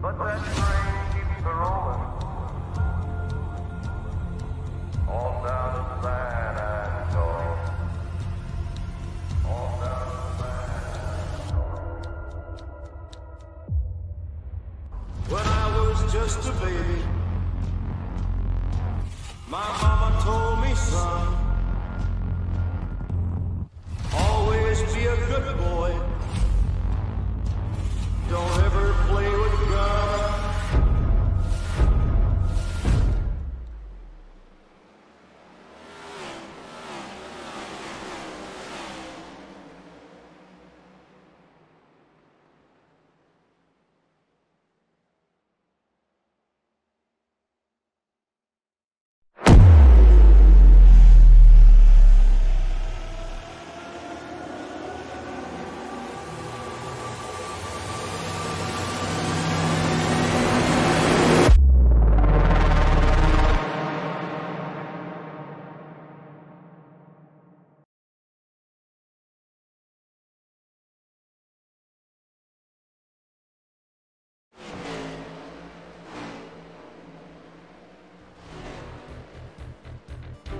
But that train keeps a-rolling on down to San Antonio. On down to San Antonio. When I was just a baby, my mama told me, son, always be a good boy. Don't ever play with guns.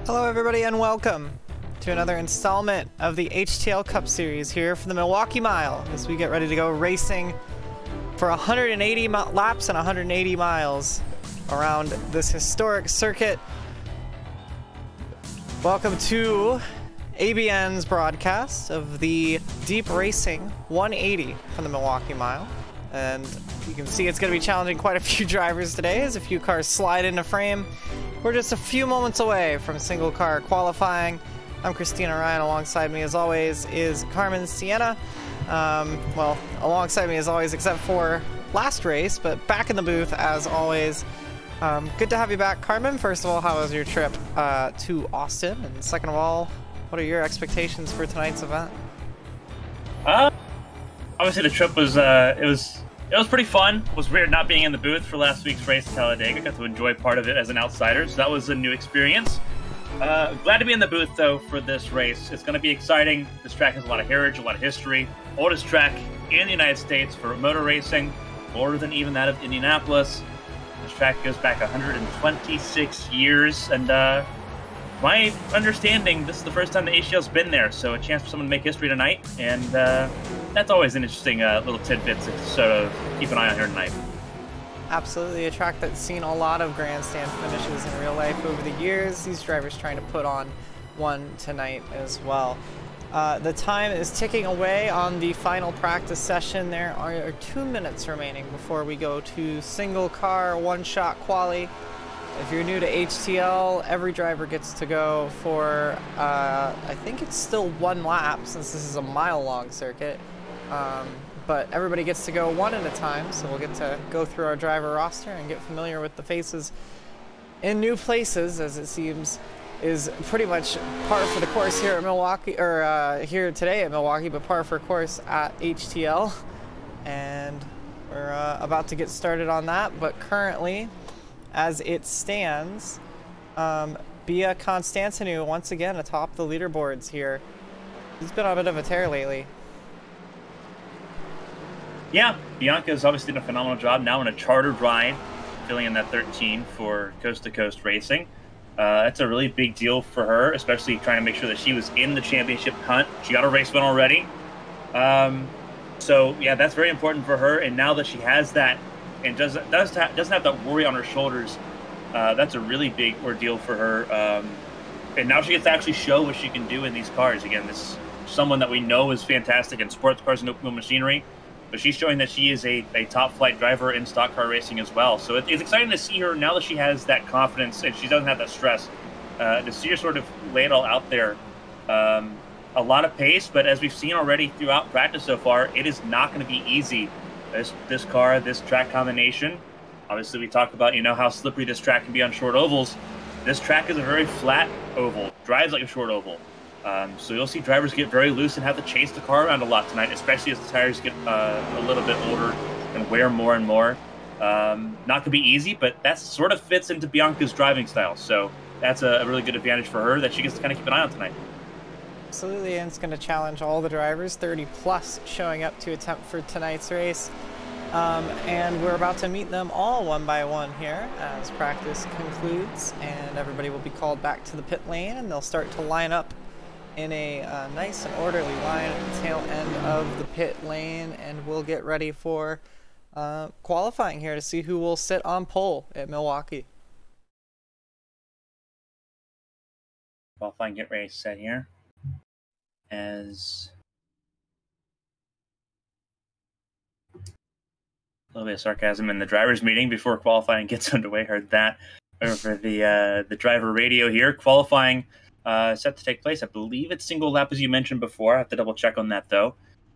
Hello everybody and welcome to another installment of the HTL Cup Series here for the Milwaukee Mile as we get ready to go racing for 180 laps and 180 miles around this historic circuit. Welcome to ABN's broadcast of the Deep Racing 180 from the Milwaukee Mile. And you can see it's going to be challenging quite a few drivers today as a few cars slide into frame. We're just a few moments away from single car qualifying. I'm Kristina Ryan. Alongside me as always is Carmen, Sienna. Well, alongside me as always except for last race, but back in the booth as always. Good to have you back, Carmen. First of all, how was your trip to Austin? And second of all, what are your expectations for tonight's event? Obviously the trip was it was pretty fun. It was weird not being in the booth for last week's race at Talladega. Got to enjoy part of it as an outsider, so that was a new experience. Glad to be in the booth, though, for this race. It's going to be exciting. This track has a lot of heritage, a lot of history. Oldest track in the United States for motor racing, older than even that of Indianapolis. This track goes back 126 years, and my understanding, this is the first time the HTL's been there, so a chance for someone to make history tonight, and that's always an interesting little tidbit to sort of keep an eye on here tonight. Absolutely, a track that's seen a lot of grandstand finishes in real life over the years. These drivers trying to put on one tonight as well. The time is ticking away on the final practice session. There are 2 minutes remaining before we go to single car, one-shot quali. If you're new to HTL, every driver gets to go for, I think it's still one lap since this is a mile-long circuit. But everybody gets to go one at a time, so we'll get to go through our driver roster and get familiar with the faces in new places, as it seems is pretty much par for the course here at Milwaukee, or here today at Milwaukee, but par for course at HTL. And we're about to get started on that, but currently, as it stands, Bia Constantinou once again atop the leaderboards here. He's been on a bit of a tear lately. Yeah, Bianca's obviously done a phenomenal job now in a chartered ride, filling in that 13 for Coast to Coast Racing. That's a really big deal for her, especially trying to make sure that she was in the championship hunt. She got a race win already. So, yeah, that's very important for her. And now that she has that and doesn't have that worry on her shoulders, that's a really big ordeal for her. And now she gets to actually show what she can do in these cars. Again, this is someone that we know is fantastic in sports cars and open wheel machinery. But she's showing that she is a top flight driver in stock car racing as well. So it's exciting to see her now that she has that confidence and she doesn't have that stress. To see her sort of lay it all out there. A lot of pace, but as we've seen already throughout practice so far, it is not going to be easy. This car, this track combination. Obviously, we talk about, how slippery this track can be on short ovals. This track is a very flat oval, drives like a short oval. So you'll see drivers get very loose and have to chase the car around a lot tonight, especially as the tires get a little bit older and wear more and more. Not going to be easy, but that sort of fits into Bianca's driving style. So that's a really good advantage for her that she gets to kind of keep an eye on tonight. Absolutely, and it's going to challenge all the drivers, 30 plus showing up to attempt for tonight's race. And we're about to meet them all one by one here as practice concludes, and everybody will be called back to the pit lane, and they'll start to line up in a nice and orderly line at the tail end of the pit lane, and we'll get ready for qualifying here to see who will sit on pole at Milwaukee. Qualifying, get ready, set here. As a little bit of sarcasm in the driver's meeting before qualifying gets underway. Heard that over the driver radio here. Qualifying set to take place. I believe it's single lap, as you mentioned before. I have to double check on that though.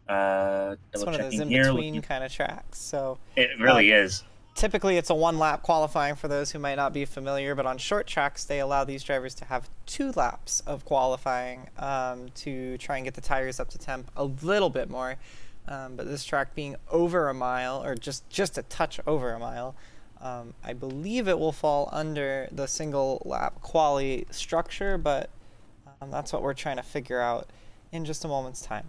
It's one of those in between kind of tracks. So it really is. Typically, it's a one-lap qualifying for those who might not be familiar, but on short tracks, they allow these drivers to have 2 laps of qualifying to try and get the tires up to temp a little bit more. But this track being over a mile, or just a touch over a mile, I believe it will fall under the single-lap quali structure, but that's what we're trying to figure out in just a moment's time.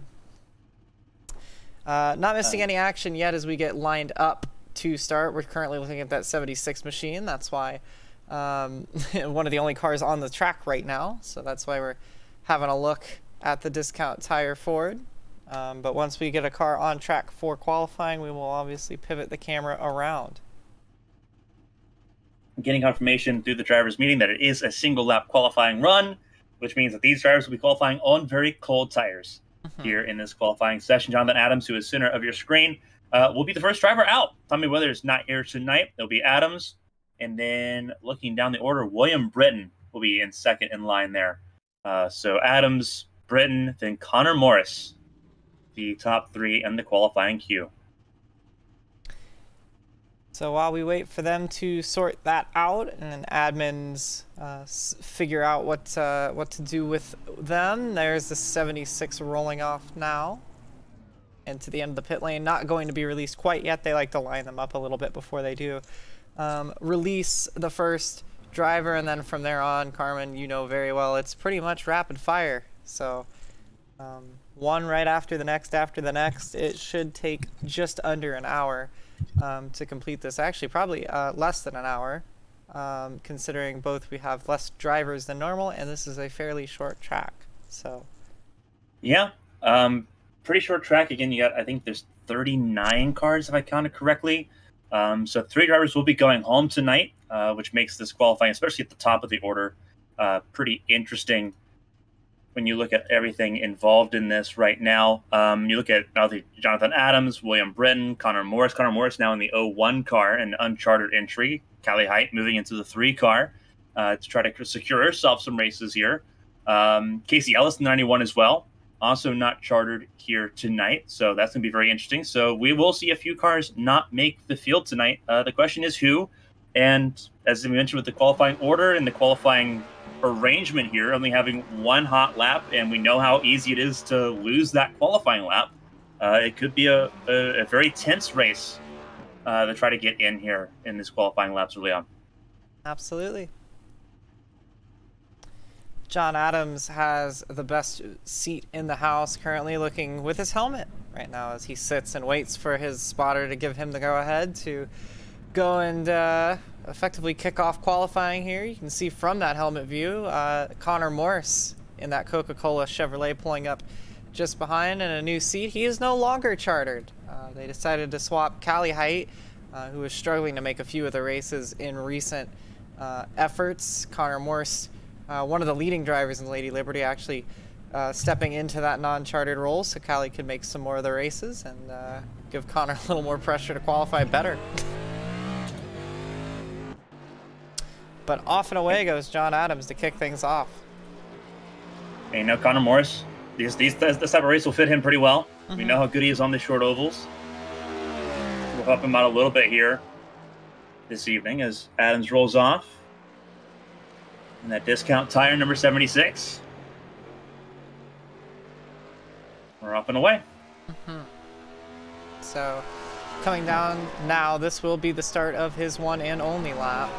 Not missing any action yet as we get lined up to start. We're currently looking at that 76 machine. That's why one of the only cars on the track right now. So that's why we're having a look at the discount tire Ford. But once we get a car on track for qualifying, we will obviously pivot the camera around. Getting confirmation through the drivers' meeting that it is a single lap qualifying run, which means that these drivers will be qualifying on very cold tires here in this qualifying session. Jonathan Adams, who is center of your screen, will be the first driver out. Tommy Weather is not here tonight. It'll be Adams. And then looking down the order, William Britton will be in second in line there. So Adams, Britton, then Connor Morris, the top 3 in the qualifying queue. So while we wait for them to sort that out and admins figure out what to do with them, there's the 76 rolling off now. And to the end of the pit lane, not going to be released quite yet. They like to line them up a little bit before they do release the first driver, and then from there on, Carmen, you know very well, it's pretty much rapid fire. So one right after the next, it should take just under an hour to complete this. Actually, probably less than an hour, considering both we have less drivers than normal, and this is a fairly short track. So yeah. Pretty short track. Again, you got, I think there's 39 cars if I counted correctly. So 3 drivers will be going home tonight, which makes this qualifying, especially at the top of the order, pretty interesting when you look at everything involved in this right now. You look at Jonathan Adams, William Britton, Connor Morris. Connor Morris now in the 01 car, an unchartered entry. Callie Height moving into the 3 car to try to secure herself some races here. Casey Ellis in the 91 as well. Also not chartered here tonight, so that's going to be very interesting. So we will see a few cars not make the field tonight. The question is who, and as we mentioned with the qualifying order and the qualifying arrangement here, only having 1 hot lap, and we know how easy it is to lose that qualifying lap. It could be a very tense race to try to get in here in this qualifying laps early on. Absolutely. John Adams has the best seat in the house, currently looking with his helmet right now as he sits and waits for his spotter to give him the go-ahead to go and effectively kick off qualifying here. You can see from that helmet view, Connor Morris in that Coca-Cola Chevrolet pulling up just behind in a new seat. He is no longer chartered. They decided to swap Callie Height, who was struggling to make a few of the races in recent efforts. Connor Morris, one of the leading drivers in Lady Liberty, actually stepping into that non-chartered role so Callie could make some more of the races and give Connor a little more pressure to qualify better. But off and away goes John Adams to kick things off. And now Connor Morris, this type of race will fit him pretty well. We know how good he is on the short ovals. We'll help him out a little bit here this evening as Adams rolls off. And that discount tire, number 76. We're up and away. So, coming down now, this will be the start of his one and only lap.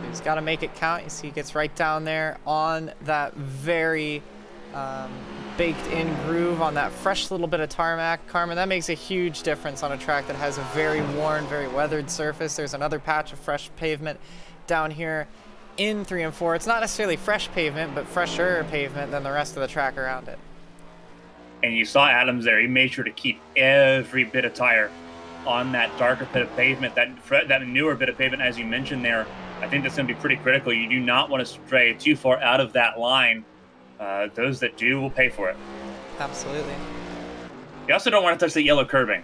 He's got to make it count. You see he gets right down there on that very baked in groove on that fresh little bit of tarmac. Carmen, that makes a huge difference on a track that has a very worn, very weathered surface. There's another patch of fresh pavement down here in 3 and 4. It's not necessarily fresh pavement, but fresher pavement than the rest of the track around it. And you saw Adams there. He made sure to keep every bit of tire on that darker bit of pavement, that newer bit of pavement, as you mentioned there. I think that's going to be pretty critical. You do not want to stray too far out of that line. Those that do will pay for it. Absolutely. You also don't want to touch the yellow curbing.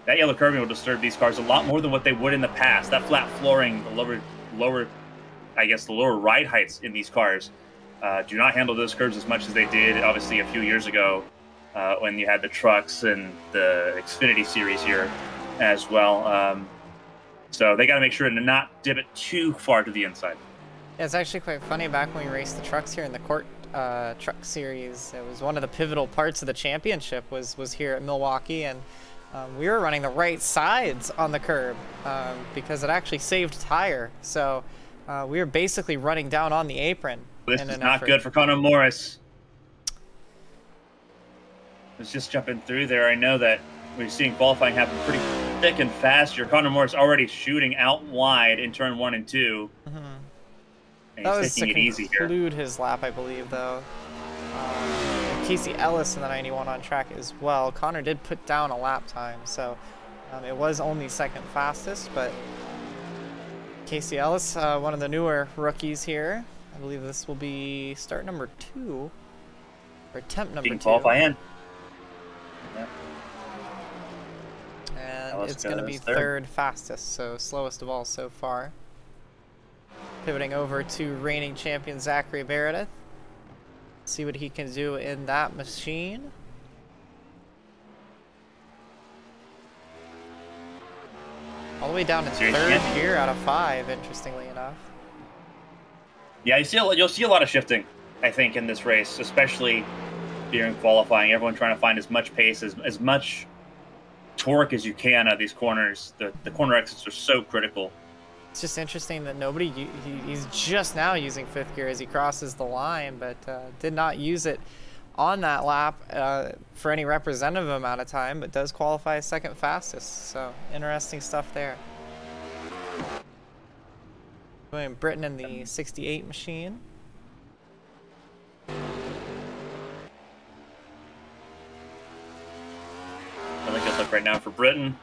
That yellow curbing will disturb these cars a lot more than what they would in the past. That flat flooring, the lower ride heights in these cars do not handle those curbs as much as they did, obviously, a few years ago when you had the trucks and the Xfinity series here as well. So they got to make sure to not dip it too far to the inside. Yeah, it's actually quite funny. Back when we raced the trucks here in the Court Truck Series, it was one of the pivotal parts of the championship was here at Milwaukee, and we were running the right sides on the curb because it actually saved tire. So we were basically running down on the apron. This is not good for Connor Morris. Was just jumping through there. I know that we're seeing qualifying happen pretty thick and fast here. Connor Morris already shooting out wide in turn 1 and 2. Mm-hmm. And that he's was taking to it easy here. conclude his lap, I believe, though. Casey Ellis in the 91 on track as well. Connor did put down a lap time, so it was only second fastest, but Casey Ellis, one of the newer rookies here. I believe this will be start number 2, or attempt number 2. Qualify in. Yep. And it's going to be third fastest, so slowest of all so far. Pivoting over to reigning champion Zachary Meredith. See what he can do in that machine. All the way down to third here out of 5, interestingly enough. Yeah, you'll see a lot of shifting, I think, in this race, especially during qualifying. Everyone trying to find as much pace, as much torque as you can out of these corners. The corner exits are so critical. It's just interesting that he's just now using 5th gear as he crosses the line, but did not use it on that lap for any representative amount of time, but does qualify as second fastest. So interesting stuff there. William Britton in the 68 machine. Really good look right now for Britton.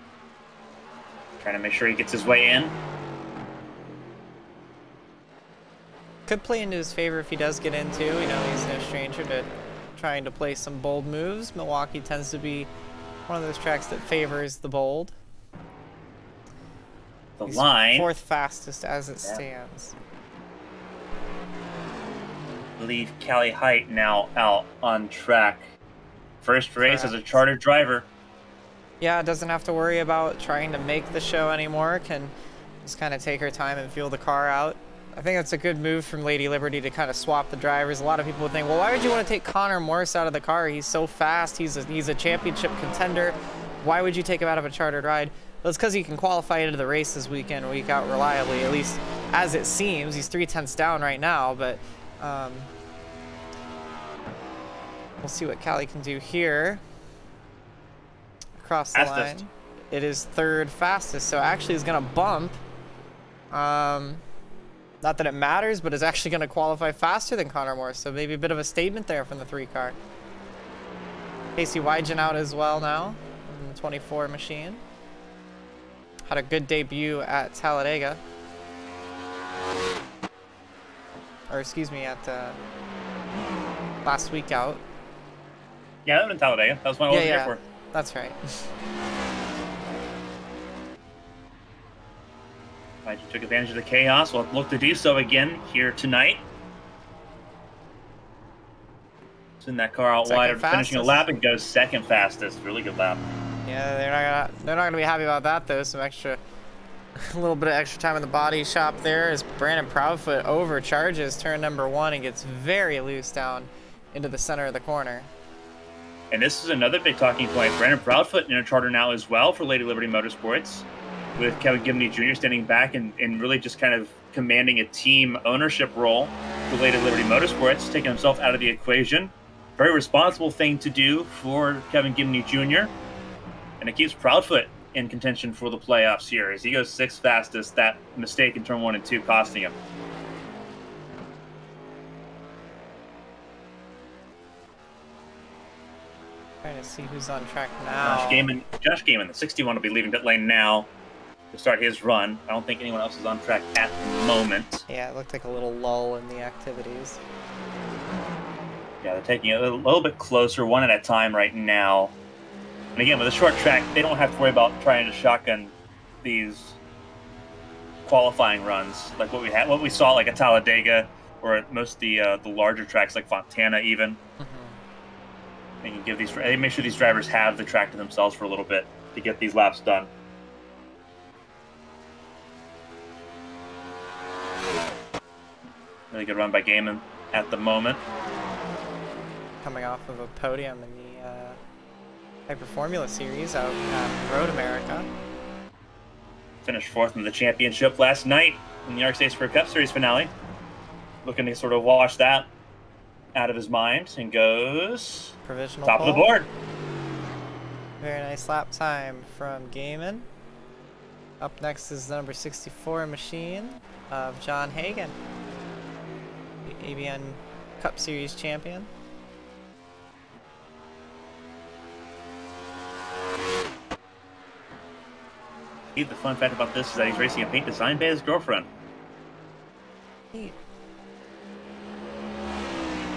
Trying to make sure he gets his way in. Could play into his favor if he does get into. You know, he's no stranger to trying to play some bold moves. Milwaukee tends to be one of those tracks that favors the bold. He's line. 4th fastest as it stands. I believe Callie Height now out on track. First race as a chartered driver. Yeah, doesn't have to worry about trying to make the show anymore. Can just kind of take her time and feel the car out. I think that's a good move from Lady Liberty to kind of swap the drivers. A lot of people would think, well, why would you want to take Connor Morris out of the car? He's so fast. He's a championship contender. Why would you take him out of a chartered ride? Well, it's because he can qualify into the races week in, week out reliably, at least as it seems. He's 3/10 down right now, but we'll see what Callie can do here. Across the line. It is 3rd fastest, so actually is going to bump. Not that it matters, but is actually going to qualify faster than Connor Morris, so maybe a bit of a statement there from the 3 car. Casey Wygen out as well now in the 24 machine. Had a good debut at Talladega. Or excuse me, at last week out. Yeah, that was in Talladega. That was what I was here for. That's right. I just took advantage of the chaos. We'll look to do so again here tonight. Send that car out wide after finishing a lap and goes second fastest. Really good lap. Yeah, they're not gonna be happy about that though. A little bit of extra time in the body shop there as Brandon Proudfoot overcharges turn number 1 and gets very loose down into the center of the corner. And this is another big talking point. Brandon Proudfoot in a charter now as well for Lady Liberty Motorsports, with Kevin Gibney Jr. standing back and really just kind of commanding a team ownership role for Lady Liberty Motorsports, taking himself out of the equation. very responsible thing to do for Kevin Gibney Jr. And it keeps Proudfoot in contention for the playoffs here as he goes 6th fastest. That mistake in turn 1 and 2 costing him. Trying to see who's on track now. Josh Gaiman, the 61, will be leaving pit lane now to start his run. I don't think anyone else is on track at the moment. Yeah, it looked like a little lull in the activities. Yeah, they're taking it a little bit closer, one at a time right now. And again, with a short track, they don't have to worry about trying to shotgun these qualifying runs like what we saw like at Talladega or at most of the larger tracks like Fontana even. They can give they make sure these drivers have the track to themselves for a little bit to get these laps done. Really good run by Gaiman at the moment. Coming off of a podium in the Hyper Formula Series out at Road America. Finished 4th in the championship last night in the HTL Cup Series finale. Looking to sort of wash that out of his mind and goes provisional top pole. of the board. Very nice lap time from Gaiman. Up next is the number 64 machine of John Hagan, the ABN Cup Series champion. The fun fact about this is that he's racing a paint designed by his girlfriend. Neat.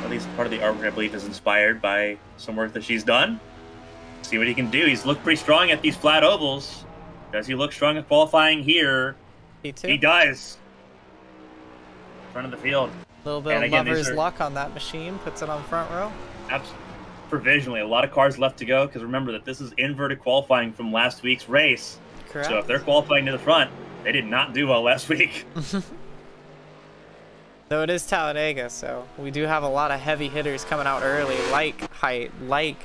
At least part of the artwork, I believe, is inspired by some work that she's done. See what he can do. He's looked pretty strong at these flat ovals. Does he look strong at qualifying here? P2. He does. Front of the field. A little bit of lover's luck on that machine. Puts it on front row. Provisionally. A lot of cars left to go because remember that this is inverted qualifying from last week's race. Correct. So if they're qualifying to the front, they did not do well last week. Though it is Talladega, so we do have a lot of heavy hitters coming out early, like Height, like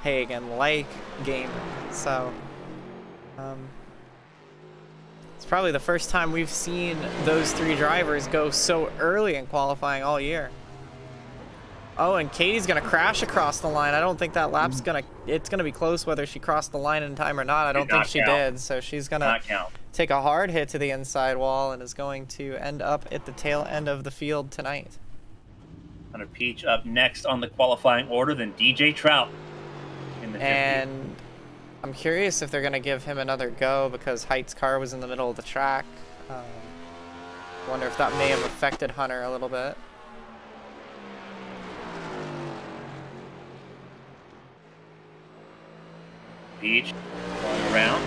Hagan, like Gaiman. So it's probably the first time we've seen those 3 drivers go so early in qualifying all year. Oh, and Katie's gonna crash across the line. I don't think that lap's it's gonna be close whether she crossed the line in time or not. I don't think she did, so she's gonna take a hard hit to the inside wall and is going to end up at the tail end of the field tonight. Hunter Peach up next on the qualifying order, then DJ Trout in the 50. And I'm curious if they're gonna give him another go because Height's car was in the middle of the track. Wonder if that may have affected Hunter a little bit. Peach going around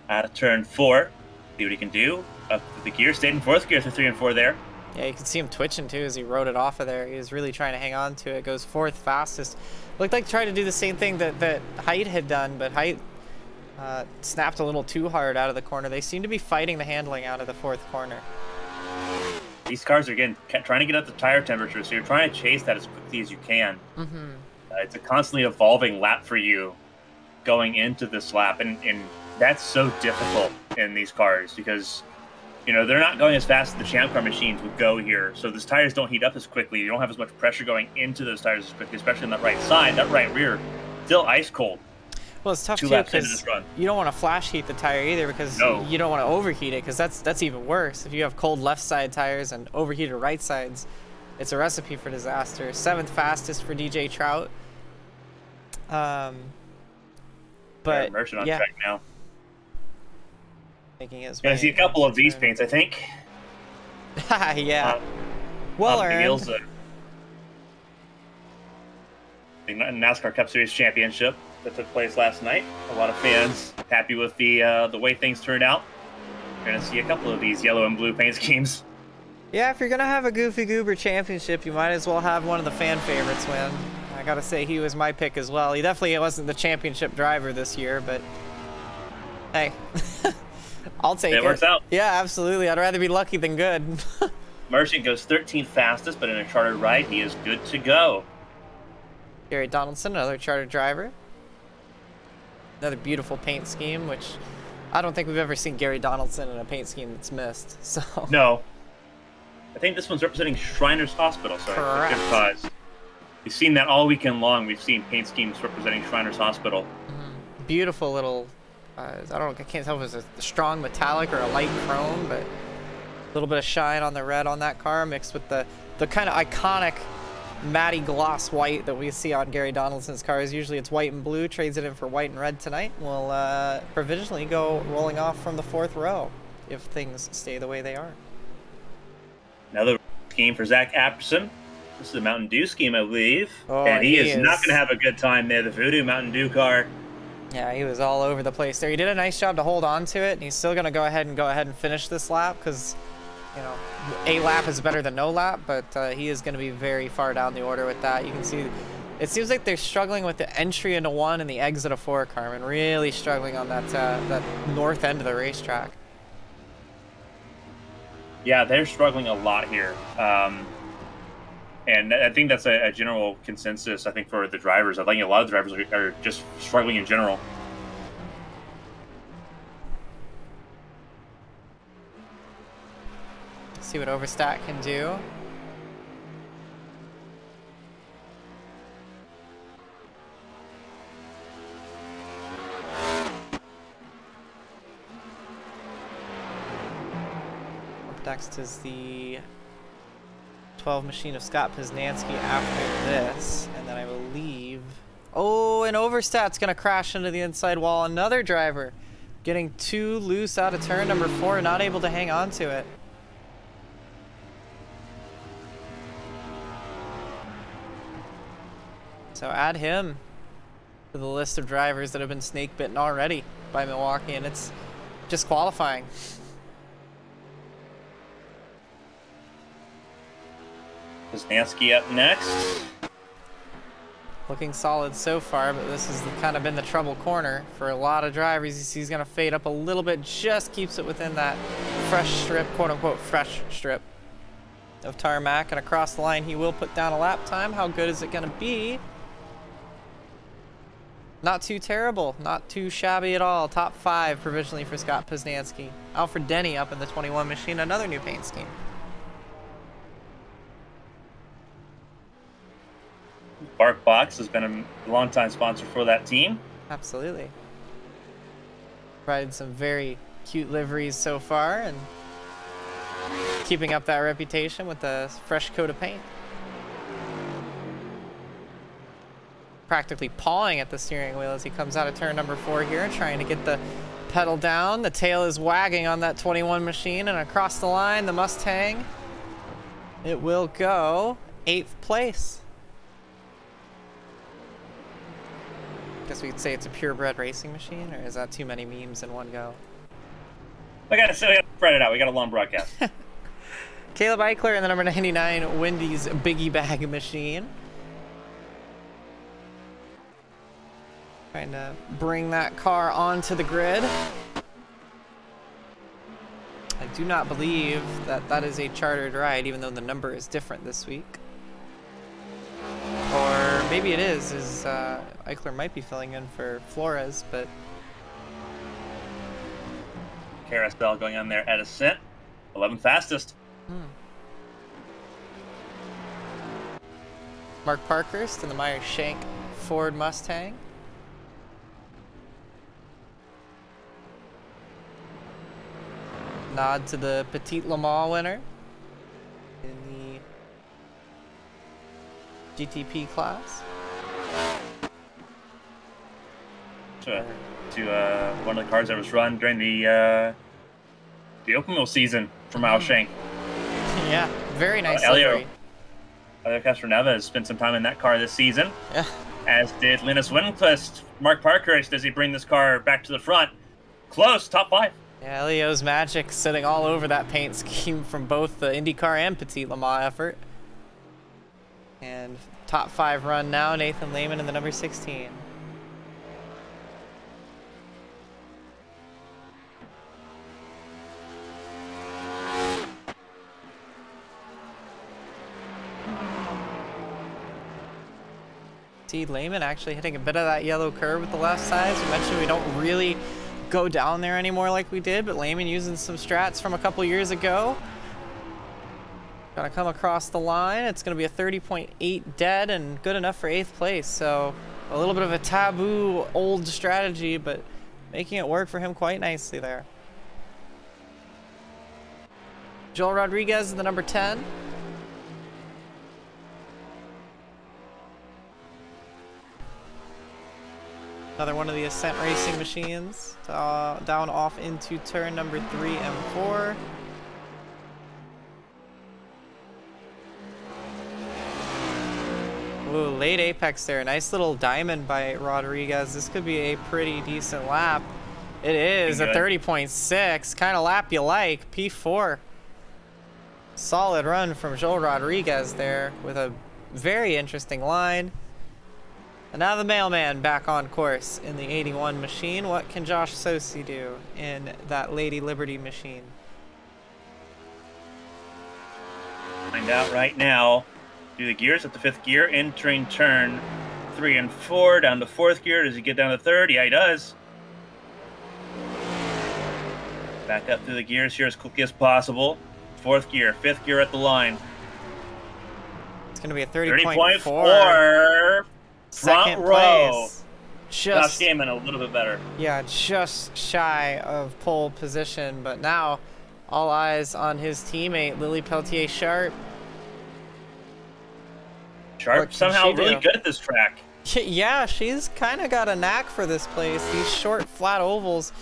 out of turn 4. See what he can do. Up to the gear, stayed in 4th gear through 3 and 4 there. Yeah, you can see him twitching too as he rode it off of there. He was really trying to hang on to it. Goes 4th fastest. Looked like trying to do the same thing that Height had done, but Height snapped a little too hard out of the corner. They seem to be fighting the handling out of the 4th corner. These cars are again trying to get up the tire temperature, so you're trying to chase that as quickly as you can. It's a constantly evolving lap for you going into this lap, and that's so difficult in these cars because they're not going as fast as the Champ Car machines would go here, so those tires don't heat up as quickly. You don't have as much pressure going into those tires as quickly, especially on that right side. That right rear still ice cold. Well, it's tough too because you don't want to flash heat the tire either because you don't want to overheat it because that's even worse. If you have cold left side tires and overheated right sides, it's a recipe for disaster. 7th fastest for DJ Trout. But Merchant on track now. Making his Gonna see a couple of these paints, I think. Yeah. Well earned. The NASCAR Cup Series championship that took place last night. A lot of fans happy with the way things turned out. You're gonna see a couple of these yellow and blue paint schemes. Yeah, if you're gonna have a Goofy Goober championship, you might as well have one of the fan favorites win. I gotta say, he was my pick as well. He definitely wasn't the championship driver this year, but hey, I'll take it. It works out. Yeah, absolutely. I'd rather be lucky than good. Merchant goes 13th fastest, but in a chartered ride, he is good to go. Gary Donaldson, another chartered driver. Another beautiful paint scheme, which I don't think we've ever seen Gary Donaldson in a paint scheme that's missed. So no. I think this one's representing Shriners Hospital, so correct. good cause. We've seen that all weekend long. We've seen paint schemes representing Shriners Hospital. Beautiful little, I can't tell if it's a strong metallic or a light chrome, but a little bit of shine on the red on that car mixed with the kind of iconic matty gloss white that we see on Gary Donaldson's cars. Usually it's white and blue, trades it in for white and red tonight. We'll provisionally go rolling off from the 4th row if things stay the way they are. Another scheme for Zach Apperson. This is a Mountain Dew scheme, I believe. Oh, and he is not going to have a good time there. The Voodoo Mountain Dew car. Yeah, he was all over the place there. He did a nice job to hold on to it, and he's still going to go ahead and finish this lap because, you know, a lap is better than no lap, but he is going to be very far down the order with that. You can see it seems like they're struggling with the entry into 1 and the exit of 4, Carmen. Really struggling on that north end of the racetrack. Yeah, they're struggling a lot here. And I think that's a general consensus, I think, for the drivers. I think a lot of the drivers are just struggling in general. See what Overstat can do. Up next is the 12 machine of Scott Poznansky after this, and then I believe, oh, and Overstat's gonna crash into the inside wall. Another driver getting too loose out of turn number 4, not able to hang on to it. So add him to the list of drivers that have been snake bitten already by Milwaukee, and it's just qualifying. Poznansky up next. Looking solid so far, but this has kind of been the trouble corner for a lot of drivers. He's going to fade up a little bit, just keeps it within that fresh strip, quote-unquote fresh strip of tarmac, and across the line he will put down a lap time. How good is it going to be? Not too terrible, not too shabby at all. Top 5 provisionally for Scott Poznansky. Alfred Denny up in the 21 machine, another new paint scheme. Bark Box has been a longtime sponsor for that team. Absolutely. Provided some very cute liveries so far and keeping up that reputation with a fresh coat of paint. Practically pawing at the steering wheel as he comes out of turn number 4 here, trying to get the pedal down. The tail is wagging on that 21 machine, and across the line, the Mustang, it will go 8th place. Guess we could say it's a purebred racing machine, or is that too many memes in one go? We gotta spread it out. We got a long broadcast. Caleb Eichler in the number 99 Wendy's Biggie Bag machine. Trying to bring that car onto the grid. I do not believe that that is a chartered ride, even though the number is different this week. Or maybe it is, Eichler might be filling in for Flores, but... Carousel going on there at Ascent. 11th fastest. Mark Parkhurst in the Meyer Shank Ford Mustang. Nod to the Petit Le Mans winner in the GTP class. To one of the cars that was run during the open wheel season for Meyer Shank. Yeah, very nice Elio Castroneva has spent some time in that car this season. Yeah. As did Linus Winquist. Mark Parkhurst, does he bring this car back to the front? Close, top 5. Yeah, Elio's magic sitting all over that paint scheme from both the IndyCar and Petit Le Mans effort. And top 5 run now, Nathan Lehman in the number 16. Lehman actually hitting a bit of that yellow curve with the left side. As you mentioned, we don't really go down there anymore like we did, but Lehman using some strats from a couple years ago. Gotta come across the line. It's gonna be a 30.8 dead and good enough for 8th place. So a little bit of a taboo old strategy, but making it work for him quite nicely there. Joel Rodriguez is the number 10. Another one of the Ascent Racing machines. Down off into turn number 3 and 4. Ooh, late apex there. Nice little diamond by Rodriguez. This could be a pretty decent lap. It is a 30.6. Kind of lap you like. P4. Solid run from Joel Rodriguez there with a very interesting line. And now the mailman back on course in the 81 machine. What can Josh Sosi do in that Lady Liberty machine? Find out right now. Do the gears at the 5th gear, entering turn 3 and 4, down to 4th gear. Does he get down to 3rd? Yeah, he does. Back up through the gears here as quickly as possible. 4th gear, 5th gear at the line. It's going to be a 30.4. 30.4. Second Front row. place. Josh came in a little bit better. Yeah, just shy of pole position, but now all eyes on his teammate, Lily Peltier-Sharp. Sharp somehow really good at this track. Yeah, she's kind of got a knack for this place. These short, flat ovals,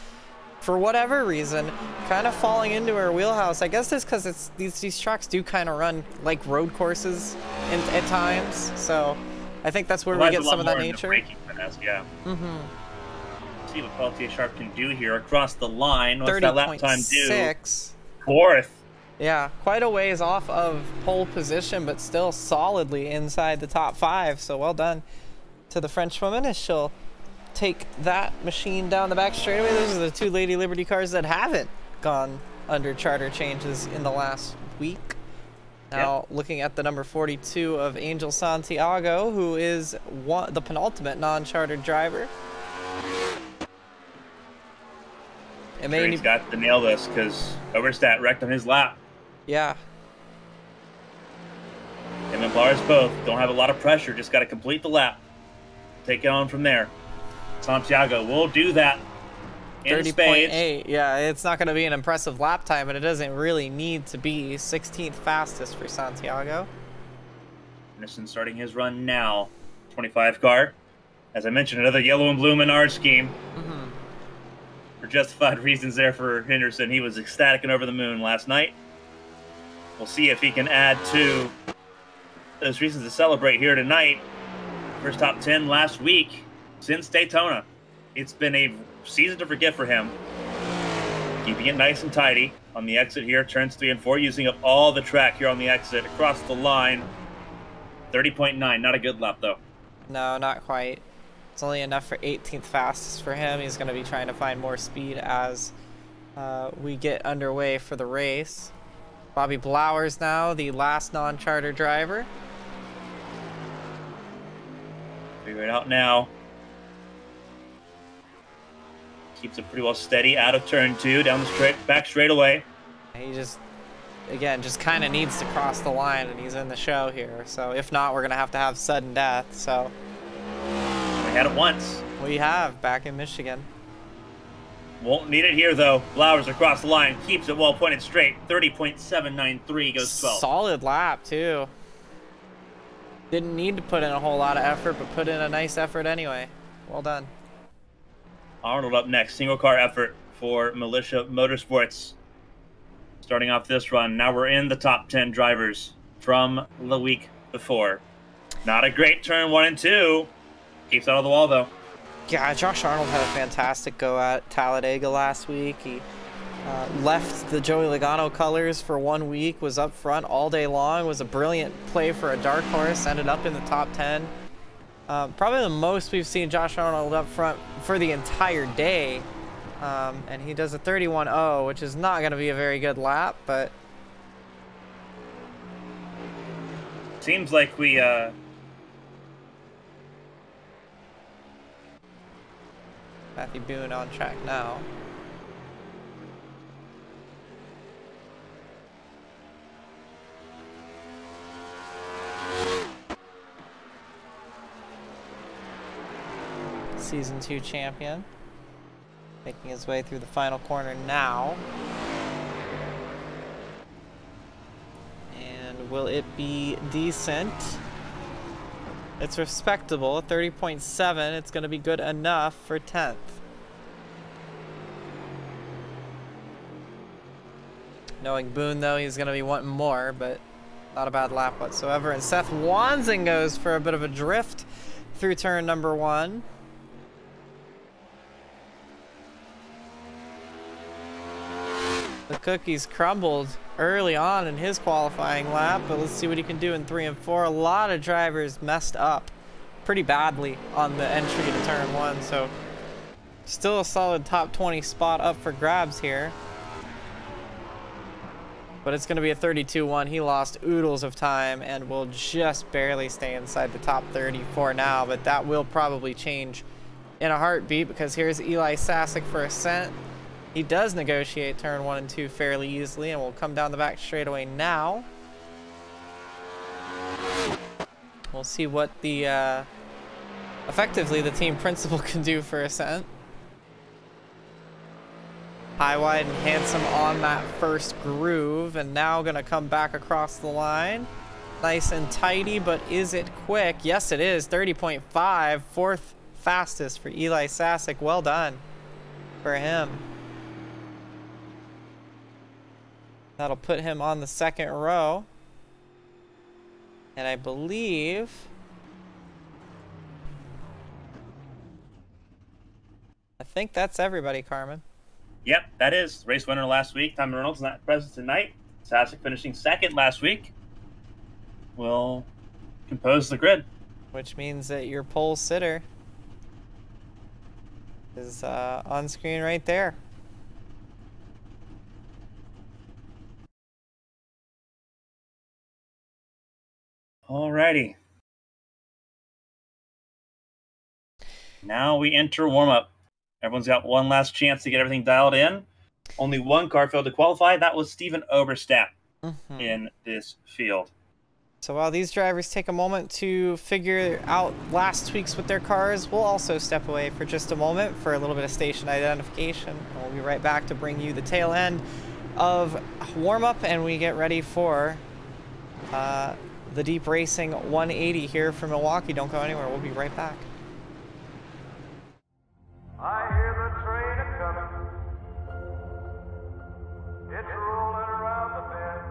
for whatever reason, kind of falling into her wheelhouse. I guess it's because it's these tracks do kind of run like road courses at times. So I think that's where we get some of that nature. Yeah. See what Peltier-Sharp can do here across the line. What's that lap time do? 30.6. 4th. Yeah, quite a ways off of pole position, but still solidly inside the top 5. So well done to the Frenchwoman as she'll take that machine down the back straightaway. Those are the 2 Lady Liberty cars that haven't gone under charter changes in the last week. Now, looking at the number 42 of Angel Santiago, who is the penultimate non-chartered driver. He's got to nail this because Overstat wrecked on his lap. Yeah. Him and Lars both don't have a lot of pressure, just got to complete the lap. Take it on from there. Santiago will do that. 30.8. Yeah, it's not going to be an impressive lap time, but it doesn't really need to be. 16th fastest for Santiago. Henderson starting his run now. 25 car. As I mentioned, another yellow and blue Menard scheme. For justified reasons there for Henderson. He was ecstatic and over the moon last night. We'll see if he can add to those reasons to celebrate here tonight. First top 10 last week since Daytona. It's been a season to forget for him. Keeping it nice and tidy on the exit here. Turns 3 and 4, using up all the track here on the exit. Across the line. 30.9. Not a good lap, though. No, not quite. It's only enough for 18th fastest for him. He's going to be trying to find more speed as we get underway for the race. Bobby Blowers now, the last non-charter driver. Figure it out now. Keeps it pretty well steady out of turn 2, down the back straightaway. He just, again, just kind of needs to cross the line, and he's in the show here. So if not, we're going to have sudden death. So we had it once. We have back in Michigan. Won't need it here, though. Blowers across the line, keeps it well pointed straight. 30.793 goes 12. Solid lap, too. Didn't need to put in a whole lot of effort, but put in a nice effort anyway. Well done. Arnold up next. Single car effort for Militia Motorsports. Starting off this run. Now we're in the top 10 drivers from the week before. Not a great turn 1 and 2. Keeps out of the wall, though. Yeah, Josh Arnold had a fantastic go at Talladega last week. He left the Joey Logano colors for 1 week, was up front all day long, was a brilliant play for a dark horse, ended up in the top 10. Probably the most we've seen Josh Arnold up front for the entire day. And he does a 31.0, which is not going to be a very good lap, but... Seems like we... Matthew Boone on track now. Season 2 champion. Making his way through the final corner now. And will it be decent? It's respectable, 30.7. It's going to be good enough for 10th. Knowing Boone, though, he's going to be wanting more, but not a bad lap whatsoever. And Seth Wanzing goes for a bit of a drift through turn number 1. The cookies crumbled early on in his qualifying lap, but let's see what he can do in 3 and 4. A lot of drivers messed up pretty badly on the entry to turn 1, so still a solid top 20 spot up for grabs here. But it's going to be a 32-1. He lost oodles of time and will just barely stay inside the top 30 for now, but that will probably change in a heartbeat because here's Eli Sasek for ascent. He does negotiate turn 1 and 2 fairly easily and will come down the back straightaway now. We'll see what the effectively the team principal can do for ascent. High, wide, and handsome on that first groove, and now gonna come back across the line. Nice and tidy, but is it quick? Yes, it is. 30.5, fourth fastest for Eli Sasek. Well done for him. That'll put him on the second row. And I believe I think that's everybody, Carmen. Yep, that is. Race winner last week, Tommy Reynolds, not present tonight. Sasek finishing second last week. Will compose the grid. Which means that your pole sitter is on screen right there. Alrighty. Now we enter warm-up. Everyone's got one last chance to get everything dialed in. Only one car failed to qualify. That was Steven Oberstadt in this field. So while these drivers take a moment to figure out last tweaks with their cars, we'll also step away for just a moment for a little bit of station identification. We'll be right back to bring you the tail end of warm-up, and we get ready for the Deep Racing 180 here from Milwaukee. Don't go anywhere. We'll be right back. I hear the train a-comin'. It's rollin' around the bend.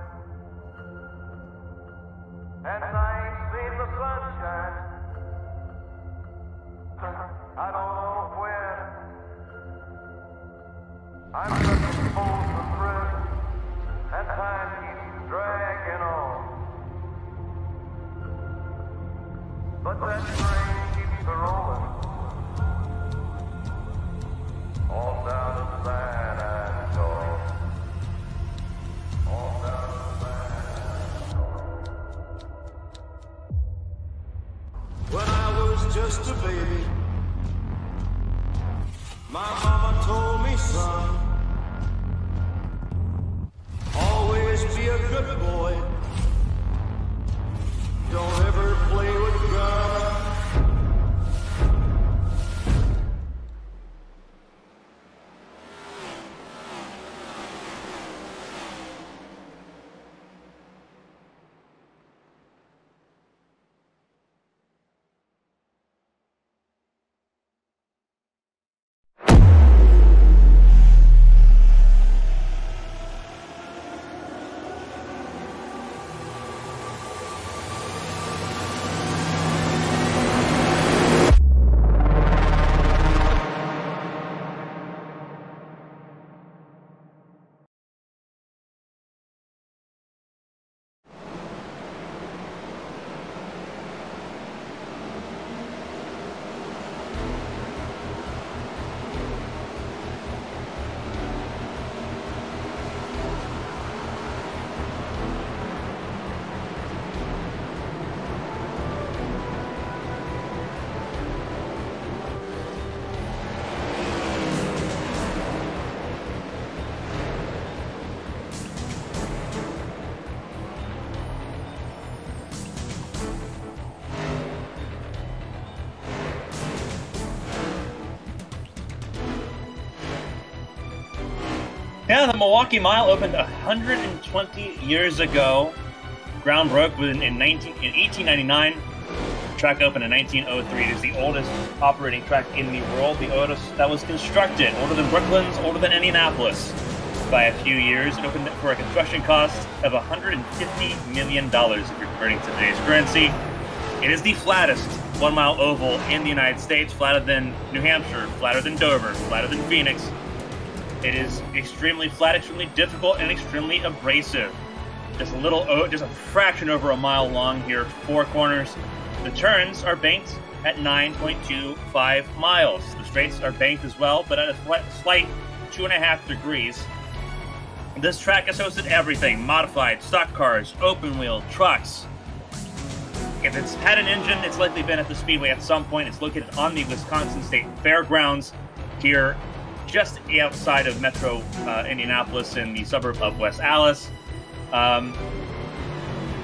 And I ain't seen the sunshine. I don't know when. I'm looking for the present, and time keeps dragging on. But that train keeps a-rollin'. On down to San Antonio. On down to San Antonio. When I was just a baby, my mama told me, son, always be a good boy. Don't ever play with guns. Yeah, the Milwaukee Mile opened 120 years ago. Ground broke in 1899. Track opened in 1903. It is the oldest operating track in the world, the oldest that was constructed, older than Brooklyn's, older than Indianapolis by a few years. It opened for a construction cost of $150 million if you're converting to today's currency. It is the flattest 1 mile oval in the United States, flatter than New Hampshire, flatter than Dover, flatter than Phoenix. It is extremely flat, extremely difficult, and extremely abrasive. Just a fraction over a mile long here, 4 corners. The turns are banked at 9.25 miles. The straights are banked as well, but at a slight 2.5 degrees. This track has hosted everything: modified, stock cars, open wheel, trucks. If it's had an engine, it's likely been at the Speedway at some point. It's located on the Wisconsin State Fairgrounds here, just outside of Metro Indianapolis in the suburb of West Allis.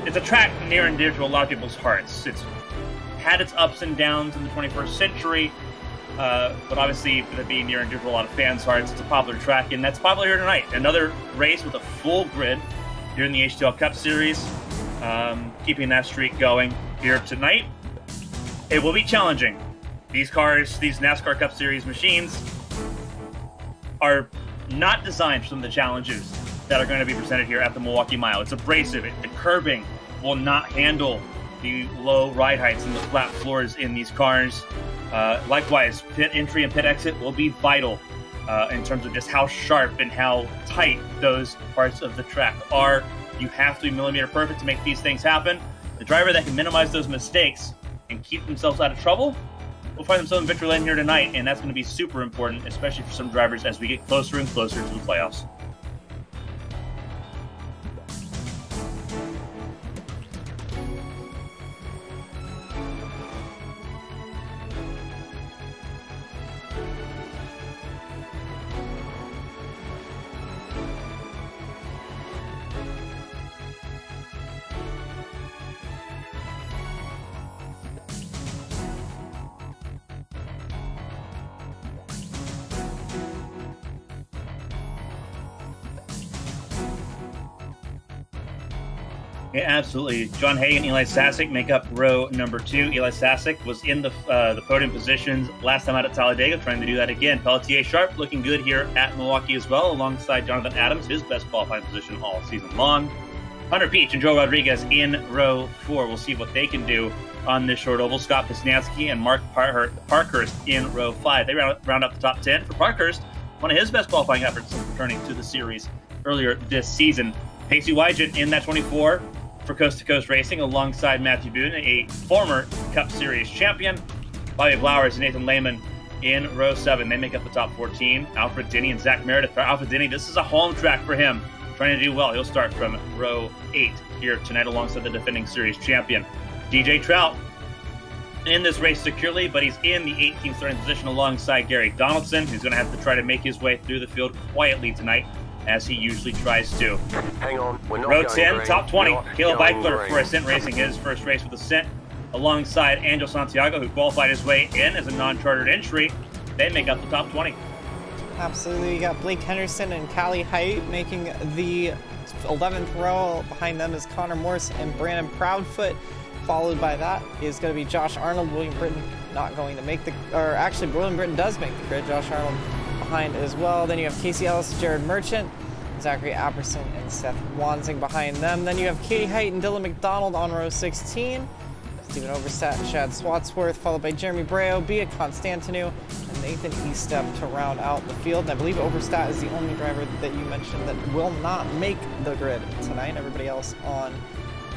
It's a track near and dear to a lot of people's hearts. It's had its ups and downs in the 21st century, but obviously, with it being near and dear to a lot of fans' hearts, it's a popular track, and that's popular here tonight. Another race with a full grid here in the HTL Cup Series, keeping that streak going here tonight. It will be challenging. These cars, these NASCAR Cup Series machines, are not designed for some of the challenges that are going to be presented here at the Milwaukee Mile. It's abrasive. The curbing will not handle the low ride heights and the flat floors in these cars. Likewise, pit entry and pit exit will be vital in terms of just how sharp and how tight those parts of the track are. You have to be millimeter perfect to make these things happen. The driver that can minimize those mistakes and keep themselves out of trouble will find themselves in victory lane here tonight, and that's going to be super important, especially for some drivers as we get closer and closer to the playoffs. Yeah, absolutely. John Hagan, Eli Sasek make up row number 2. Eli Sasek was in the podium positions last time out at Talladega, trying to do that again. Pelletier Sharp looking good here at Milwaukee as well, alongside Jonathan Adams, his best qualifying position all season long. Hunter Peach and Joe Rodriguez in row 4. We'll see what they can do on this short oval. Scott Pisnansky and Mark Parkhurst in row 5. They round up the top 10. For Parkhurst, one of his best qualifying efforts since returning to the series earlier this season. Pacey Wygant in that 24 for Coast to Coast Racing alongside Matthew Boone, a former Cup Series champion. Bobby Blowers and Nathan Lehman in row 7. They make up the top 14. Alfred Denny and Zach Meredith. Alfred Denny, this is a home track for him, trying to do well. He'll start from row 8 here tonight alongside the defending series champion. DJ Trout in this race securely, but he's in the 18th starting position alongside Gary Donaldson, who's going to have to try to make his way through the field quietly tonight, as he usually tries to. Hang on, we're not row going 10, green. top 20. Caleb Going Eichler green. for Ascent Racing, his first race with Ascent, alongside Angel Santiago, who qualified his way in as a non-chartered entry. They make up the top 20. Absolutely. You got Blake Henderson and Callie Height making the 11th row. Behind them is Connor Morse and Brandon Proudfoot. Followed by that is going to be Josh Arnold. William Britton not going to make the, or actually William Britton does make the grid. Josh Arnold behind as well. Then you have Casey Ellis, Jared Merchant, Zachary Apperson, and Seth Wansing behind them. Then you have Katie Height and Dylan McDonald on row 16. Stephen Overstat, Chad Swatsworth, followed by Jeremy Breo, Bia Constantinu, and Nathan Eastep to round out the field. And I believe Overstat is the only driver that you mentioned that will not make the grid tonight. Everybody else on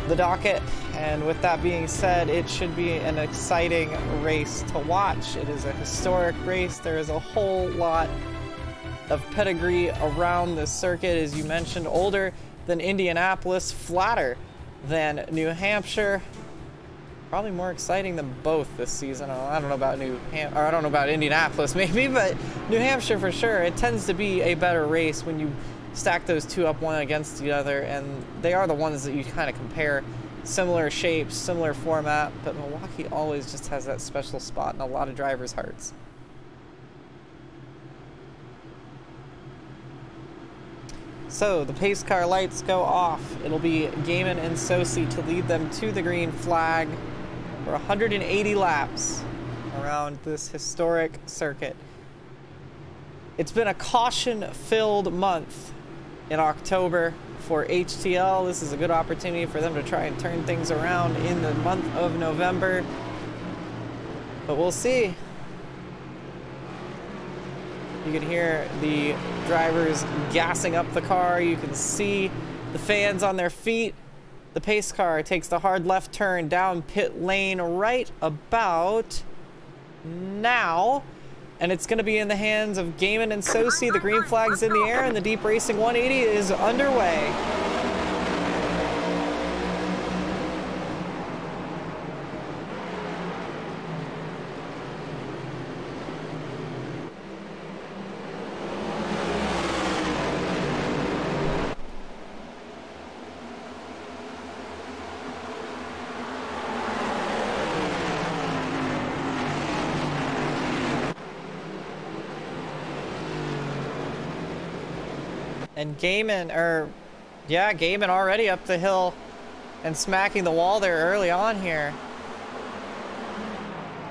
the docket. And with that being said, it should be an exciting race to watch. It is a historic race. There is a whole lot of pedigree around the circuit, as you mentioned. Older than Indianapolis, flatter than New Hampshire. Probably more exciting than both this season. I don't know about I don't know about Indianapolis maybe, but New Hampshire for sure. It tends to be a better race when you stack those two up one against the other, and they are the ones that you kind of compare. Similar shapes, similar format, but Milwaukee always just has that special spot in a lot of drivers' hearts. So the pace car lights go off. It'll be Gaiman and Sosi to lead them to the green flag for 180 laps around this historic circuit. It's been a caution-filled month in October for HTL. This is a good opportunity for them to try and turn things around in the month of November. But we'll see. You can hear the drivers gassing up the car. You can see the fans on their feet. The pace car takes the hard left turn down pit lane right about now. And it's going to be in the hands of Gaiman and Sosi. The green flag's in the air, and the Deep Racing 180 is underway. And Gaiman already up the hill and smacking the wall there early on here.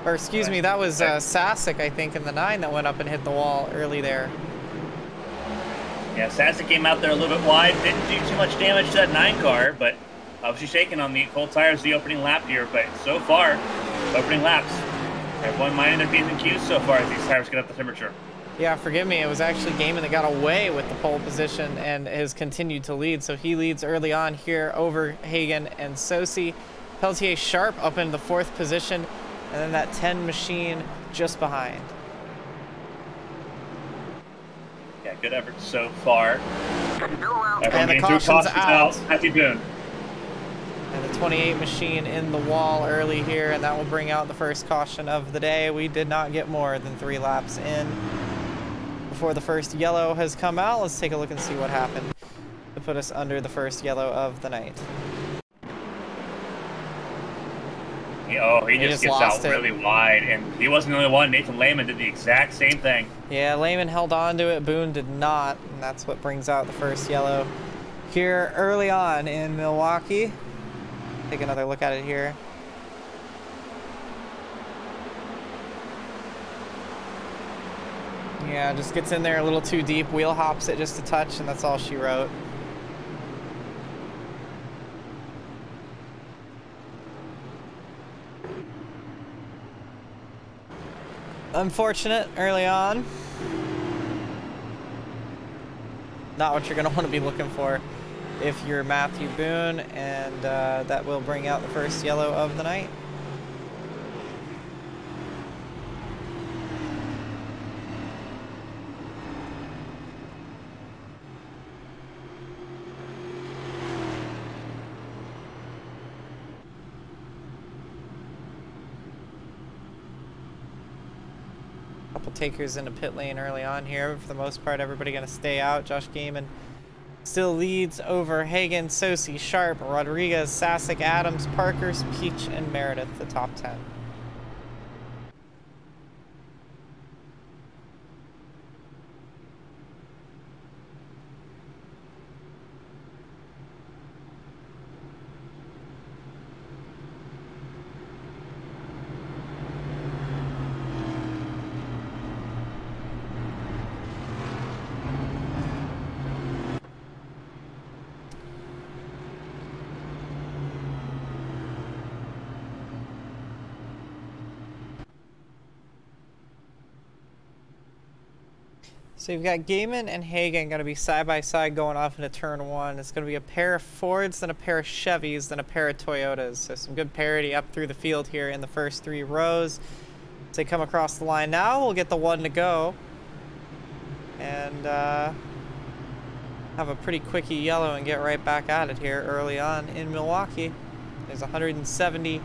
Or excuse me, that was Sasek, I think, in the 9 that went up and hit the wall early there. Yeah, Sasek came out there a little bit wide, didn't do too much damage to that 9 car, but obviously shaking on the cold tires the opening lap here. But so far, opening laps, everyone minding their P's and Q's so far as these tires get up the temperature. Yeah, forgive me. It was actually Gaiman that got away with the pole position and has continued to lead. So he leads early on here over Hagan and Sosi. Peltier Sharp up in the 4th position, and then that 10 machine just behind. Yeah, good effort so far. And the caution's out. Happy Boone. And the 28 machine in the wall early here, and that will bring out the first caution of the day. We did not get more than 3 laps in before the first yellow has come out. Let's take a look and see what happened to put us under the first yellow of the night. He just gets out really wide, and he wasn't the only one. Nathan Lehman did the exact same thing. Yeah, Lehman held on to it. Boone did not, and that's what brings out the first yellow here early on in Milwaukee. Take another look at it here. Yeah, just gets in there a little too deep, wheel hops it just a touch, and that's all she wrote. Unfortunate early on. Not what you're going to want to be looking for if you're Matthew Boone, and that will bring out the first yellow of the night. Couple takers into pit lane early on here. For the most part, everybody going to stay out. Josh Gaiman still leads over Hagan, Sosi, Sharp, Rodriguez, Sasek, Adams, Parkers, Peach, and Meredith, the top 10. So you've got Gaiman and Hagan going to be side by side going off into turn 1. It's going to be a pair of Fords, then a pair of Chevys, then a pair of Toyotas. So some good parity up through the field here in the first 3 rows. As they come across the line now, we'll get the 1 to go. And have a pretty quickie yellow and get right back at it here early on in Milwaukee. There's 170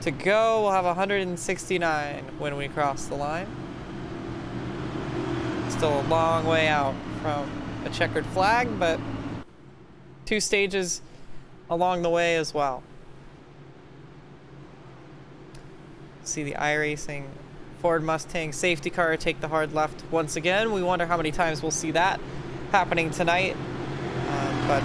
to go. We'll have 169 when we cross the line. Still a long way out from a checkered flag, but 2 stages along the way as well. See the iRacing Ford Mustang safety car take the hard left once again. We wonder how many times we'll see that happening tonight. but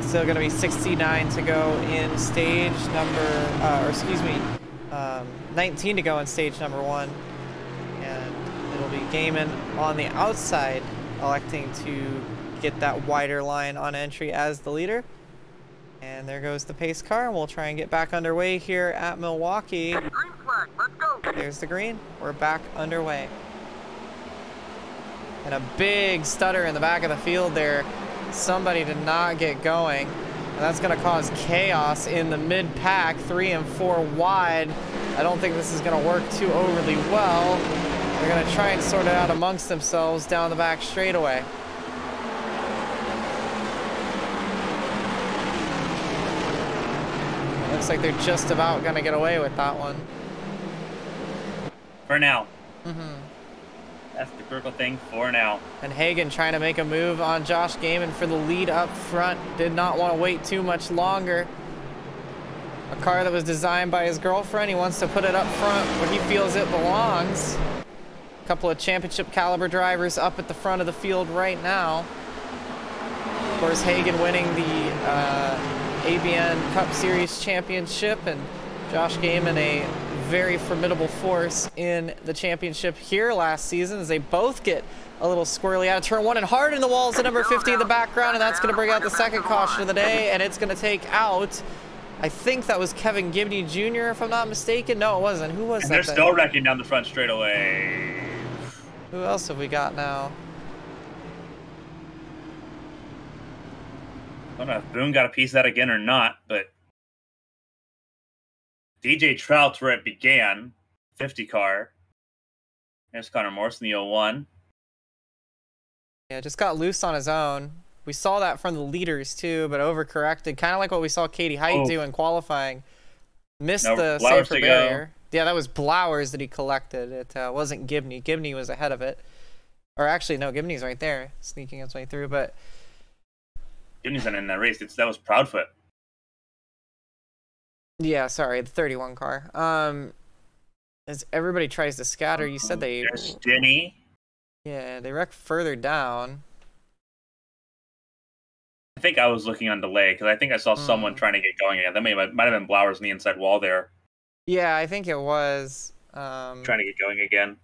still going to be 69 to go in stage number, or excuse me, 19 to go in stage number 1. And it'll be Gaiman on the outside, electing to get that wider line on entry as the leader. And there goes the pace car, and we'll try and get back underway here at Milwaukee. Green flag, let's go. There's the green. We're back underway. And a big stutter in the back of the field there. Somebody did not get going. And that's going to cause chaos in the mid-pack, 3 and 4 wide. I don't think this is going to work too overly well. They're going to try and sort it out amongst themselves down the back straightaway. Looks like they're just about going to get away with that one. For now. Mm-hmm. That's the critical thing for now. And Hagan trying to make a move on Josh Gaiman for the lead up front. Did not want to wait too much longer. A car that was designed by his girlfriend. He wants to put it up front where he feels it belongs. A couple of championship caliber drivers up at the front of the field right now. Of course, Hagan winning the ABN Cup Series championship, and Josh Gaiman a very formidable force in the championship here last season, as they both get a little squirrely out of turn 1 and hard in the walls at number 50 in the background, and that's going to bring out the second caution of the day, and it's going to take out, I think that was Kevin Gibney Jr., if I'm not mistaken. No, it wasn't. Who was and that? They're still wrecking down the front straightaway. Who else have we got now? I don't know if Boone got a piece of that again or not, but DJ Trout's where it began, 50 car. There's Connor Morrison, the 01. Yeah, just got loose on his own. We saw that from the leaders too, but overcorrected, kind of like what we saw Katie Height do in qualifying. Missed the safer barrier. Yeah, that was Blowers that he collected. It wasn't Gibney. Gibney was ahead of it. Or actually, no, Gibney's right there, sneaking his way through, but Gibney's in that race. That was Proudfoot. Yeah, sorry, the 31 car. As everybody tries to scatter, you said they... There's Denny. Yeah, they wrecked further down. I think I was looking on delay, because I think I saw someone trying to get going again. That might have been Blowers on the inside wall there. Yeah, I think it was. Trying to get going again.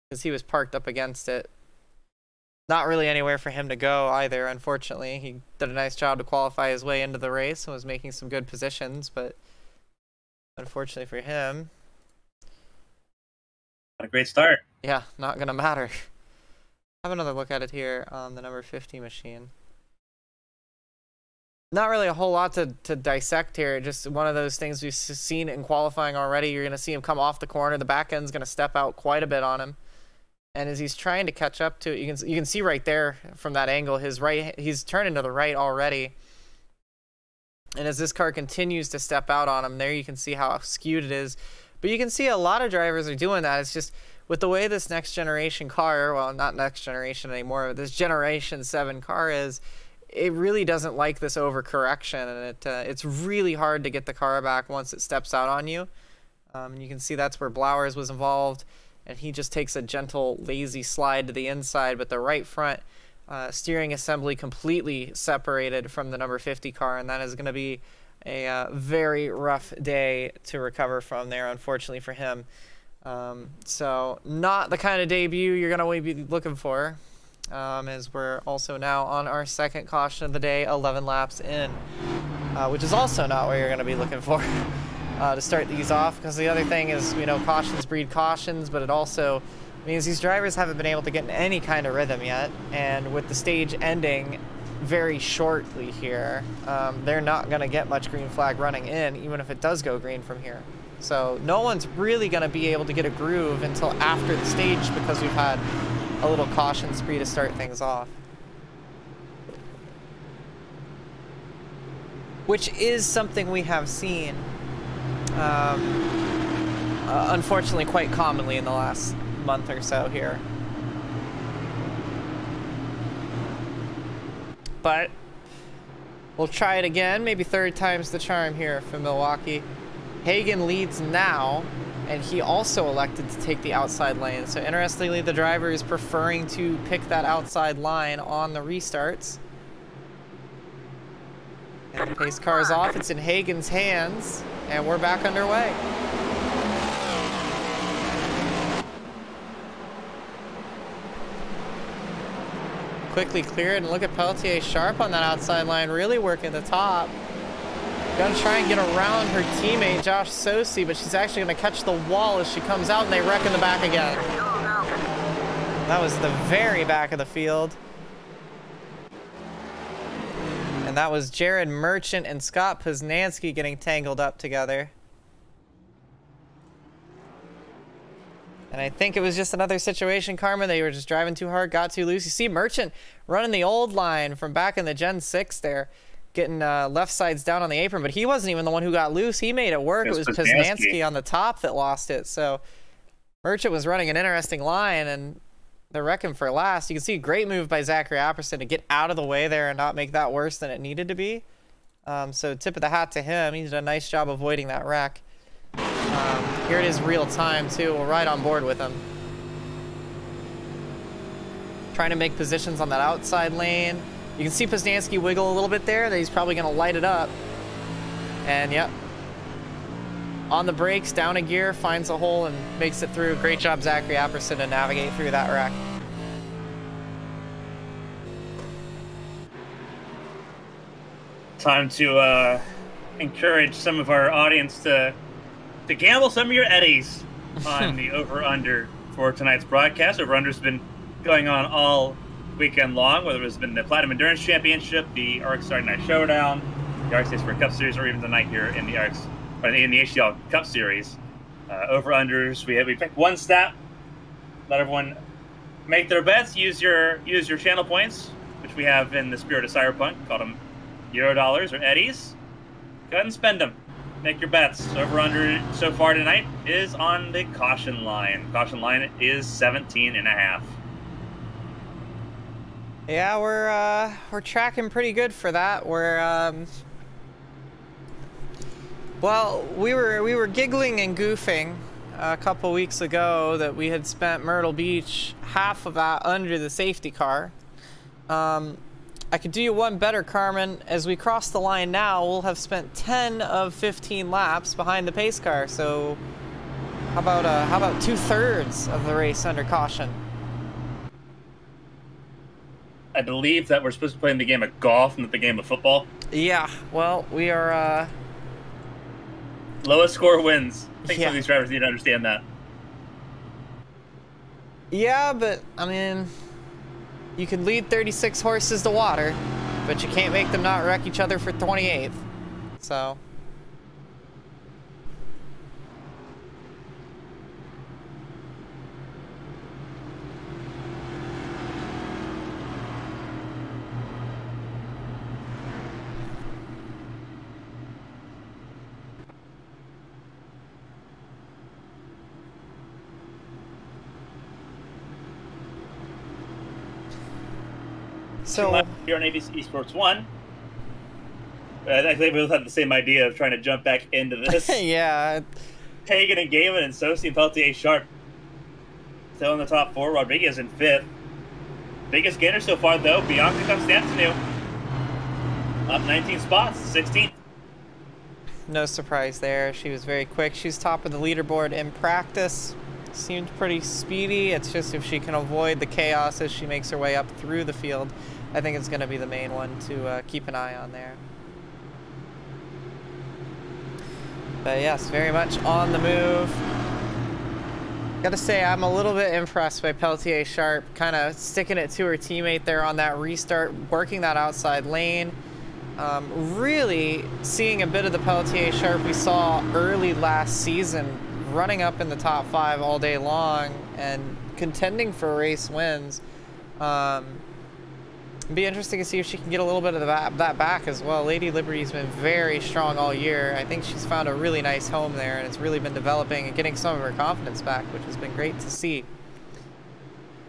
Because he was parked up against it. Not really anywhere for him to go either, unfortunately. He did a nice job to qualify his way into the race and was making some good positions, but unfortunately for him... What a great start. Yeah, not going to matter. Have another look at it here on the number 50 machine. Not really a whole lot to dissect here. Just one of those things we've seen in qualifying already. You're going to see him come off the corner. The back end's going to step out quite a bit on him. And as he's trying to catch up to it, you can see right there from that angle, he's turning to the right already. And as this car continues to step out on him, there you can see how skewed it is. But you can see a lot of drivers are doing that. It's just with the way this next generation car, well, not next generation anymore, but this generation 7 car is, it really doesn't like this overcorrection, and it's really hard to get the car back once it steps out on you. You can see that's where Blowers was involved, and he just takes a gentle, lazy slide to the inside, but the right front steering assembly completely separated from the number 50 car, and that is going to be a very rough day to recover from there, unfortunately for him. So not the kind of debut you're going to be looking for, as we're also now on our second caution of the day, 11 laps in, which is also not what you're going to be looking for to start these off, because the other thing is, you know, cautions breed cautions, but it also means these drivers haven't been able to get in any kind of rhythm yet, and with the stage ending very shortly here, they're not going to get much green flag running in, even if it does go green from here. So no one's really going to be able to get a groove until after the stage, because we've had a little caution spree to start things off. Which is something we have seen, unfortunately, quite commonly in the last month or so here. But we'll try it again. Maybe third time's the charm here for Milwaukee. Hagan leads now, and he also elected to take the outside lane. So interestingly, the driver is preferring to pick that outside line on the restarts. And the pace car is off. It's in Hagen's hands, and we're back underway. Quickly clear it, and look at Pelletier sharp on that outside line, really working the top. Gonna try and get around her teammate, Josh Sosi, but she's actually gonna catch the wall as she comes out, and they wreck in the back again. That was the very back of the field. And that was Jared Merchant and Scott Poznanski getting tangled up together. And I think it was just another situation, Carmen. They were just driving too hard, got too loose. You see Merchant running the old line from back in the Gen 6 there, getting left sides down on the apron, but he wasn't even the one who got loose. He made it work. It was Poznanski on the top that lost it. So Merchant was running an interesting line, and they're wrecking for last. You can see a great move by Zachary Apperson to get out of the way there and not make that worse than it needed to be. So tip of the hat to him. He did a nice job avoiding that wreck. Here it is real time too. We're right on board with him. Trying to make positions on that outside lane. You can see Poznanski wiggle a little bit there. That he's probably going to light it up. And yep. On the brakes, down a gear, finds a hole and makes it through. Great job, Zachary Apperson, to navigate through that wreck. Time to encourage some of our audience to gamble some of your eddies on the over-under for tonight's broadcast. Over-under's been going on all weekend long, whether it's been the Platinum Endurance Championship, the ARC Saturday Night Showdown, the ARC States for Cup Series, or even tonight here in the HTL Cup Series. Over-unders, we picked one stat. Let everyone make their bets. Use your channel points, which we have in the spirit of Cyberpunk. Call them Eurodollars or eddies. Go ahead and spend them. Make your bets. Over-under so far tonight is on the caution line. Caution line is 17.5. Yeah, we're tracking pretty good for that. Well, we were giggling and goofing a couple weeks ago that we had spent Myrtle Beach half of that under the safety car. I could do you one better, Carmen. As we cross the line now, we'll have spent 10 of 15 laps behind the pace car. So how about 2/3 of the race under caution? I believe that we're supposed to play in the game of golf, not the game of football. Yeah, well, we are... Lowest score wins. I think yeah. some of these drivers need to understand that. Yeah, but, I mean, you can lead 36 horses to water, but you can't make them not wreck each other for 28th. So... So here on ABC Esports 1, I think we both had the same idea of trying to jump back into this. yeah. Hagen and Gaiman and Sosi and Pelletier sharp. Still in the top 4. Rodriguez in 5th. Biggest gainer so far, though, Bianca Constantinu. Up 19 spots, 16th. No surprise there. She was very quick. She's top of the leaderboard in practice. Seemed pretty speedy. It's just if she can avoid the chaos as she makes her way up through the field, I think it's going to be the main one to keep an eye on there. But yes, very much on the move. Gotta say, I'm a little bit impressed by Pelletier Sharp, kind of sticking it to her teammate there on that restart, working that outside lane. Really seeing a bit of the Pelletier Sharp we saw early last season, running up in the top 5 all day long and contending for race wins. It'd be interesting to see if she can get a little bit of that back as well. Lady Liberty's been very strong all year. I think she's found a really nice home there, and it's really been developing and getting some of her confidence back, which has been great to see.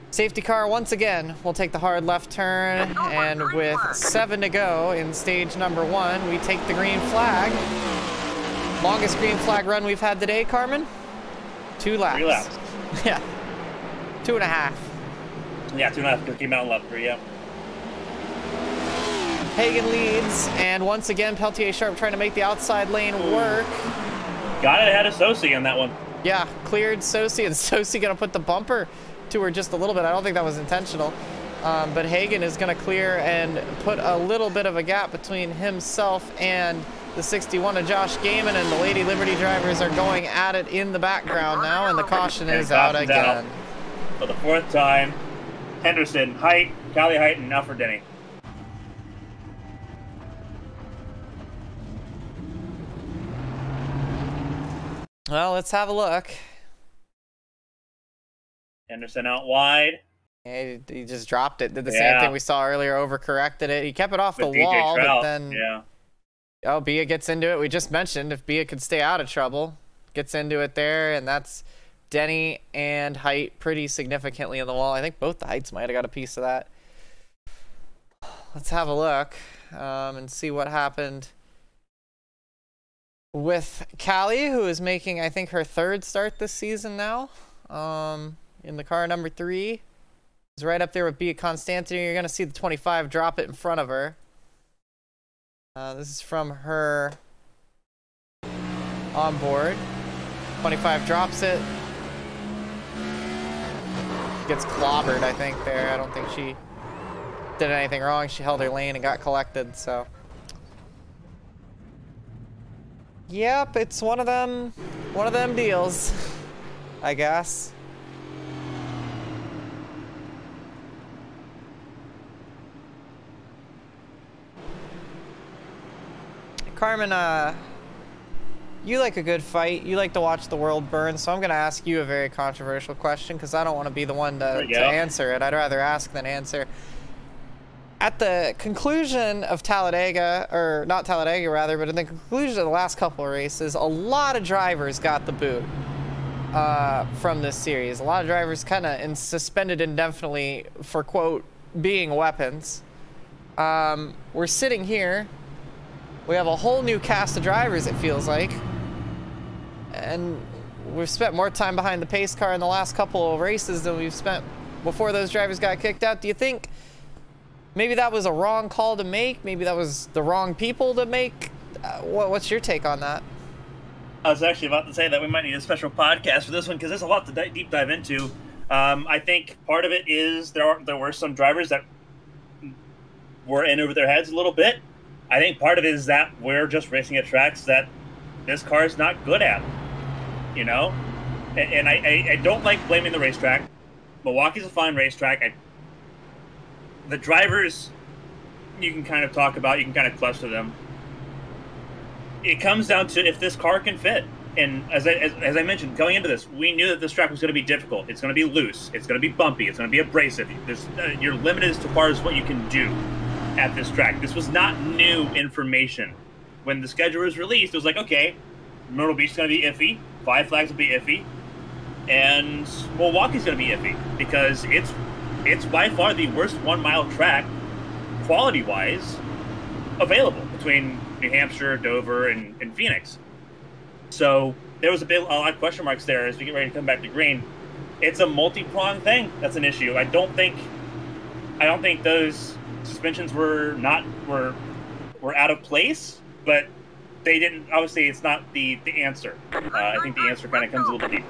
Safety car once again will take the hard left turn, and with 7 to go in stage number 1, we take the green flag. Longest green flag run we've had today, Carmen? 2 laps. 3 laps. Yeah. 2.5. Yeah, 2.5. Cookie Mountain lap 3, yeah. Hagen leads, and once again, Peltier Sharp trying to make the outside lane work. Got it ahead of Sosi on that one. Yeah, cleared Sosi, and Sosi gonna put the bumper to her just a little bit. I don't think that was intentional. But Hagen is gonna clear and put a little bit of a gap between himself and the 61 of Josh Gaiman, and the Lady Liberty drivers are going at it in the background now, and the caution is out again. For the 4th time, Henderson, Height, Callie Height, and Alfred Denny. Well, let's have a look. Henderson out wide. Yeah, he just dropped it. Did the same thing we saw earlier, overcorrected it. He kept it off the wall, but then... Oh, Bia gets into it. We just mentioned if Bia could stay out of trouble. Gets into it there, and that's Denny and Height pretty significantly in the wall. I think both the Heights might have got a piece of that. Let's have a look and see what happened with Callie, who is making, I think, her 3rd start this season now. In the car number 3. Is right up there with Bia Constantine. You're going to see the 25 drop it in front of her. This is from her onboard. 25 drops it. Gets clobbered, I think, there. I don't think she did anything wrong. She held her lane and got collected, so. Yep, it's one of them deals, I guess. Carmen, you like a good fight. You like to watch the world burn, so I'm going to ask you a very controversial question because I don't want to be the one to answer it. I'd rather ask than answer. At the conclusion of Talladega, or not Talladega rather, but in the conclusion of the last couple of races, a lot of drivers got the boot from this series. A lot of drivers kind of suspended indefinitely for, quote, being weapons. We're sitting here. We have a whole new cast of drivers, it feels like. And we've spent more time behind the pace car in the last couple of races than we've spent before those drivers got kicked out. Do you think maybe that was a wrong call to make? Maybe that was the wrong people to make? What's your take on that? I was actually about to say that we might need a special podcast for this one because there's a lot to deep dive into. I think part of it is there were some drivers that were in over their heads a little bit. I think part of it is that we're just racing at tracks that this car is not good at, you know? And I don't like blaming the racetrack. Milwaukee's a fine racetrack. The drivers, you can kind of talk about, you can kind of cluster them. It comes down to if this car can fit. And as I mentioned, going into this, we knew that this track was going to be difficult. It's going to be loose. It's going to be bumpy. It's going to be abrasive. You're limited as far as what you can do at this track. This was not new information. When the schedule was released, it was like, okay, Myrtle Beach is going to be iffy, Five Flags will be iffy, and Milwaukee's going to be iffy because it's by far the worst 1 mile track, quality-wise, available between New Hampshire, Dover, and Phoenix. So there was a lot of question marks there as we get ready to come back to green. It's a multi-pronged thing that's an issue. I don't think those suspensions were out of place, but they didn't. Obviously, it's not the answer. I think the answer kind of comes a little deeper.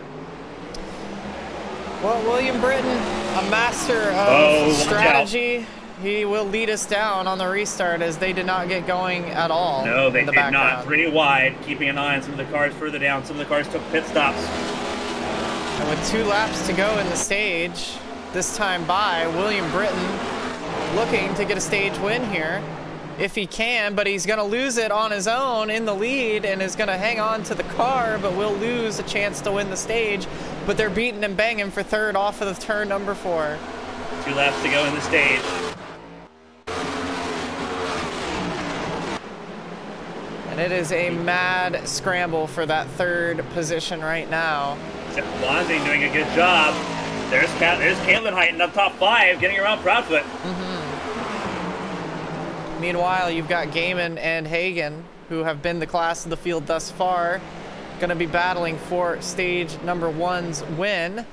Well, William Britton, a master of strategy, he will lead us down on the restart as they did not get going at all. No, they did not. Pretty wide, keeping an eye on some of the cars further down. Some of the cars took pit stops. And with 2 laps to go in the stage, this time by William Britton, looking to get a stage win here if he can, but he's going to lose it on his own in the lead and is going to hang on to the car, but will lose a chance to win the stage. But they're beating and banging for 3rd off of the turn number 4. 2 laps to go in the stage. And it is a mad scramble for that 3rd position right now. Blondie doing a good job. There's Caitlin Heighton up top 5, getting around Proudfoot. Meanwhile, you've got Gaiman and Hagen, who have been the class of the field thus far, going to be battling for stage number 1's win.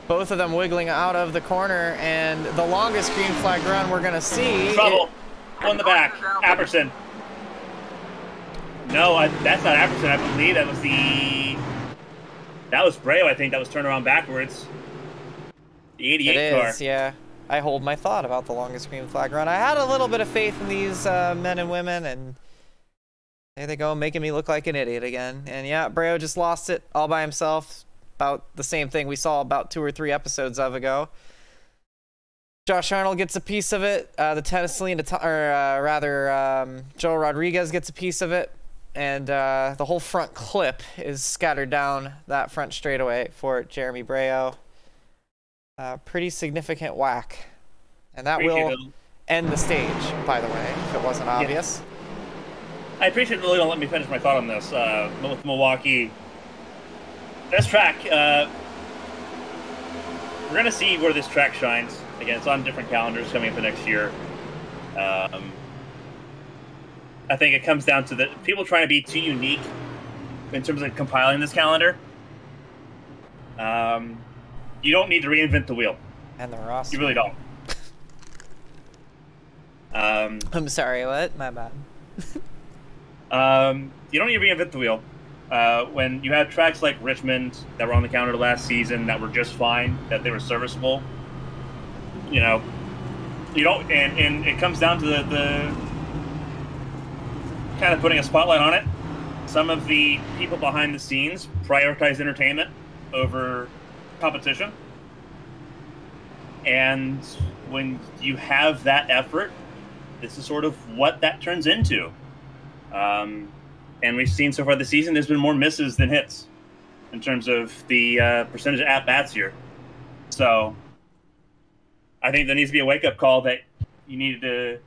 Both of them wiggling out of the corner, and the longest green flag run we're going to see. Trouble. On the back. Apperson. No, that's not Apperson. I believe that was that was Breo, I think. That was turned around backwards. The 88 car. It is, yeah. I hold my thought about the longest green flag run. I had a little bit of faith in these men and women, and there they go, making me look like an idiot again. And yeah, Breo just lost it all by himself. About the same thing we saw about 2 or 3 episodes ago. Josh Arnold gets a piece of it. The Tennessee, Joel Rodriguez gets a piece of it. And the whole front clip is scattered down that front straightaway for Jeremy Breo. Pretty significant whack. And that will end the stage, by the way, if it wasn't obvious. Yeah. I appreciate it really don't let me finish my thought on this. With Milwaukee, this track, we're going to see where this track shines. Again, it's on different calendars coming up the next year. I think it comes down to the people trying to be too unique in terms of compiling this calendar. You don't need to reinvent the wheel. And the roster. You really don't. I'm sorry, what? My bad. You don't need to reinvent the wheel. When you have tracks like Richmond that were on the calendar last season that were just fine, that they were serviceable, you know, you don't, and it comes down to the kind of putting a spotlight on it. Some of the people behind the scenes prioritize entertainment over competition. And when you have that effort, this is sort of what that turns into. And we've seen so far this season, there's been more misses than hits in terms of the percentage of at-bats here. So I think there needs to be a wake-up call that you need to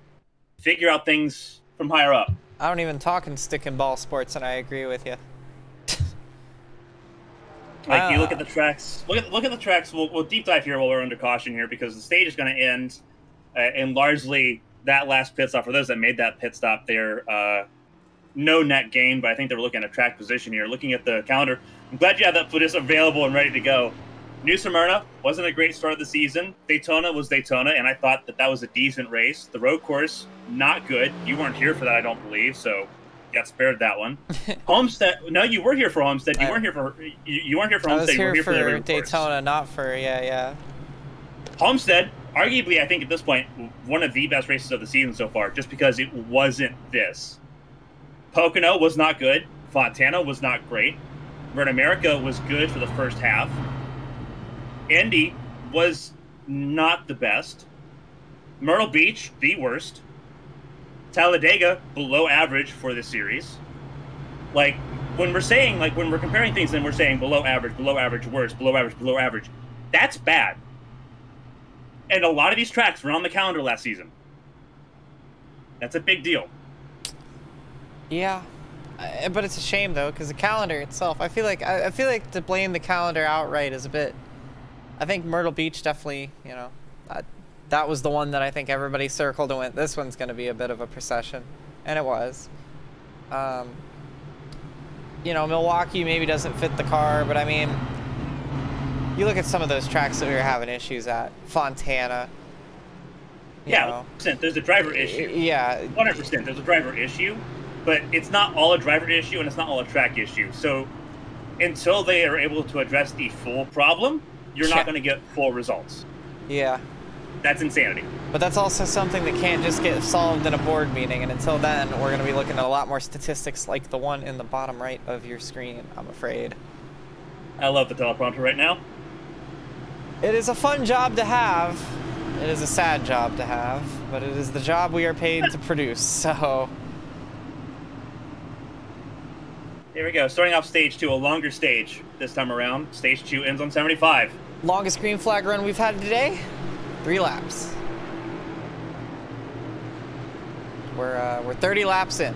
figure out things from higher up. I don't even talk in stick and ball sports, and I agree with you. Like, you look at the tracks. Look at the tracks. We'll deep dive here while we're under caution here, because the stage is going to end, and largely that last pit stop, for those that made that pit stop there, no net gain, but I think they were looking at track position here. Looking at the calendar, I'm glad you have that footage available and ready to go. New Smyrna wasn't a great start of the season. Daytona was Daytona, and I thought that was a decent race. The road course, not good. You weren't here for that, I don't believe, so got spared that one. Homestead, no, you were here for Homestead. You weren't here for Homestead. You were here for Daytona, not for yeah. Homestead, arguably, I think at this point, one of the best races of the season so far, just because it wasn't this. Pocono was not good. Fontana was not great. Road America was good for the first half. Indy was not the best. Myrtle Beach, the worst. Talladega, below average for this series. Like, when we're saying, like, when we're comparing things and we're saying below average, worse, below average, that's bad. And a lot of these tracks were on the calendar last season. That's a big deal. Yeah, but it's a shame though, because the calendar itself, I feel like to blame the calendar outright is a bit. I think Myrtle Beach definitely, you know, that was the one that I think everybody circled and went, this one's going to be a bit of a procession, and it was. You know, Milwaukee maybe doesn't fit the car, but I mean, you look at some of those tracks that we were having issues at. Fontana. Yeah, 100%. There's a driver issue. Yeah. 100%. There's a driver issue, but it's not all a driver issue and it's not all a track issue. So until they are able to address the full problem, you're not going to get full results. Yeah. That's insanity. But that's also something that can't just get solved in a board meeting. And until then, we're going to be looking at a lot more statistics like the one in the bottom right of your screen, I'm afraid. I love the teleprompter right now. It is a fun job to have. It is a sad job to have, but it is the job we are paid to produce, so. Here we go. Starting off stage 2, a longer stage this time around. Stage 2 ends on 75. Longest green flag run we've had today? 3 laps. We're 30 laps in.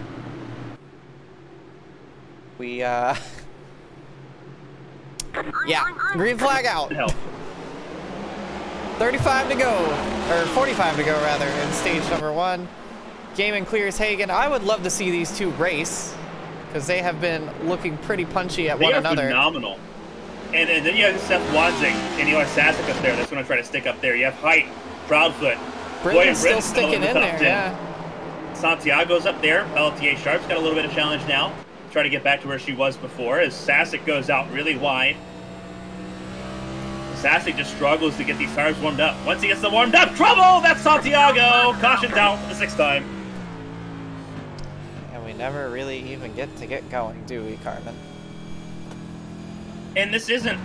We yeah, green flag out. Hell. 35 to go, or 45 to go rather, in stage number 1. Gaiman clears Hagen. I would love to see these two race, because they have been looking pretty punchy at one another. They are phenomenal. And then you have Seth Wanzing and Eli Sasek up there. That's going to try to stick up there. You have Height, Proudfoot. Britton's still sticking in there, yeah. Santiago's up there. LTA Sharp's got a little bit of challenge now. Try to get back to where she was before as Sasek goes out really wide. Sasek just struggles to get these tires warmed up. Once he gets them warmed up, trouble! That's Santiago! Caution down for the 6th time. And we never really even get to get going, do we, Carmen? And this isn't...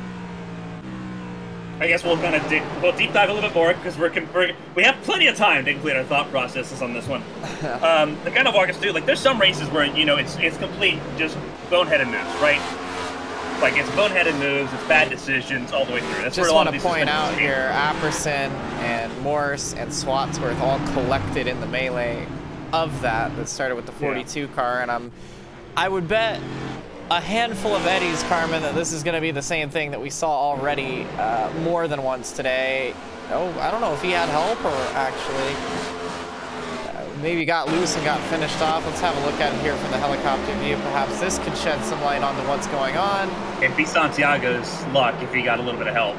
I guess we'll kind of deep dive a little bit more because we have plenty of time to complete our thought processes on this one. To kind of walk us through, like, there's some races where, you know, it's complete just boneheaded mess, right? Like, it's boneheaded moves, it's bad decisions all the way through. That's just where a lot want of to these point out suspensions here, Apperson and Morse and Swatsworth all collected in the melee of that started with the 42 car, and I would bet a handful of eddies, Carmen, that this is going to be the same thing that we saw already more than once today. Oh, I don't know if he had help or actually maybe got loose and got finished off. Let's have a look at it here from the helicopter view. Perhaps this could shed some light onto what's going on. It'd be Santiago's luck if he got a little bit of help.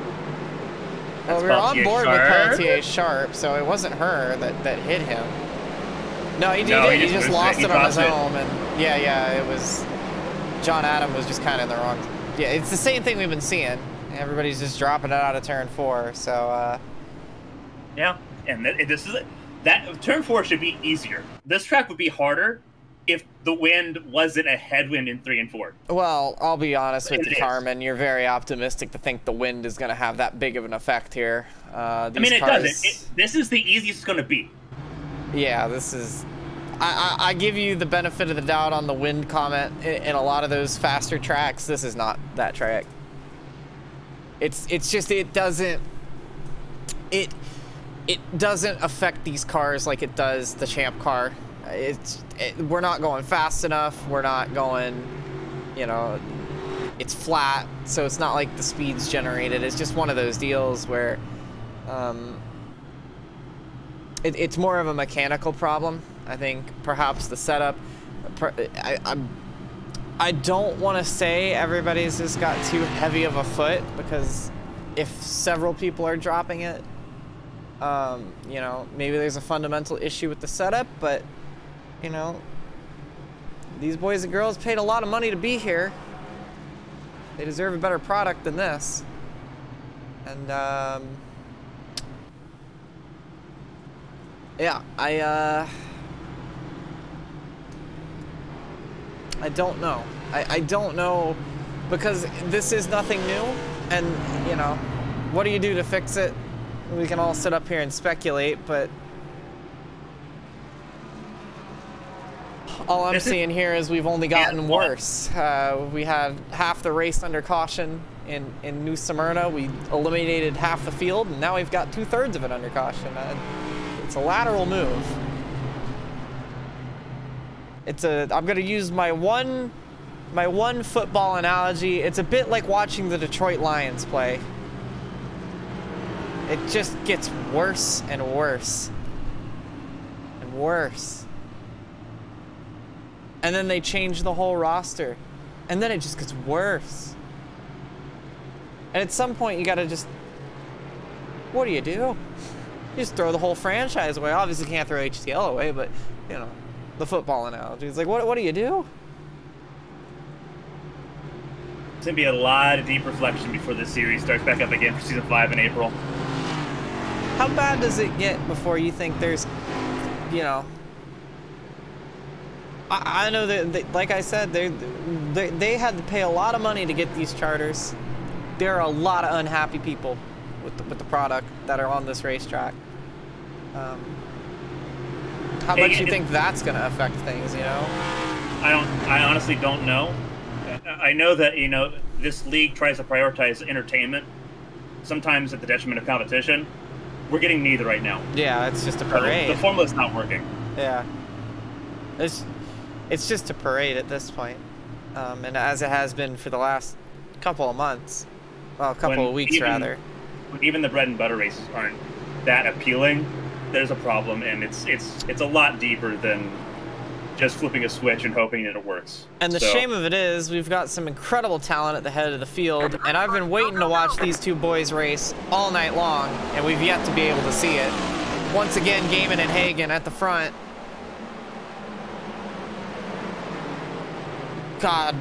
Well, we were on board with Pelletier Sharp, so it wasn't her that hit him. No, he did. He just lost it on his own, and yeah, it was... John Adam was just kind of in the wrong... Yeah, it's the same thing we've been seeing. Everybody's just dropping it out of turn 4, so... Yeah, and this is... That turn 4 should be easier. This track would be harder if the wind wasn't a headwind in 3 and 4. Well, I'll be honest with you, Carmen. You're very optimistic to think the wind is going to have that big of an effect here. I mean, it doesn't. This is the easiest it's going to be. Yeah, this is... I give you the benefit of the doubt on the wind comment. In a lot of those faster tracks, this is not that track. It's just it doesn't affect these cars like it does the Champ car. We're not going fast enough. We're not going, you know, it's flat, so it's not like the speed's generated. It's just one of those deals where it's more of a mechanical problem. I think perhaps the setup. I don't want to say everybody's just got too heavy of a foot, because if several people are dropping it, you know, maybe there's a fundamental issue with the setup. But you know, these boys and girls paid a lot of money to be here. They deserve a better product than this. And yeah, I don't know. I don't know, because this is nothing new, and you know, what do you do to fix it? We can all sit up here and speculate, but all I'm seeing here is we've only gotten worse. We had half the race under caution in New Smyrna. We eliminated half the field, and now we've got 2/3 of it under caution. It's a lateral move. I'm gonna use my one football analogy. It's a bit like watching the Detroit Lions play. It just gets worse and worse and worse. And then they change the whole roster, and then it just gets worse. And at some point you gotta just, what do? You just throw the whole franchise away. Obviously can't throw HTL away, but you know, the football analogy. It's like, what do you do? It's gonna be a lot of deep reflection before this series starts back up again for season 5 in April. How bad does it get before you think there's, you know? I know that, like I said, they had to pay a lot of money to get these charters. There are a lot of unhappy people with the product that are on this racetrack. How much do you think that's going to affect things, you know? I honestly don't know. I know that, you know, this league tries to prioritize entertainment, sometimes at the detriment of competition. We're getting neither right now. Yeah, it's just a parade. The formula's not working. Yeah. It's just a parade at this point. And as it has been for the last couple of months. Well, a couple of weeks, rather. When even the bread and butter races aren't that appealing, there's a problem, and it's a lot deeper than just flipping a switch and hoping that it works. And the shame of it is, we've got some incredible talent at the head of the field, and I've been waiting to watch these two boys race all night long, and we've yet to be able to see it. Once again, Gaiman and Hagen at the front. God.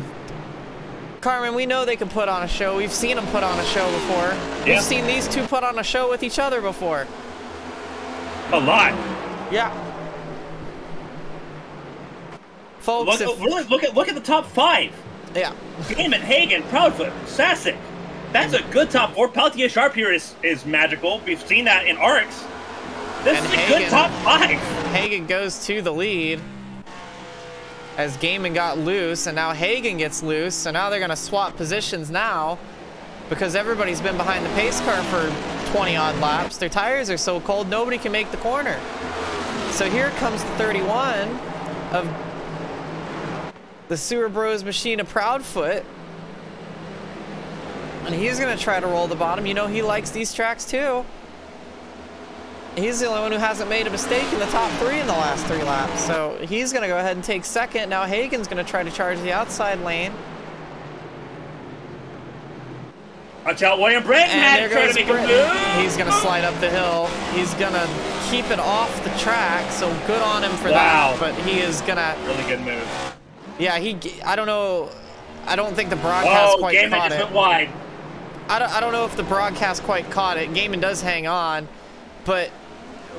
Carmen, we know they can put on a show. We've seen them put on a show before. Yeah. We've seen these two put on a show with each other before. A lot. Yeah. Folks, look at the top 5. Yeah. Damon, Hagen, Proudfoot, Sasic. That's a good top 4. Pelletier Sharp here is magical. We've seen that in ARCs. This is a good top 5. Hagen goes to the lead as Gaiman got loose, and now Hagen gets loose, so now they're going to swap positions now because everybody's been behind the pace car for 20-odd laps. Their tires are so cold, nobody can make the corner. So here comes the 31 of the Sewer Bros machine of Proudfoot, and he's going to try to roll the bottom. You know, he likes these tracks too. He's the only one who hasn't made a mistake in the top 3 in the last 3 laps. So he's going to go ahead and take second. Now Hagen's going to try to charge the outside lane. Watch out, William Britton had to try to make a move. He's going to slide up the hill. He's going to keep it off the track. So good on him for that. But he is going to... Really good move. Yeah, I don't know. I don't think the broadcast quite Gaiman caught just it. went wide. I don't know if the broadcast quite caught it. Gaiman does hang on, but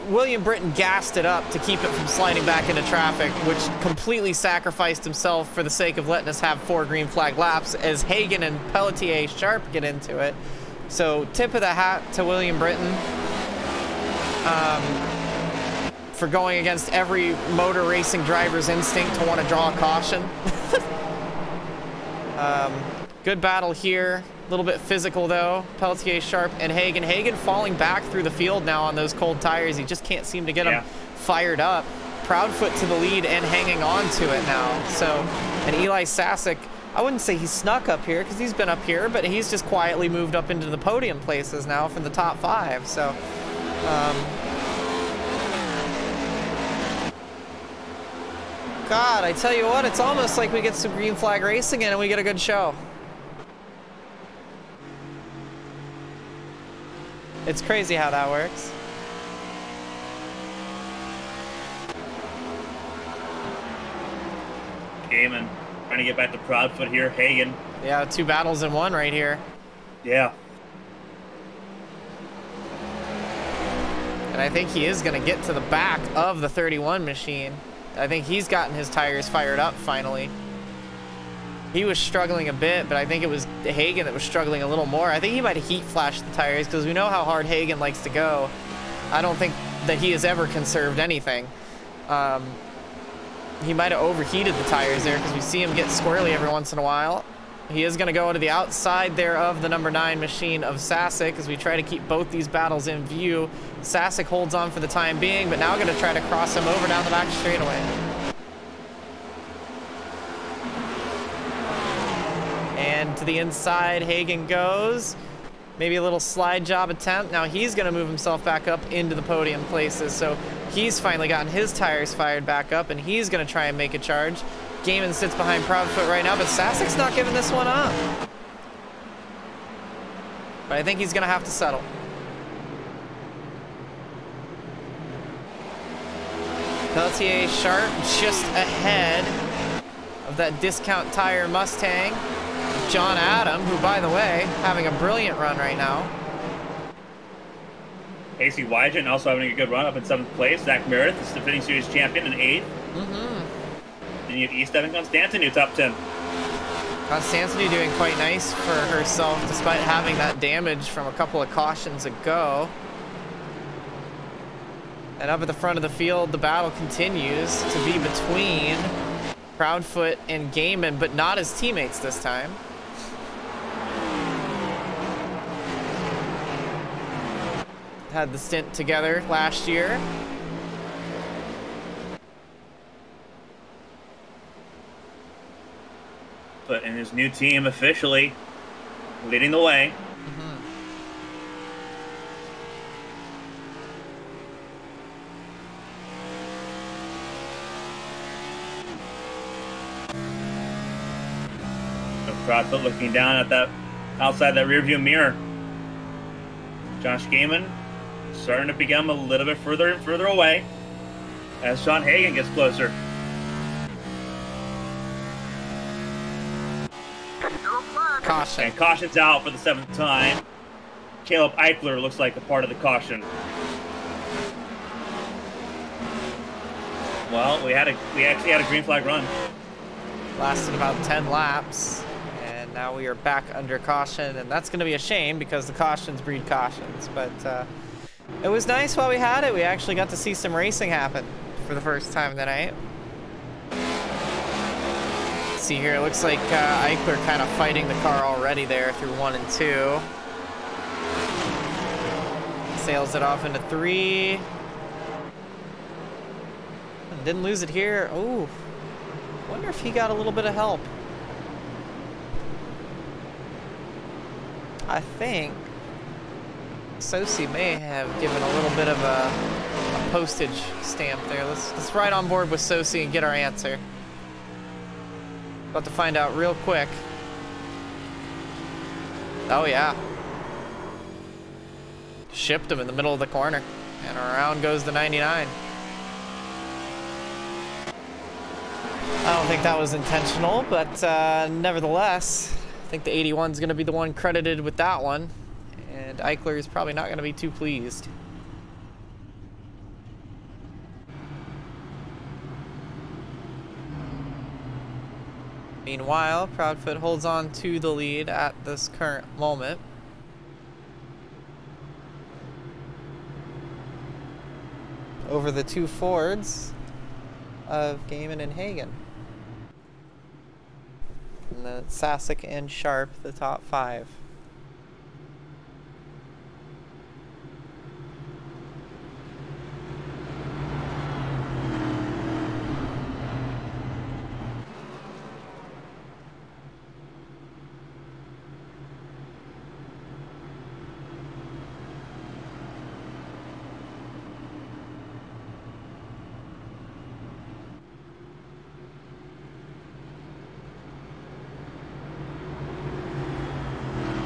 William Britton gassed it up to keep it from sliding back into traffic, which completely sacrificed himself for the sake of letting us have 4 green flag laps as Hagen and Pelletier Sharp get into it. So tip of the hat to William Britton for going against every motor racing driver's instinct to want to draw a caution. Good battle here. A little bit physical though. Pelletier, Sharp, and Hagen. Hagen falling back through the field now on those cold tires. He just can't seem to get them fired up. Proudfoot to the lead and hanging on to it now. So, and Eli Sasic, I wouldn't say he snuck up here because he's been up here, but he's just quietly moved up into the podium places now from the top 5. So, God, I tell you what, it's almost like we get some green flag racing in and we get a good show. It's crazy how that works. Gaiman trying to get back to Proudfoot here. Hagen. Yeah, 2 battles in 1 right here. Yeah. And I think he is going to get to the back of the 31 machine. I think he's gotten his tires fired up finally. He was struggling a bit, but I think it was Hagen that was struggling a little more. I think he might have heat flashed the tires because we know how hard Hagen likes to go. I don't think that he has ever conserved anything. He might have overheated the tires there because we see him get squirrely every once in a while. He is going to go to the outside there of the number 9 machine of Sasic as we try to keep both these battles in view. Sasic holds on for the time being, but now going to try to cross him over down the back straightaway. And to the inside, Hagen goes. Maybe a little slide job attempt. Now he's going to move himself back up into the podium places. So he's finally gotten his tires fired back up, and he's going to try and make a charge. Gaiman sits behind Proudfoot right now, but Sasic's not giving this one up. But I think he's going to have to settle. Pelletier Sharp just ahead of that discount tire Mustang. John Adam, who, by the way, having a brilliant run right now. AC Wygen also having a good run up in 7th place. Zach Meredith is the defending series champion in 8th. Then you have East Evan Constantinu, top 10. Constantinu doing quite nice for herself despite having that damage from a couple of cautions ago. And up at the front of the field, the battle continues to be between Proudfoot and Gaiman, but not as teammates this time. Had the stint together last year. But in his new team officially leading the way. Proudfoot looking down at that outside that rearview mirror. Josh Gaiman starting to become a little bit further and further away as Sean Hagen gets closer. Caution. And caution's out for the 7th time. Caleb Eichler looks like a part of the caution. Well, we actually had a green flag run. Lasted about 10 laps, and now we are back under caution, and that's going to be a shame because the cautions breed cautions. But it was nice while we had it. We actually got to see some racing happen for the first time tonight. See here, it looks like Eichler kind of fighting the car already there through 1 and 2. Sails it off into 3. Didn't lose it here. Oh, wonder if he got a little bit of help. I think Sosi may have given a little bit of a postage stamp there. Let's ride on board with Sosi and get our answer. About to find out real quick. Oh yeah. Shipped him in the middle of the corner. And around goes the 99. I don't think that was intentional, but nevertheless, I think the 81 is going to be the one credited with that one. And Eichler is probably not going to be too pleased. Meanwhile, Proudfoot holds on to the lead at this current moment. Over the 2 Fords of Gaiman and Hagen. And then Sasek and Sharp, the top 5.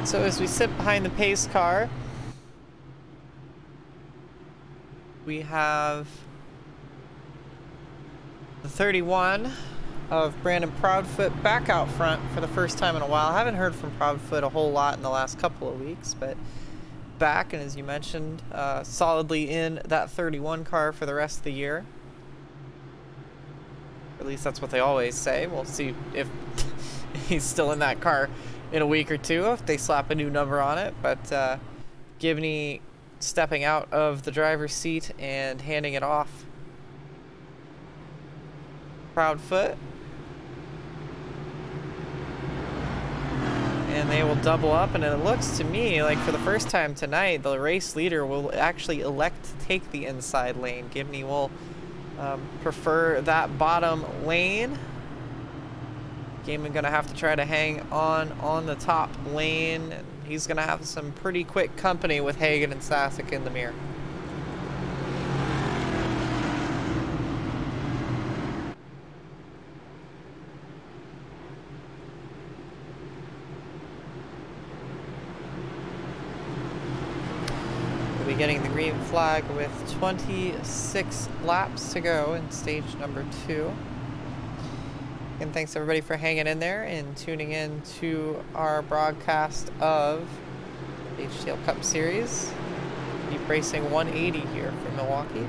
So as we sit behind the pace car, we have the 31 of Brandon Proudfoot back out front for the first time in a while. I haven't heard from Proudfoot a whole lot in the last couple of weeks, but back, and as you mentioned, solidly in that 31 car for the rest of the year. At least that's what they always say. We'll see if he's still in that car in a week or two if they slap a new number on it. But Gibney stepping out of the driver's seat and handing it off. Proudfoot. And they will double up, and it looks to me like for the first time tonight, the race leader will actually elect to take the inside lane. Gibney will prefer that bottom lane. Gaiman gonna have to try to hang on the top lane, and he's gonna have some pretty quick company with Hagen and Sasek in the mirror. We'll be getting the green flag with 26 laps to go in stage number 2. And thanks everybody for hanging in there and tuning in to our broadcast of HTL Cup Series. Keep racing 180 here from Milwaukee.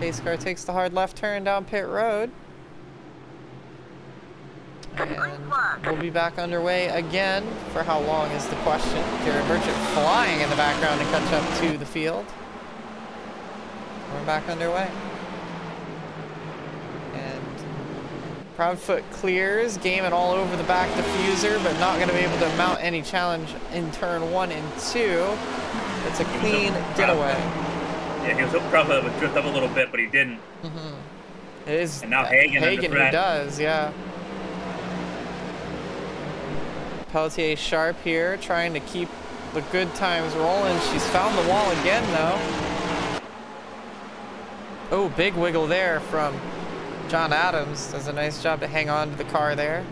Pace car takes the hard left turn down pit road. And we'll be back underway again. For how long is the question? Jared Burchett flying in the background to catch up to the field. We're back underway. Proudfoot clears, Gaiman all over the back diffuser, but not going to be able to mount any challenge in turn 1 and 2. It's a clean getaway. Yeah, he was hoping Proudfoot would drift up a little bit, but he didn't. It is and now Hagen who does, yeah. Pelletier Sharp here, trying to keep the good times rolling. She's found the wall again, though. Oh, big wiggle there from John Adams. Does a nice job to hang on to the car there.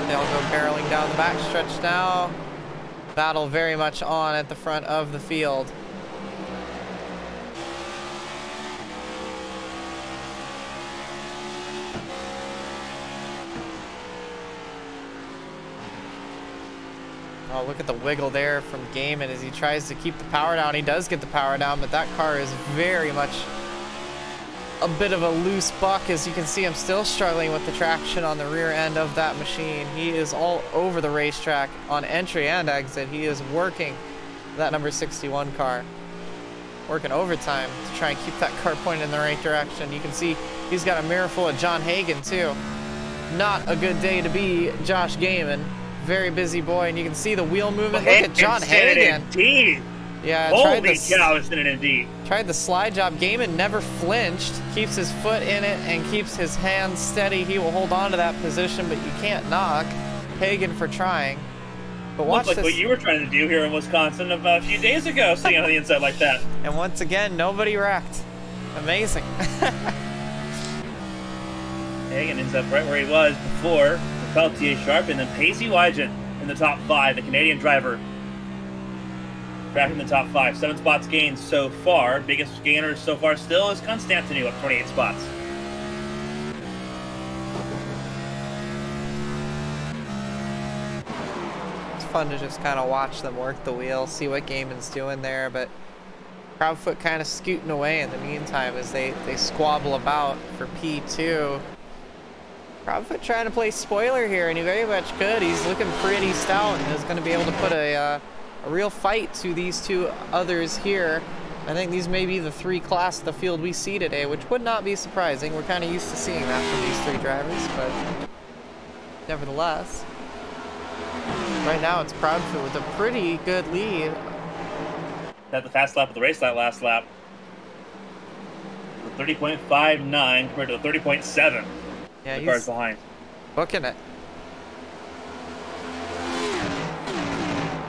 They'll go barreling down the backstretch now. Battle very much on at the front of the field. Oh, look at the wiggle there from Gaiman as he tries to keep the power down. He does get the power down, but that car is very much a bit of a loose buck. As you can see, I'm still struggling with the traction on the rear end of that machine. He is all over the racetrack on entry and exit. He is working that number 61 car, working overtime to try and keep that car pointed in the right direction. You can see he's got a mirror full of John Hagan too. Not a good day to be Josh Gaiman. Very busy boy, and you can see the wheel movement. Look at John Hagan. Yeah, holy cow, it's in an indeed. Tried the slide job. Gaiman never flinched, keeps his foot in it and keeps his hands steady. He will hold on to that position, but you can't knock Hagan for trying. But watch this. Looks like what you were trying to do here in Wisconsin a few days ago, sitting on the inside like that. And once again, nobody wrecked. Amazing. Hagan ends up right where he was before. Peltier Sharp, and then Pacey Wygen in the top 5, the Canadian driver. Back in the top 5. 7 spots gained so far. Biggest gainer so far still is Constantinu, up 28 spots. It's fun to just kind of watch them work the wheel, see what Gaiman's doing there, but Proudfoot kind of scooting away in the meantime as they squabble about for P2. Proudfoot trying to play spoiler here, and he very much could. He's looking pretty stout and is going to be able to put a real fight to these two others here. I think these may be the 3 class of the field we see today, which would not be surprising. We're kind of used to seeing that from these 3 drivers, but nevertheless, right now it's Proudfoot with a pretty good lead. Had the fast lap of the race that last lap. 30.59 compared to the 30.7. Yeah, the car's behind. Booking it.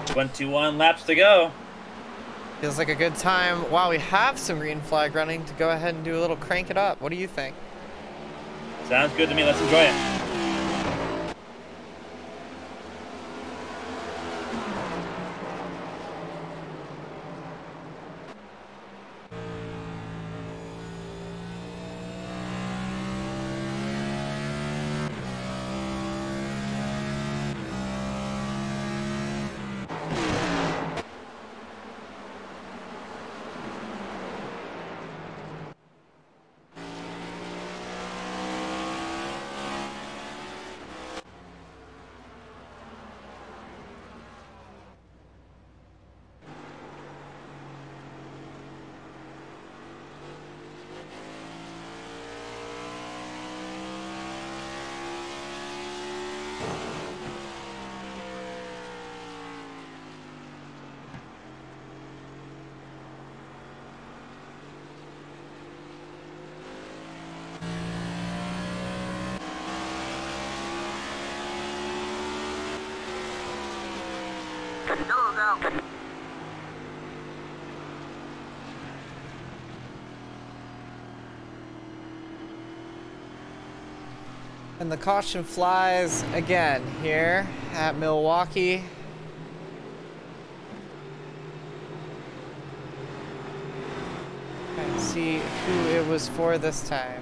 21 laps to go. Feels like a good time while we have some green flag running to go ahead and do a little crank it up. What do you think? Sounds good to me. Let's enjoy it. And the caution flies again here at Milwaukee. Trying to see who it was for this time.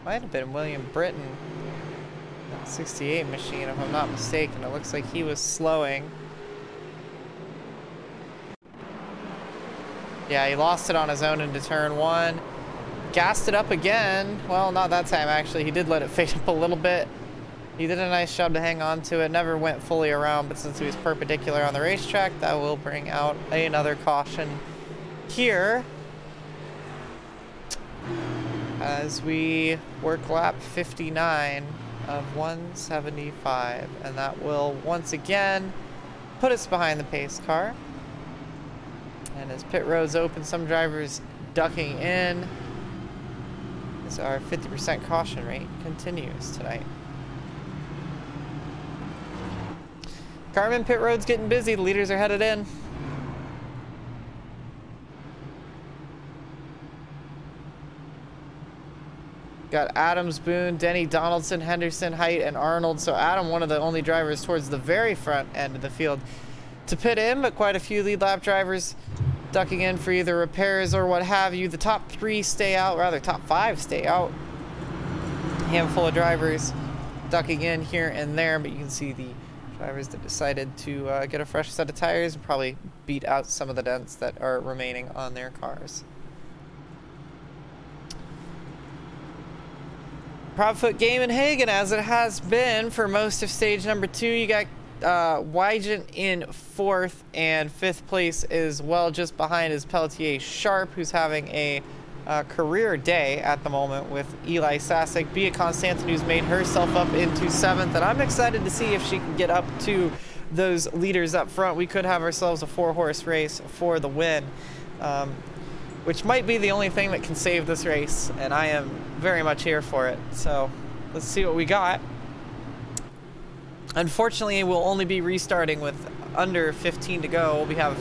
Might have been William Britton, that 68 machine, if I'm not mistaken. It looks like he was slowing. Yeah, he lost it on his own into turn 1. Gassed it up again. Well, not that time, actually. He did let it fade up a little bit. He did a nice job to hang on to it. Never went fully around, but since he was perpendicular on the racetrack, that will bring out another caution here as we work lap 59 of 175. And that will once again put us behind the pace car. And as pit roads open, some drivers ducking in as our 50% caution rate continues tonight. Carmen, pit road's getting busy. The leaders are headed in. Got Adams, Boone, Denny, Donaldson, Henderson, Height, and Arnold. So Adam, one of the only drivers towards the very front end of the field to pit in, but quite a few lead lap drivers ducking in for either repairs or what have you. The top 3 stay out, rather top 5 stay out. handful of drivers ducking in here and there, but you can see the drivers that decided to get a fresh set of tires and probably beat out some of the dents that are remaining on their cars. Proudfoot game in Hagen, as it has been for most of stage number 2. You got Wygant in 4th and 5th place as well, just behind is Pelletier Sharp, who's having a career day at the moment with Eli Sasek. Bia Constantin, who's made herself up into 7th, and I'm excited to see if she can get up to those leaders up front. We could have ourselves a 4-horse race for the win, which might be the only thing that can save this race, and I am very much here for it. So let's see what we got. Unfortunately, we'll only be restarting with under 15 to go. We have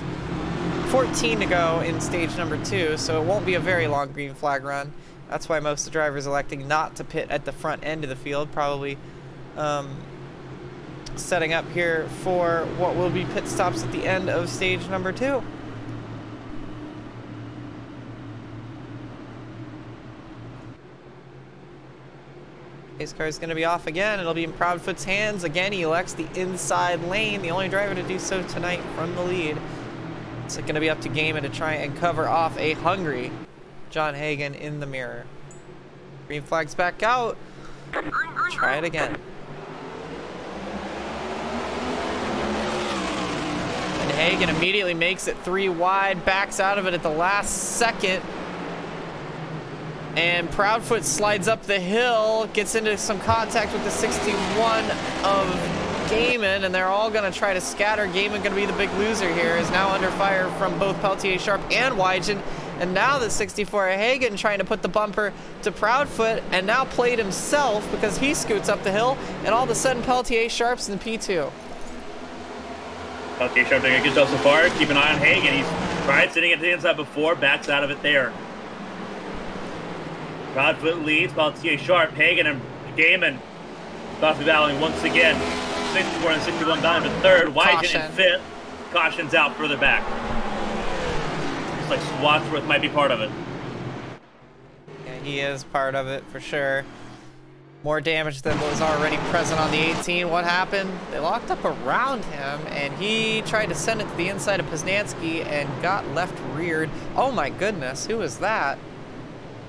14 to go in stage number 2, so it won't be a very long green flag run. That's why most of the drivers electing not to pit at the front end of the field, probably setting up here for what will be pit stops at the end of stage number 2. Pace car is going to be off again. It'll be in Proudfoot's hands. Again, he elects the inside lane, the only driver to do so tonight from the lead. It's going to be up to Gaiman to try and cover off a hungry John Hagen in the mirror. Green flag's back out. Try it again. And Hagen immediately makes it 3 wide, backs out of it at the last second. And Proudfoot slides up the hill, gets into some contact with the 61 of Gaiman, and they're all going to try to scatter. Gaiman going to be the big loser here, is now under fire from both Pelletier Sharp and Wygant. And now the 64 of Hagen trying to put the bumper to Proudfoot, and now played himself because he scoots up the hill, and all of a sudden Pelletier Sharp's in P2. Pelletier Sharp doing a good job so far. Keep an eye on Hagen. He's tried sitting at the inside before, backs out of it there. Proudfoot leads, Pelletier Sharp, Hagen, and Gaiman about to be battling once again. 64 and 61 down to 3rd. Wygant in 5th. Caution's out further back. Looks like Swansworth might be part of it. Yeah, he is part of it for sure. More damage than was already present on the 18. What happened? They locked up around him, and he tried to send it to the inside of Poznanski and got left reared. Oh my goodness, who was that?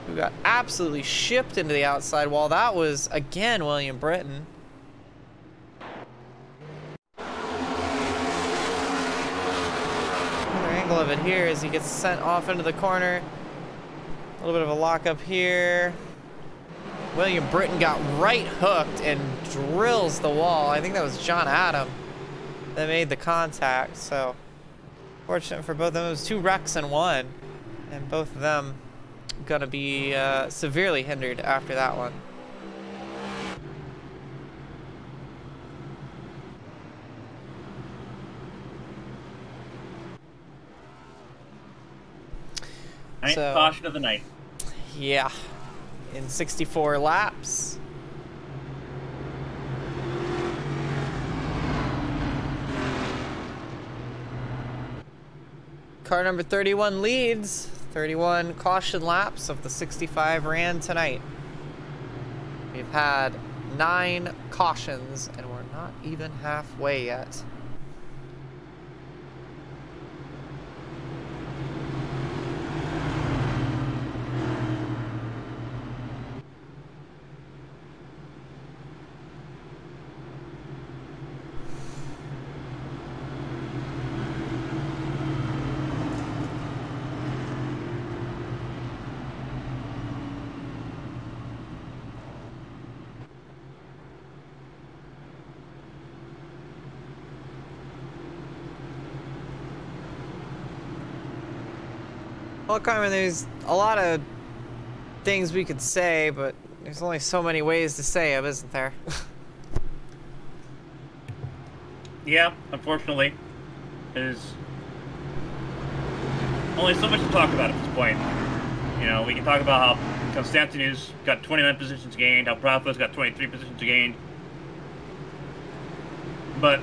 Who got absolutely shipped into the outside wall. That was, again, William Britton. Another angle of it here as he gets sent off into the corner. A little bit of a lockup here. William Britton got right hooked and drills the wall. I think that was John Adam that made the contact. So, fortunate for both of them. It was 2 wrecks in 1. And both of them gonna be severely hindered after that one. So, caution of the night. Yeah, in 64 laps. Car number 31 leads. 31 caution laps of the 65 ran tonight. We've had 9 cautions, and we're not even halfway yet. Well, Carmen, there's a lot of things we could say, but there's only so many ways to say them, isn't there? Yeah, unfortunately. There's only so much to talk about at this point. You know, we can talk about how Constantinu's got 29 positions gained, how Proudfoot's got 23 positions gained. But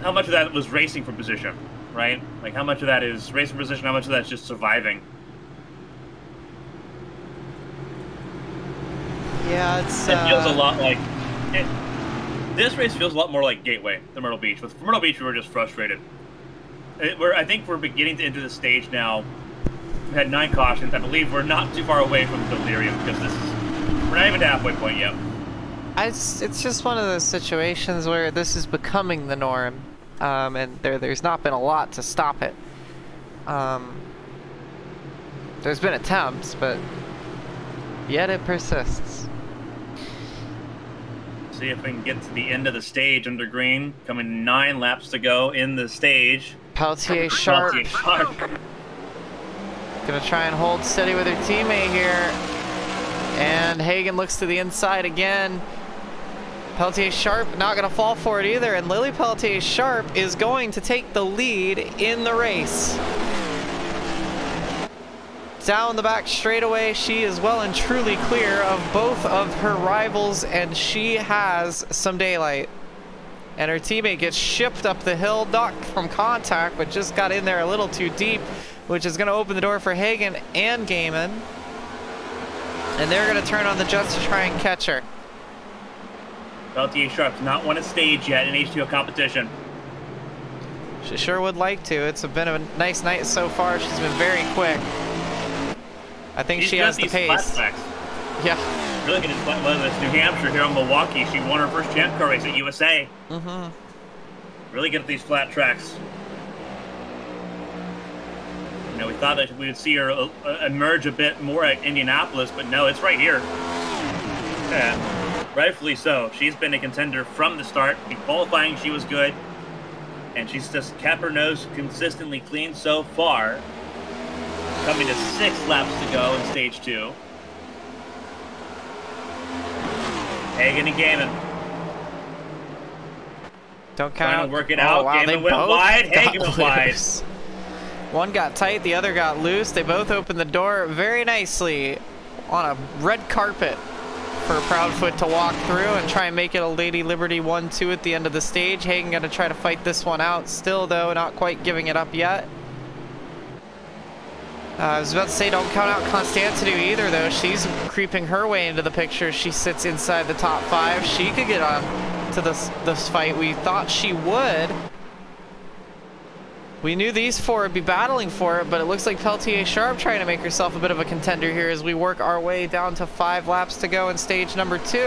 how much of that was racing for position? Right? Like, how much of that is racing position, how much of that is just surviving? Yeah, it's... It feels a lot like... This race feels a lot more like Gateway than Myrtle Beach. With Myrtle Beach, we were just frustrated. I think we're beginning to enter the stage now. We had 9 cautions. I believe we're not too far away from Delirium because we're not even to halfway point yet. It's just one of those situations where this is becoming the norm, and there's not been a lot to stop it. There's been attempts, but yet it persists. See if we can get to the end of the stage under green. Coming 9 laps to go in the stage. Peltier Sharp. Gonna try and hold steady with her teammate here. And Hagen looks to the inside again. Peltier Sharp not gonna fall for it either. And Lily Peltier Sharp is going to take the lead in the race. Down the back straightaway, she is well and truly clear of both of her rivals, and she has some daylight. And her teammate gets shipped up the hill, knocked from contact, but just got in there a little too deep, which is going to open the door for Hagen and Gaiman. And they're going to turn on the jets to try and catch her. Peltier Sharp's not won a stage yet in HTL competition. She sure would like to. It's been a nice night so far. She's been very quick. I think she has the pace. Yeah. Really good at this New Hampshire here in Milwaukee. She won her first champ car race at USA. Really good at these flat tracks. You know, we thought that we would see her emerge a bit more at Indianapolis, but no, it's right here. And rightfully so. She's been a contender from the start. In qualifying, she was good. And she's just kept her nose consistently clean so far. Coming to 6 laps to go in stage 2. Hagen and Gaiman. Don't count. Trying to work it out. Wow, Gaiman went wide. Hagen went wide. One got tight, the other got loose. They both opened the door very nicely on a red carpet for Proudfoot to walk through and try and make it a Lady Liberty 1-2 at the end of the stage. Hagen got to try to fight this one out. Still, though, not quite giving it up yet. I was about to say, don't count out Constantinu either, though. She's creeping her way into the picture. She sits inside the top 5. She could get on to this fight. We thought she would. We knew these 4 would be battling for it, but it looks like Peltier Sharp trying to make herself a bit of a contender here as we work our way down to 5 laps to go in stage number 2.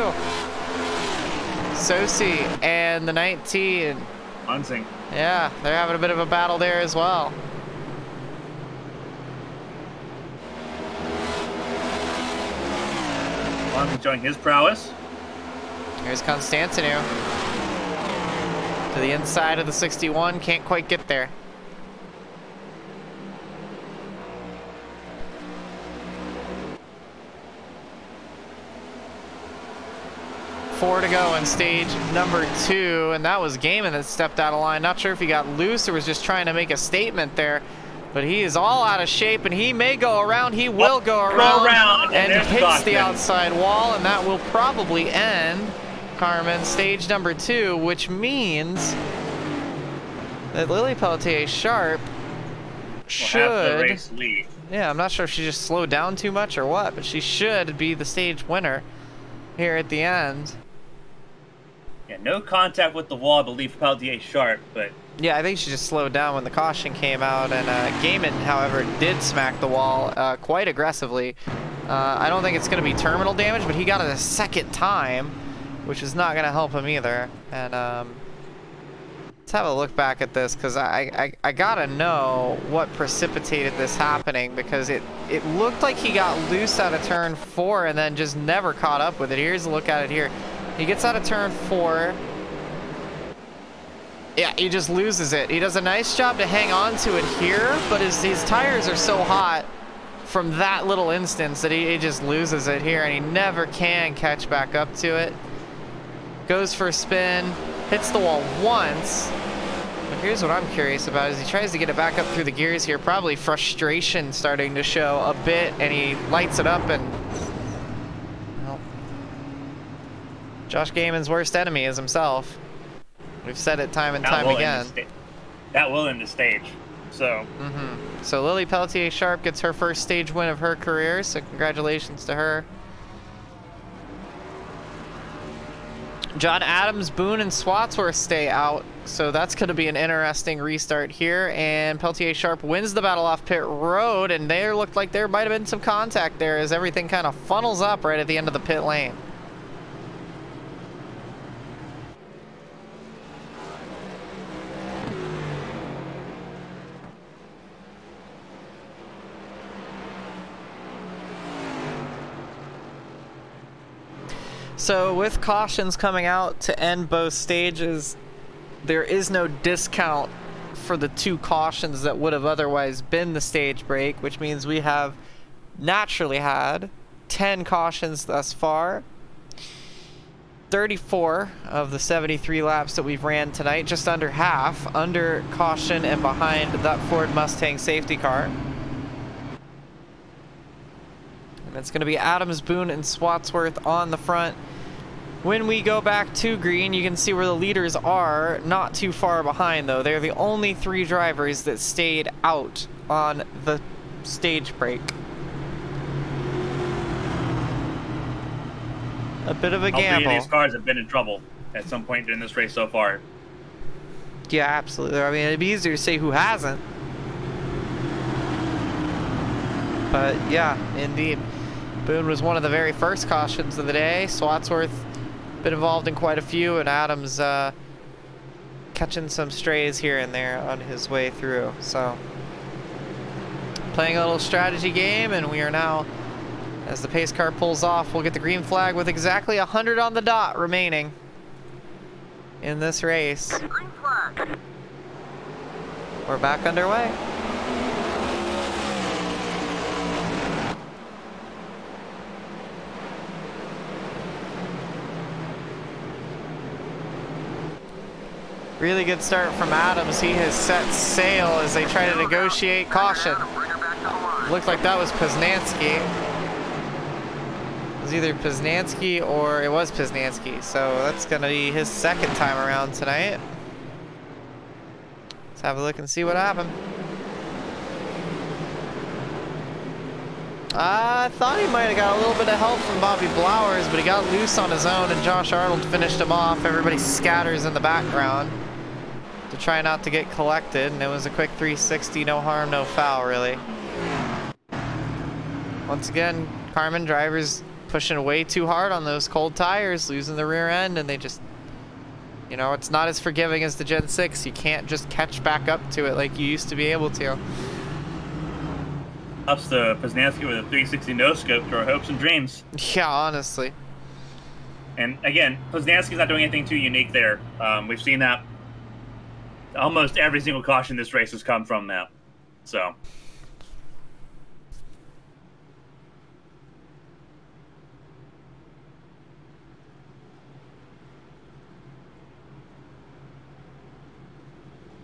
Sosi and the 19. Munsing. Yeah, they're having a bit of a battle there as well. Showing his prowess. Here's Constantinu. To the inside of the 61, can't quite get there. Four to go in stage number 2, and that was Gaiman that stepped out of line. Not sure if he got loose or was just trying to make a statement there. But he is all out of shape, and he may go around. He will go around and hits the outside wall, and that will probably end Carmen stage number 2, which means that Lily Peltier Sharp should have the race lead. Yeah, I'm not sure if she just slowed down too much or what, but she should be the stage winner here at the end. Yeah, no contact with the wall, I believe, Peltier Sharp, but yeah, I think she just slowed down when the caution came out, and Gaiman, however, did smack the wall quite aggressively. I don't think it's going to be terminal damage, but he got it a second time, which is not going to help him either. And let's have a look back at this, because I got to know what precipitated this happening, because it looked like he got loose out of turn 4 and then just never caught up with it. Here's a look at it here. He gets out of turn 4. Yeah, he just loses it. He does a nice job to hang on to it here, but his tires are so hot from that little instance that he just loses it here, and he never can catch back up to it. Goes for a spin, hits the wall once. But here's what I'm curious about is he tries to get it back up through the gears here. Probably frustration starting to show a bit, and he lights it up, and well, Josh Gaiman's worst enemy is himself. We've said it time and time again. That will end the stage. So. So Lily Peltier Sharp gets her first stage win of her career. So congratulations to her. John Adams, Boone, and Swatsworth stay out, so that's going to be an interesting restart here. And Peltier Sharp wins the battle off pit road, and there looked like there might have been some contact there as everything kind of funnels up right at the end of the pit lane. So with cautions coming out to end both stages, there is no discount for the 2 cautions that would have otherwise been the stage break, which means we have naturally had 10 cautions thus far. 34 of the 73 laps that we've ran tonight, just under half, under caution and behind that Ford Mustang safety car. And it's going to be Adams, Boone, and Swatsworth on the front. When we go back to green, you can see where the leaders are, not too far behind though. They're the only 3 drivers that stayed out on the stage break. A bit of a gamble. All 3 of these cars have been in trouble at some point during this race so far. Yeah, absolutely. I mean, it'd be easier to say who hasn't. But yeah, indeed. Boone was one of the very first cautions of the day. Swatsworth been involved in quite a few, and Adams catching some strays here and there on his way through. So playing a little strategy game, and we are now, as the pace car pulls off, we'll get the green flag with exactly 100 on the dot remaining in this race. Green flag. We're back underway. Really good start from Adams. He has set sail as they try to negotiate caution. Looked like that was Poznanski. It was either Poznanski or it was Poznanski. So that's going to be his 2nd time around tonight. Let's have a look and see what happened. I thought he might have got a little bit of help from Bobby Blowers, but he got loose on his own and Josh Arnold finished him off. Everybody scatters in the background to try not to get collected, and it was a quick 360, no harm, no foul, really. Once again, Carmen drivers pushing way too hard on those cold tires, losing the rear end, and they just, you know, it's not as forgiving as the Gen 6. You can't just catch back up to it like you used to be able to. Ups to Poznanski with a 360 no-scope to our hopes and dreams. Yeah, honestly. And again, Poznanski's not doing anything too unique there. We've seen that. Almost every single caution this race has come from that. So.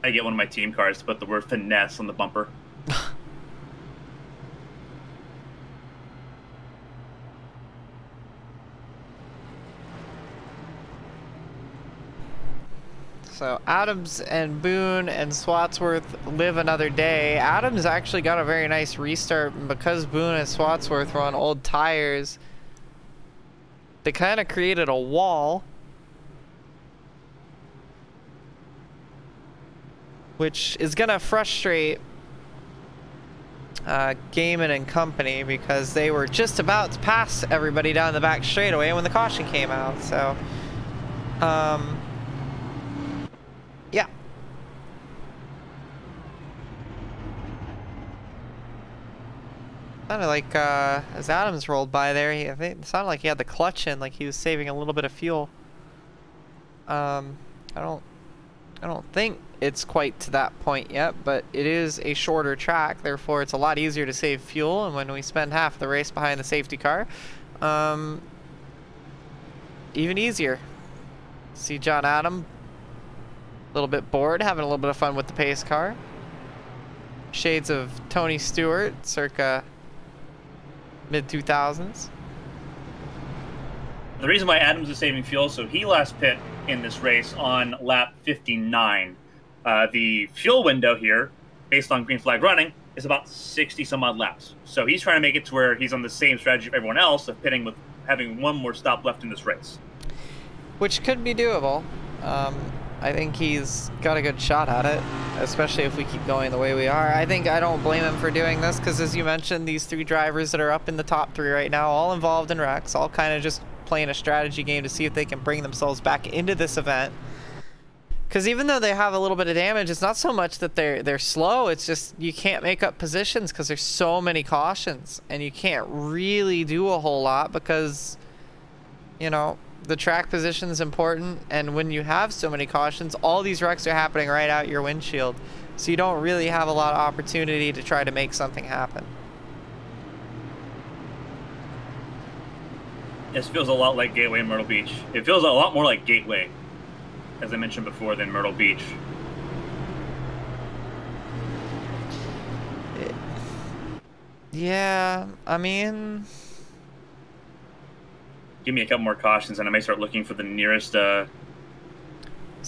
I get one of my team cars to put the word finesse on the bumper. So Adams and Boone and Swatsworth live another day. Adams actually got a very nice restart, and because Boone and Swatsworth were on old tires, they kind of created a wall, which is going to frustrate Gaiman and company, because they were just about to pass everybody down the back straightaway when the caution came out. So yeah. Sounded like as Adams rolled by there, I think it sounded like he had the clutch in, like he was saving a little bit of fuel. I don't think it's quite to that point yet, but it is a shorter track, therefore it's a lot easier to save fuel, and when we spend half the race behind the safety car, even easier. See John Adam a little bit bored, having a little bit of fun with the pace car. Shades of Tony Stewart, circa mid-2000s. The reason why Adams is saving fuel, so he last pit in this race on lap 59. The fuel window here, based on green flag running, is about 60 some odd laps. So he's trying to make it to where he's on the same strategy of everyone else of pitting with having one more stop left in this race. which could be doable. I think he's got a good shot at it, especially if we keep going the way we are. I don't blame him for doing this, because as you mentioned, these 3 drivers that are up in the top 3 right now, all involved in wrecks, all kind of just playing a strategy game to see if they can bring themselves back into this event. Because even though they have a little bit of damage, it's not so much that they're slow, it's just you can't make up positions because there's so many cautions, and you can't really do a whole lot because, you know, the track position is important, and when you have so many cautions, all these wrecks are happening right out your windshield, so you don't really have a lot of opportunity to try to make something happen. This feels a lot like Gateway and Myrtle Beach. It feels a lot more like Gateway, as I mentioned before, than Myrtle Beach. Yeah, I mean, give me a couple more cautions and I may start looking for the nearest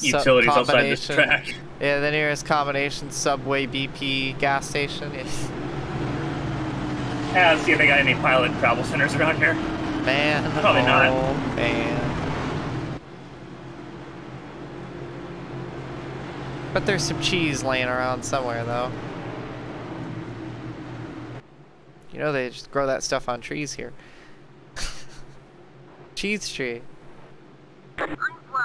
utilities outside this track. Yeah, the nearest combination, Subway, BP, gas station. Yeah, let's see if they got any pilot travel centers around here. Man, probably not. Man. But there's some cheese laying around somewhere, though. You know they just grow that stuff on trees here. Cheese tree.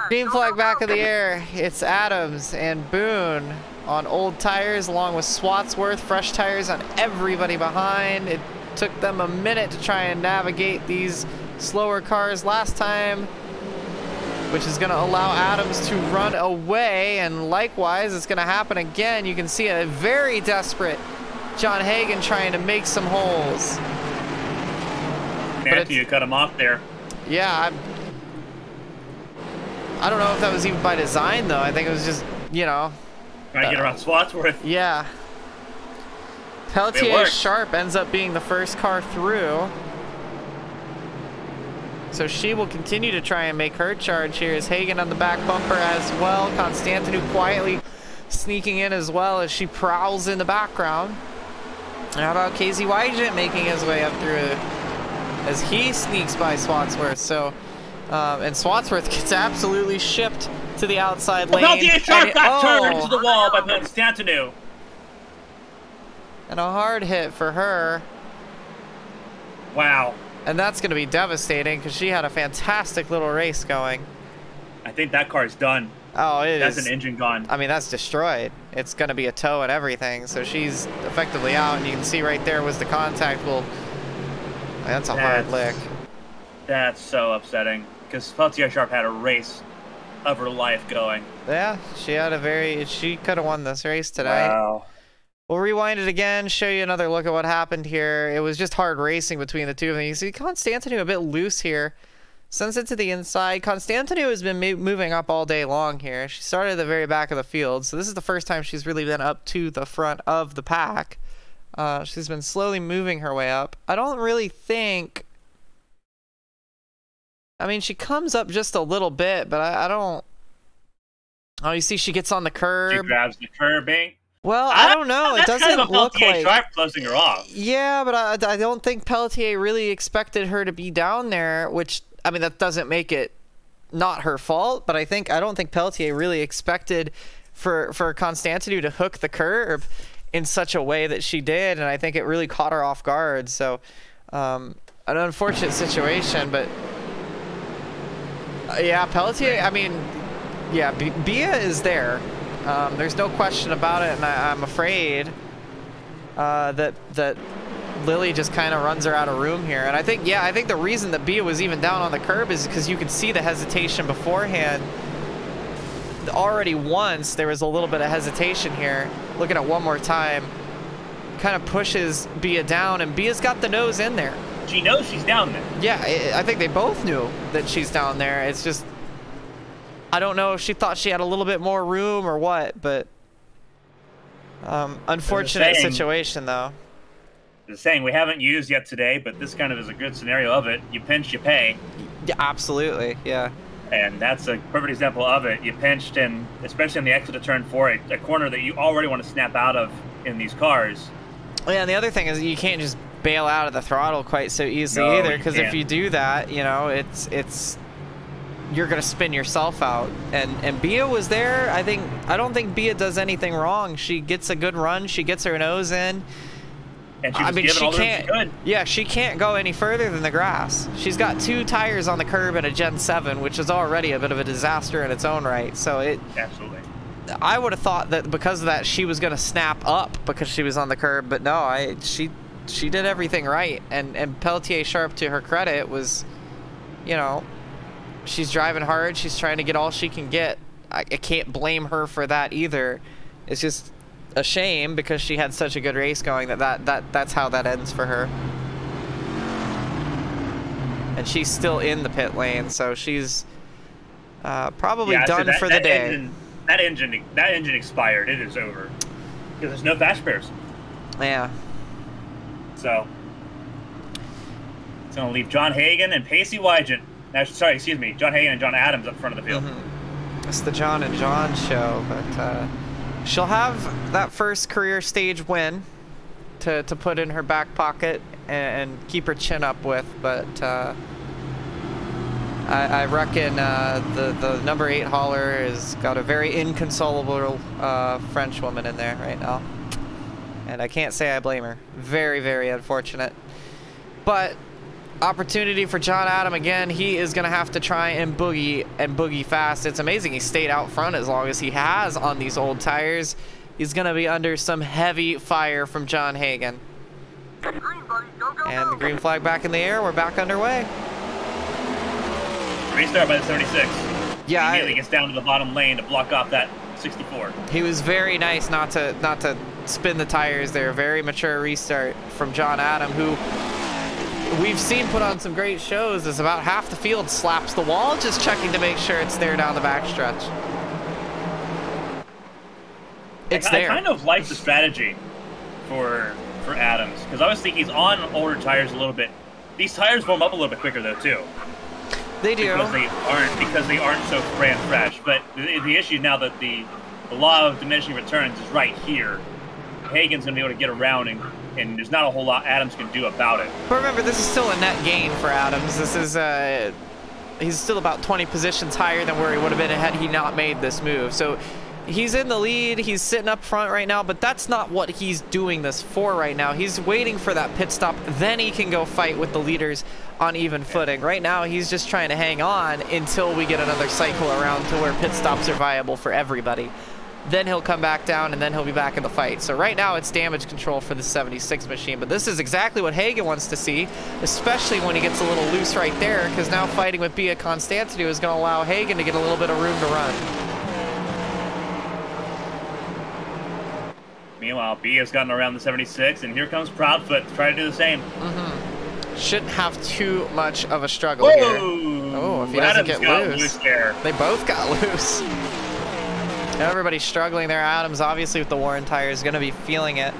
Green flag back of the air. It's Adams and Boone on old tires along with Swatsworth, fresh tires on everybody behind. It took them a minute to try and navigate these slower cars last time, which is going to allow Adams to run away, and likewise it's going to happen again. You can see a very desperate John Hagan trying to make some holes. Matthew, you cut him off there. Yeah, I don't know if that was even by design, though. I think it was just, you know. Trying to get around Swatsworth. Yeah. Pelletier Sharp ends up being the first car through. So she will continue to try and make her charge here. Is Hagan on the back bumper as well. Constantinou quietly sneaking in as well as she prowls in the background. And how about KZ Wygent making his way up through as he sneaks by Swatsworth. So, and Swatsworth gets absolutely shipped to the outside lane. Pelletier Sharp got turned to the wall by Constantinou. And a hard hit for her. Wow. And that's going to be devastating because she had a fantastic little race going. I think that car's done. Oh, it is. That's an engine gone. I mean, that's destroyed. It's going to be a tow and everything. So she's effectively out. And you can see right there was the contact. Well, that's a hard lick. That's so upsetting because Pelletier Sharp had a race of her life going. Yeah, she had a she could have won this race tonight. Wow. We'll rewind it again, show you another look at what happened here. It was just hard racing between the two of them. You see Constantinou a bit loose here. Sends it to the inside. Constantinou has been moving up all day long here. She started at the very back of the field, so this is the first time she's really been up to the front of the pack. She's been slowly moving her way up. I don't really think... I mean, she comes up just a little bit, but I don't... Oh, you see she gets on the curb. She grabs the curbing. Well, I don't know. It doesn't kind of look like Sharp closing her off. Yeah, but I don't think Pelletier really expected her to be down there, which, I mean, that doesn't make it not her fault, but I don't think Pelletier really expected for Constantinou to hook the curb in such a way that she did, and I think it really caught her off guard. So, an unfortunate situation, but yeah, Pelletier, I mean, yeah, Bia is there. There's no question about it, and I'm afraid that Lily just kind of runs her out of room here. And I think the reason that Bia was even down on the curb is because you could see the hesitation beforehand. Already once there was a little bit of hesitation here. Looking at one more time, kind of pushes Bia down, and Bia's got the nose in there. She knows she's down there. Yeah, I think they both knew that she's down there. It's just, I don't know if she thought she had a little bit more room or what, but unfortunate situation though. The saying we haven't used yet today, but this kind of is a good scenario of it. You pinch, you pay. Yeah, absolutely, yeah. And that's a perfect example of it. You pinched, and especially on the exit of turn 4, a corner that you already want to snap out of in these cars. Yeah, and the other thing is you can't just bail out of the throttle quite so easily either, because if you do that, you know, it's you're gonna spin yourself out. And Bia was there. I don't think Bia does anything wrong. She gets a good run. She gets her nose in. And she was given all the room she could. Yeah, she can't go any further than the grass. She's got 2 tires on the curb and a Gen 7, which is already a bit of a disaster in its own right. So Absolutely. I would have thought that because of that she was gonna snap up because she was on the curb, but no, she did everything right. And Pelletier Sharp, to her credit, was, you know, she's driving hard. She's trying to get all she can get. I can't blame her for that either. It's just a shame because she had such a good race going that's how that ends for her. And she's still in the pit lane, so she's probably done for the day. That engine expired. It is over because there's no fast pairs. Yeah. So it's gonna leave John Hagan and Pacey Wygant. Sorry, excuse me, John Hagan and John Adams up front of the field. It's the John and John show, but she'll have that first career stage win to put in her back pocket and keep her chin up with, but I reckon the number 8 hauler has got a very inconsolable French woman in there right now, and I can't say I blame her. Very, very unfortunate. But opportunity for John Adam again. He is going to have to try and boogie fast. It's amazing he stayed out front as long as he has on these old tires. He's going to be under some heavy fire from John Hagan. Green, buddy. Go, go, And go. the green flag back in the air. We're back underway. Restart by the 76. Yeah, He immediately gets down to the bottom lane to block off that 64. he was very nice not to spin the tires there. Very mature restart from John Adam, who we've seen put on some great shows as about half the field slaps the wall just checking to make sure it's there down the backstretch. It's there. I kind of like the strategy for Adams, because obviously he's on older tires a little bit. These tires warm up a little bit quicker though too. They do. Because they aren't so brand fresh. But the issue now that the law of diminishing returns is right here. Hagan's gonna be able to get around and there's not a whole lot Adams can do about it. But remember, this is still a net gain for Adams. This is he's still about 20 positions higher than where he would have been had he not made this move. So he's in the lead. He's sitting up front right now, but that's not what he's doing this for right now. He's waiting for that pit stop. Then he can go fight with the leaders on even footing. Right now, he's just trying to hang on until we get another cycle around to where pit stops are viable for everybody. Then he'll come back down, and then he'll be back in the fight. So right now, it's damage control for the 76 machine, but this is exactly what Hagan wants to see, especially when he gets a little loose right there, because now fighting with Bia Constantinou is going to allow Hagan to get a little bit of room to run. Meanwhile, Bia's gotten around the 76, and here comes Proudfoot to try to do the same. Shouldn't have too much of a struggle here. Oh, if he doesn't get loose. They both got loose. Everybody's struggling there. Adams, obviously, with the Warren tire, is going to be feeling it.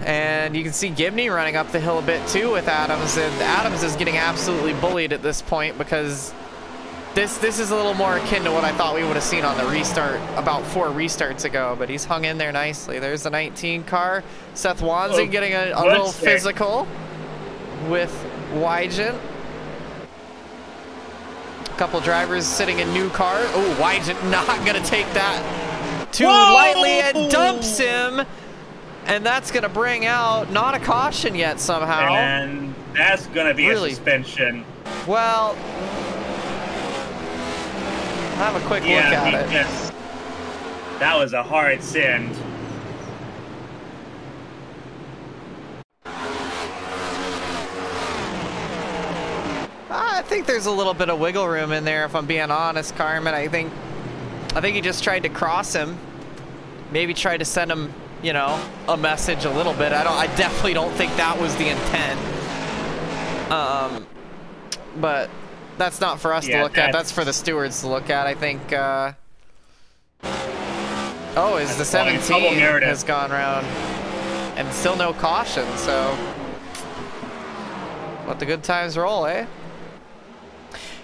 And you can see Gibney running up the hill a bit, too, with Adams. And Adams is getting absolutely bullied at this point because this is a little more akin to what I thought we would have seen on the restart about 4 restarts ago. But he's hung in there nicely. There's the 19 car. Seth Wanzing getting a little physical with Wygant. Couple drivers sitting in new cars. Oh, Wygant not gonna take that too lightly and dumps him. And that's gonna bring out not a caution yet somehow. And that's gonna be a suspension. Well, have a quick look at it. That was a hard send. I think there's a little bit of wiggle room in there, if I'm being honest, Carmen. I think he just tried to cross him. Maybe tried to send him, you know, a message a little bit. I definitely don't think that was the intent. But that's not for us to look at. That's for the stewards to look at. I think. Oh, is the 17 has gone around, and still no caution. So let the good times roll, eh?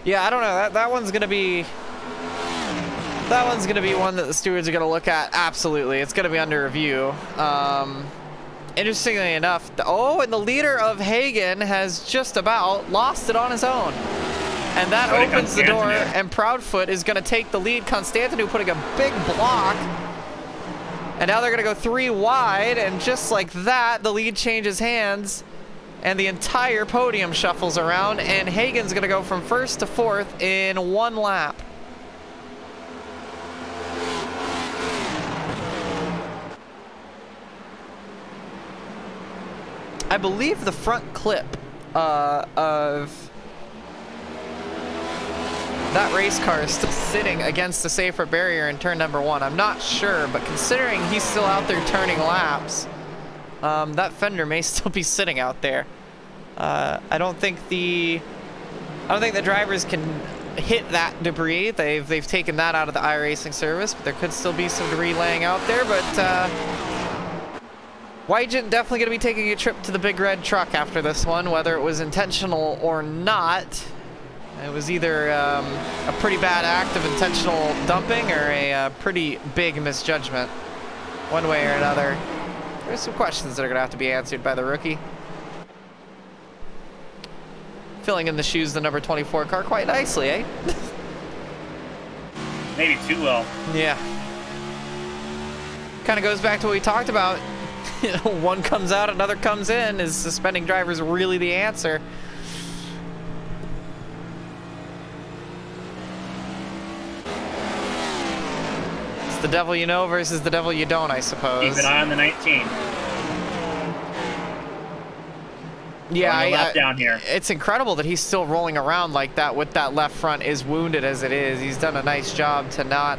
Yeah, I don't know. That one's gonna be one that the stewards are gonna look at. Absolutely, it's gonna be under review. Interestingly enough, and the leader of Hagan has just about lost it on his own. And that So opens the door, Constantino. and Proudfoot is going to take the lead. Constantino putting a big block. And now they're going to go 3 wide, and just like that, the lead changes hands, and the entire podium shuffles around, and Hagen's going to go from 1st to 4th in 1 lap. I believe the front clip of that race car is still sitting against the safer barrier in turn number 1. I'm not sure, but considering he's still out there turning laps, that fender may still be sitting out there. I don't think the drivers can hit that debris. They've taken that out of the iRacing service, but there could still be some debris laying out there. But Wygen definitely going to be taking a trip to the big red truck after this one, whether it was intentional or not. It was either a pretty bad act of intentional dumping or a pretty big misjudgment, one way or another. There's some questions that are going to have to be answered by the rookie. Filling in the shoes, the number 24 car quite nicely, eh? Maybe too well. Yeah. Kind of goes back to what we talked about. One comes out, another comes in. Is suspending drivers really the answer? It's the devil you know versus the devil you don't, I suppose. Keep an eye on the 19. Yeah, down here. It's incredible that he's still rolling around like that with that left front as wounded as it is. He's done a nice job to not,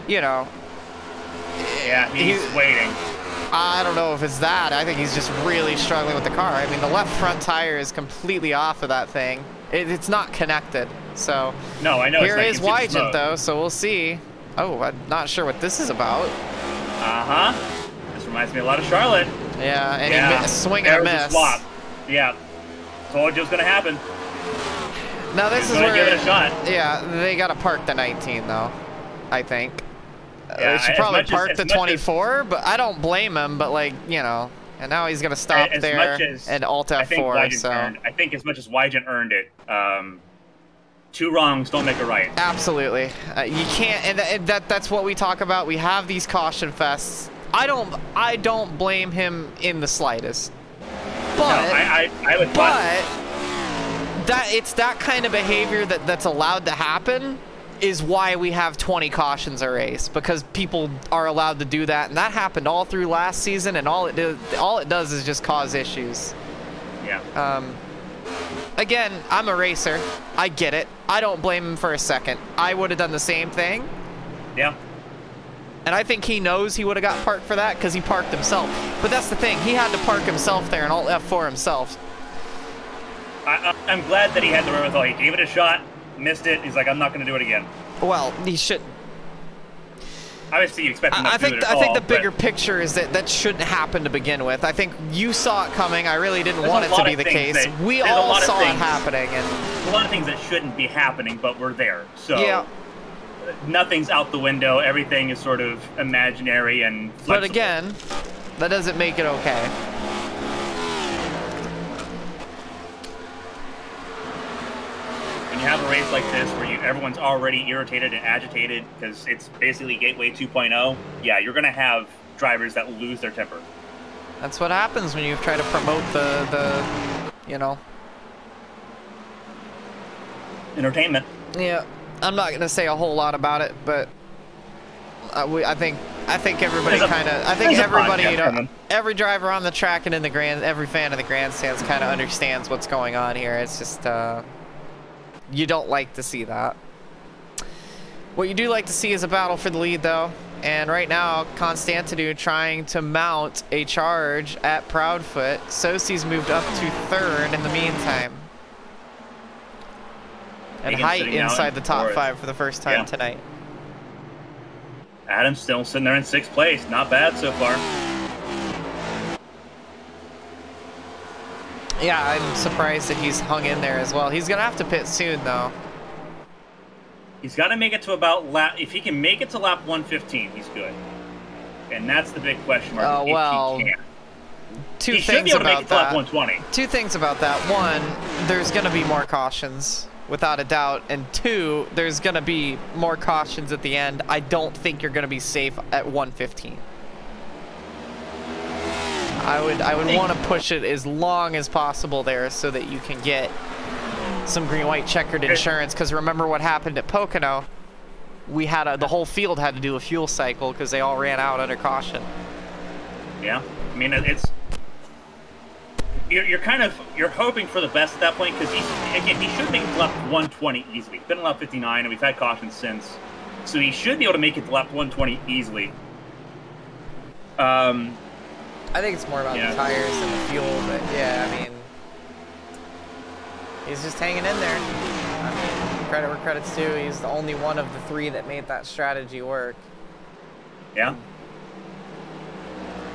you know. Yeah, he's waiting. I don't know if it's that. I think he's just really struggling with the car. I mean, the left front tire is completely off of that thing. It's not connected. So no, I know. Here is Wygen, though, so we'll see. Oh, I'm not sure what this is about. Uh-huh. This reminds me a lot of Charlotte. Yeah, and he swing and a miss. Swap. Yeah. Told you it was going to happen. Now this is where where, give it a shot. Yeah, they got to park the 19 though, I think. Yeah, they should probably park the 24, but I don't blame him. But like, you know, and now he's gonna stop there and Alt F4. So I think as much as Wygen earned it, 2 wrongs don't make a right. Absolutely, you can't, and that's what we talk about. We have these caution fests. I don't blame him in the slightest. But no, I would. But it's that kind of behavior that's allowed to happen is why we have 20 cautions a race, because people are allowed to do that, and that happened all through last season, and all it does is just cause issues. Yeah. Again, I'm a racer. I get it. I don't blame him for a second. I would have done the same thing. Yeah. And I think he knows he would have got parked for that because he parked himself. But that's the thing. He had to park himself there and Alt F4 himself. I'm glad that he had the wherewithal. He gave it a shot, missed it. He's like, I'm not going to do it again. Well, he should. Obviously, you expect him not to do it at all. I think the bigger picture is that shouldn't happen to begin with. I think you saw it coming. I really didn't want it to be the case. We all saw it happening. And there's a lot of things that shouldn't be happening, but we're there. So yeah. Nothing's out the window. Everything is sort of imaginary and flexible. But again, that doesn't make it okay. When you have a race like this where everyone's already irritated and agitated because it's basically Gateway 2.0, yeah, you're going to have drivers that lose their temper. That's what happens when you try to promote the you know, entertainment. Yeah. I'm not going to say a whole lot about it, but I think everybody kind of, everybody, you know, every driver on the track and in the every fan of the grandstands kind of understands what's going on here. It's just, you don't like to see that. What you do like to see is a battle for the lead, though. And right now, Constantino trying to mount a charge at Proudfoot. Sosi's moved up to 3rd in the meantime. And Height inside the top 5 for the first time tonight. Adam's still sitting there in 6th place. Not bad so far. Yeah, I'm surprised that he's hung in there as well. He's going to have to pit soon, though. He's got to make it to about lap... If he can make it to lap 115, he's good. And that's the big question mark. Well, if he can. Two should be things able to make about it to lap that. 120. Two things about that. One, there's going to be more cautions, without a doubt. And two, there's going to be more cautions at the end. I don't think you're going to be safe at 115. I would want to push it as long as possible there so that you can get some green-white checkered insurance. Because remember what happened at Pocono? We had the whole field had to do a fuel cycle because they all ran out under caution. Yeah, I mean you're hoping for the best at that point because he should make it to lap 120 easily. He's been in lap 59 and we've had caution since, so he should be able to make it to lap 120 easily. I think it's more about the tires and the fuel, but yeah, I mean, he's just hanging in there. I mean, credit where credit's due. He's the only one of the three that made that strategy work. Yeah.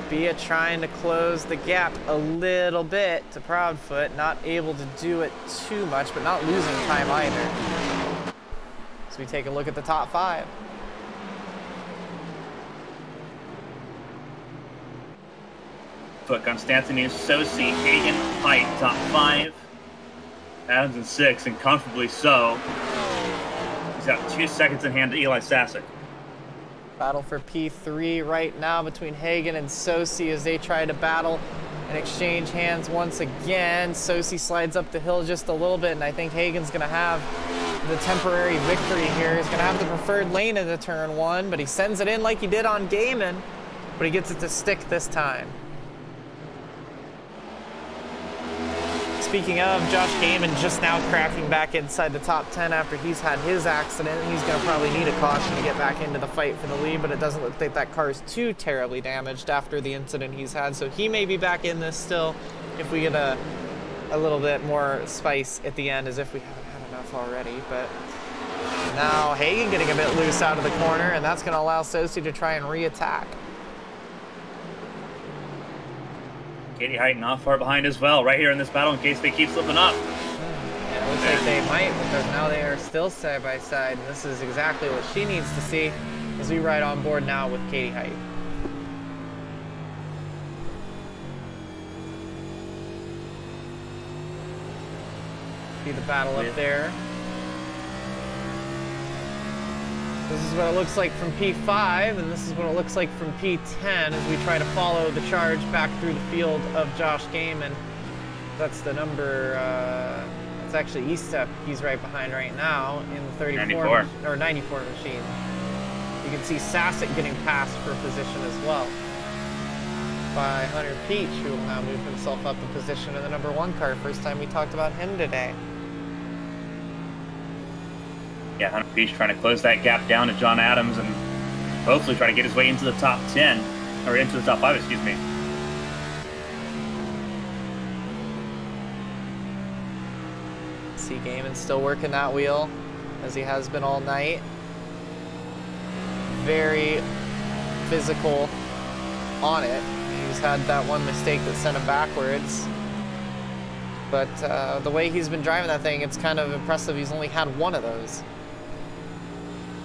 Bia trying to close the gap a little bit to Proudfoot, not able to do it too much, but not losing time either. So we take a look at the top five. Foot, Constantinius, Sosi, Hagen, Height, top five. Adams in six, and comfortably so. He's got 2 seconds in hand to Eli Sasek. Battle for P3 right now between Hagen and Sosi as they try to battle and exchange hands once again. Sosi slides up the hill just a little bit, and I think Hagen's going to have the temporary victory here. He's going to have the preferred lane into turn one, but he sends it in like he did on Gaiman, but he gets it to stick this time. Speaking of, Josh Gaiman just now cracking back inside the top 10 after he's had his accident. He's going to probably need a caution to get back into the fight for the lead, but it doesn't look like that car is too terribly damaged after the incident he's had. So he may be back in this still if we get a little bit more spice at the end, as if we haven't had enough already. But now Hagen getting a bit loose out of the corner, and that's going to allow Sosi to try and re-attack. Katie Height not far behind as well, right here in this battle in case they keep slipping up. Yeah, it looks like they might, because now they are still side by side, and this is exactly what she needs to see as we ride on board now with Katie Height. See the battle up there. This is what it looks like from P5, and this is what it looks like from P10 as we try to follow the charge back through the field of Josh Gaiman. That's the number, it's actually Eastep he's right behind right now in the 34 or 94 machine. You can see Sasek getting passed for position as well by Hunter Peach, who will now move himself up the position in the number 1 car. First time we talked about him today. Yeah, Hunter Peach trying to close that gap down to John Adams and hopefully try to get his way into the top 10, or into the top 5, excuse me. See Gaiman still working that wheel as he has been all night. Very physical on it. He's had that one mistake that sent him backwards. But the way he's been driving that thing, it's kind of impressive. He's only had one of those.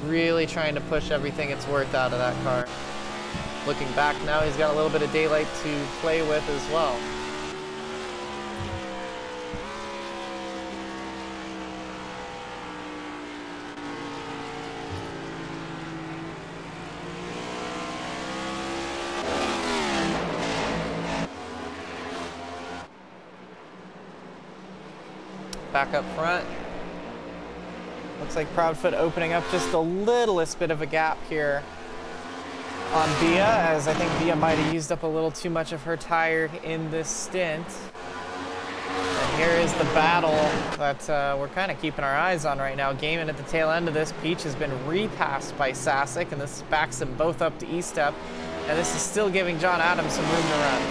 Really trying to push everything it's worth out of that car. Looking back now, he's got a little bit of daylight to play with as well. Back up front. Looks like Proudfoot opening up just the littlest bit of a gap here on Bia, as I think Bia might have used up a little too much of her tire in this stint. And here is the battle that we're kind of keeping our eyes on right now. Gaiman at the tail end of this. Peach has been repassed by Sasek, and this backs them both up to E-Step. And this is still giving John Adams some room to run.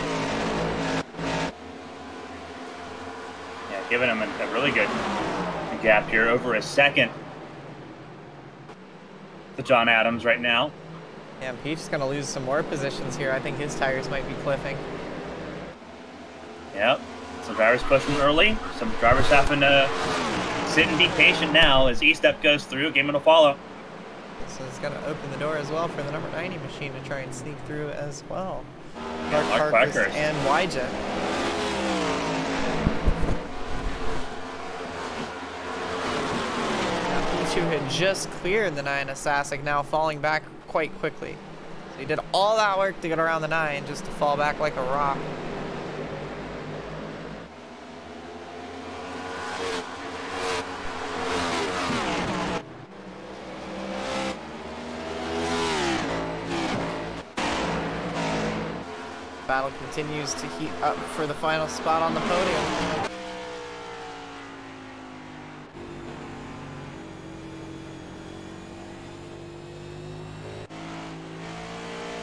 Yeah, giving him a really good gap here, over a second to John Adams right now. Yeah, Peach is going to lose some more positions here. I think his tires might be cliffing. Yep, some drivers pushing early. Some drivers having to sit and be patient now as E-Step goes through. Gaiman will follow. So it's going to open the door as well for the number 90 machine to try and sneak through as well. Mark Parkhurst and Wyjet. P2 had just cleared the 9 of Sasek, now falling back quite quickly. So he did all that work to get around the 9 just to fall back like a rock. Battle continues to heat up for the final spot on the podium.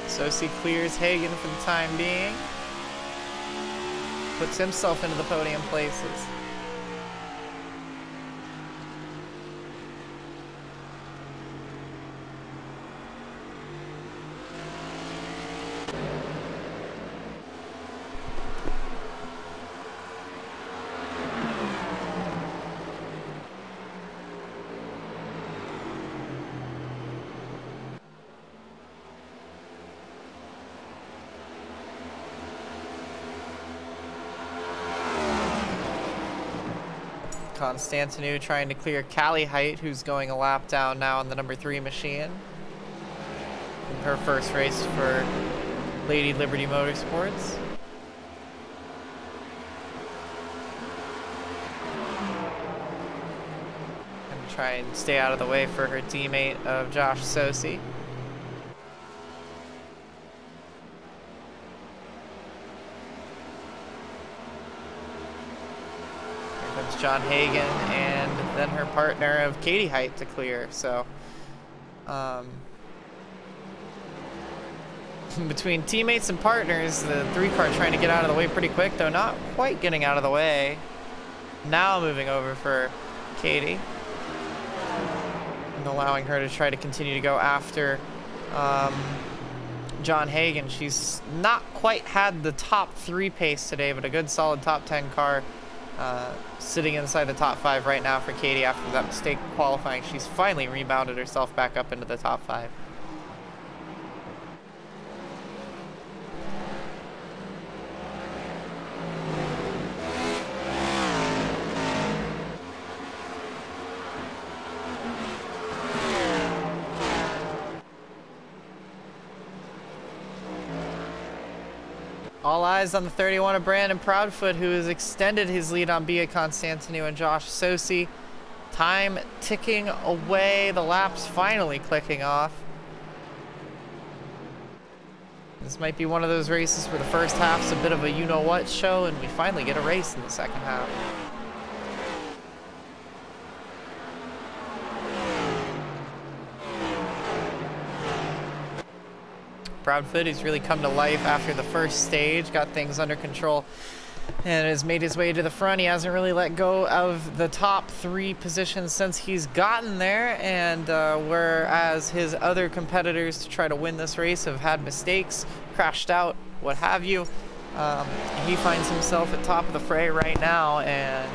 Sosi clears Hagen for the time being. Puts himself into the podium places. Constantinou trying to clear Callie Height, who's going a lap down now on the number 3 machine. In her first race for Lady Liberty Motorsports. And try and stay out of the way for her teammate of Josh Sosi. John Hagen and then her partner of Katie Height to clear. So between teammates and partners, the 3 car trying to get out of the way pretty quick, though not quite getting out of the way. Now moving over for Katie and allowing her to try to continue to go after John Hagen. She's not quite had the top 3 pace today, but a good solid top 10 car. Sitting inside the top 5 right now for Katie after that mistake qualifying. She's finally rebounded herself back up into the top 5. All eyes on the 31 of Brandon Proudfoot, who has extended his lead on Bia Constantinou and Josh Sosi. Time ticking away, the laps finally clicking off. This might be one of those races where the first half's a bit of a you-know-what show, and we finally get a race in the second half. Proudfoot, who's really come to life after the first stage, got things under control and has made his way to the front. He hasn't really let go of the top 3 positions since he's gotten there, and whereas his other competitors to try to win this race have had mistakes, crashed out, what have you, he finds himself at top of the fray right now, and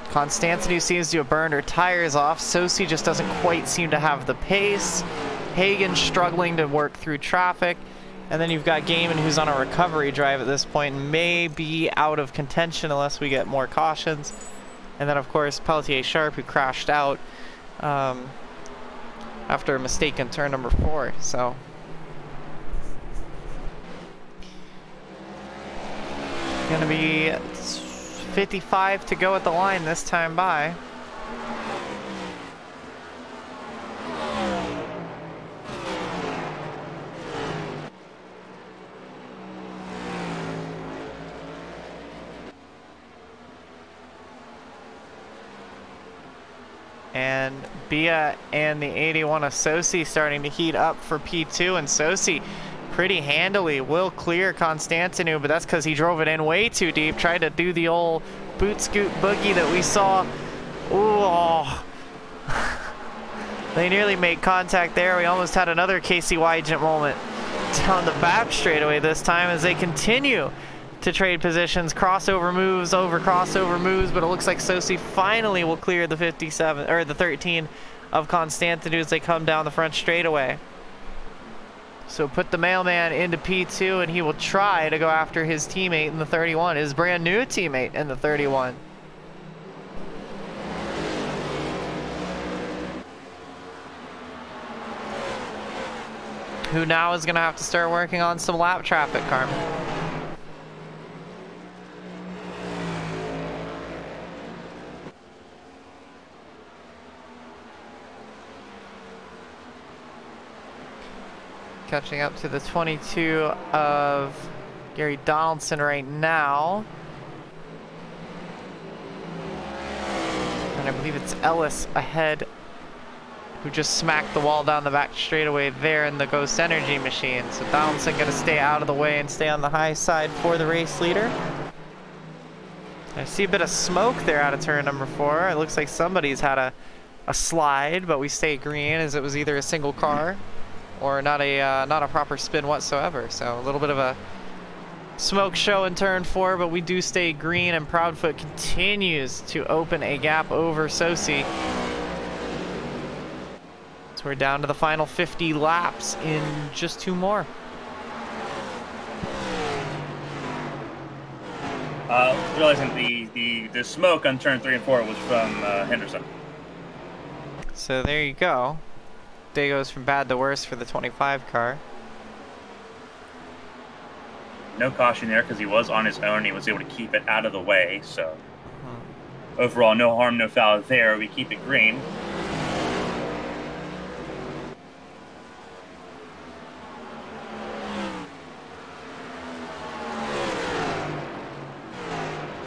Constantinou seems to have burned her tires off. Sosi just doesn't quite seem to have the pace. Hagen struggling to work through traffic, and then you've got Gaiman, who's on a recovery drive at this point and may be out of contention unless we get more cautions. And then of course Pelletier Sharp, who crashed out after a mistake in turn number 4. So gonna be 55 to go at the line this time by. And Bia and the 81 of Sosi starting to heat up for P2, and Sosi pretty handily will clear Constantinou, but that's because he drove it in way too deep, tried to do the old boot scoot boogie that we saw. Ooh, oh. They nearly made contact there. We almost had another Casey Wygent moment down the back straightaway this time as they continue to trade positions, crossover moves over crossover moves, but it looks like Sosi finally will clear the 57 or the 13 of Constantinou as they come down the front straightaway. So put the mailman into P2, and he will try to go after his teammate in the 31, his brand new teammate in the 31. Who now is going to have to start working on some lap traffic, Carmen. Catching up to the 22 of Gary Donaldson right now. And I believe it's Ellis ahead, who just smacked the wall down the back straightaway there in the Ghost Energy machine. So Donaldson going to stay out of the way and stay on the high side for the race leader. I see a bit of smoke there out of turn number 4. It looks like somebody's had a slide, but we stay green as it was either a single car or not a proper spin whatsoever. So a little bit of a smoke show in turn 4, but we do stay green, and Proudfoot continues to open a gap over Sosi. So we're down to the final 50 laps in just 2 more. Realizing the smoke on turn 3 and 4 was from Henderson. So there you go. Day goes from bad to worse for the 25 car. No caution there because he was on his own. He was able to keep it out of the way. So overall, no harm, no foul there. We keep it green.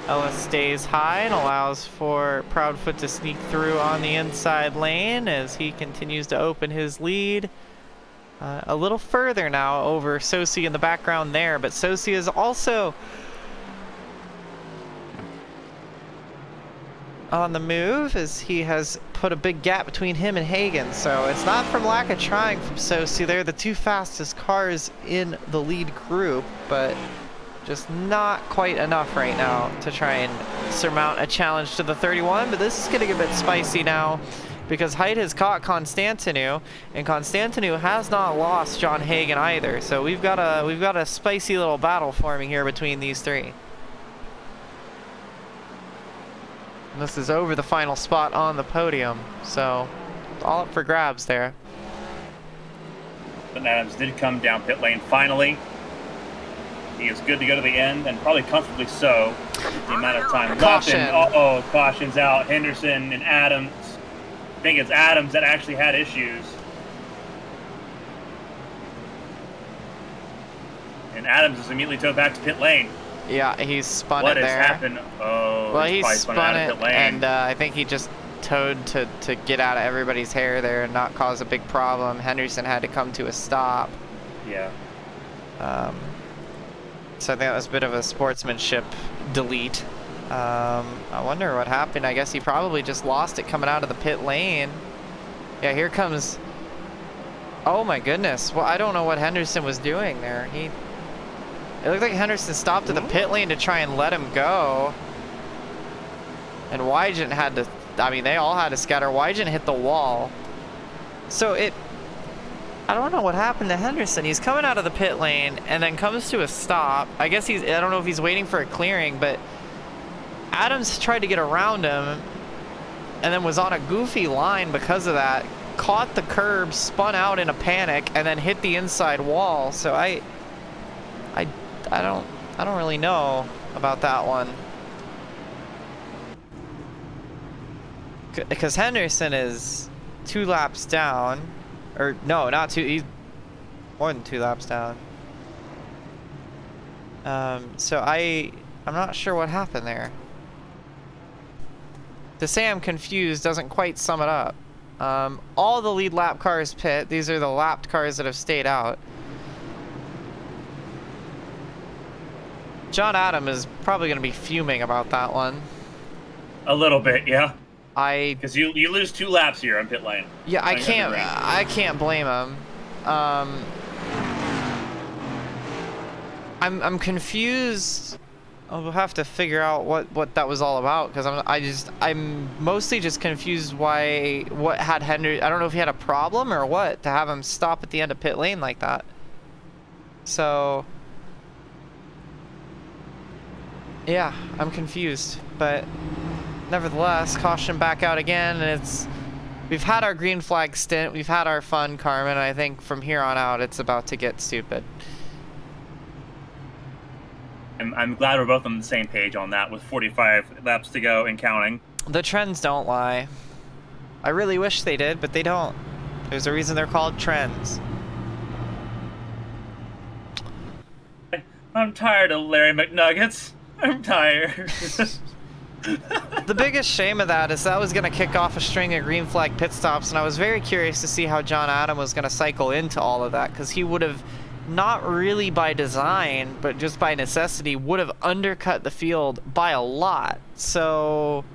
Ellis stays high and allows for Proudfoot to sneak through on the inside lane as he continues to open his lead. A little further now over Sosi in the background there, but Sosi is also on the move as he has put a big gap between him and Hagen. So it's not from lack of trying from Sosi. They're the 2 fastest cars in the lead group, but just not quite enough right now to try and surmount a challenge to the 31. But this is getting a bit spicy now because Height has caught Constantinu, and Constantinu has not lost John Hagen either. So we've got a spicy little battle forming here between these 3. And this is over the final spot on the podium, so all up for grabs there. But Adams did come down pit lane finally. He is good to go to the end, and probably comfortably so. The amount of time left. And uh-oh, caution's out. Henderson and Adams. I think it's Adams that actually had issues. And Adams is immediately towed back to pit lane. Yeah, he's spun it there. What has happened? Oh, well, he spun it, and I think he just towed to get out of everybody's hair there and not cause a big problem. Henderson had to come to a stop. Yeah. So I think that was a bit of a sportsmanship delete. I wonder what happened. I guess he probably just lost it coming out of the pit lane. Yeah, here comes... Oh my goodness. Well, I don't know what Henderson was doing there. It looked like Henderson stopped at the pit lane to try and let him go. And Wygen had to... I mean, they all had to scatter. Wygen hit the wall. So I don't know what happened to Henderson. He's coming out of the pit lane and then comes to a stop. I guess I don't know if he's waiting for a clearing, but Adams tried to get around him and then was on a goofy line because of that. Caught the curb, spun out in a panic, and then hit the inside wall. So I don't really know about that one. Because Henderson is 2 laps down. Or, no, not 2. He's more than 2 laps down. So I'm not sure what happened there. To say I'm confused doesn't quite sum it up. All the lead lap cars pit. These are the lapped cars that have stayed out. John Adam is probably going to be fuming about that one. A little bit, yeah. Because you lose 2 laps here on pit lane. Yeah, I can't blame him. I'm confused. I'll have to figure out what that was all about, because I'm mostly just confused what had Henry. I don't know if he had a problem or what to have him stop at the end of pit lane like that. So, yeah, I'm confused, but nevertheless, caution back out again, and we've had our green flag stint, we've had our fun, Carmen, and I think from here on out, it's about to get stupid. I'm glad we're both on the same page on that with 45 laps to go and counting. The trends don't lie. I really wish they did, but they don't. There's a reason they're called trends. I'm tired of Larry McNuggets. I'm tired. The biggest shame of that is that was going to kick off a string of green flag pit stops, and I was very curious to see how John Adam was going to cycle into all of that, because he would have, not really by design, but just by necessity, would have undercut the field by a lot. So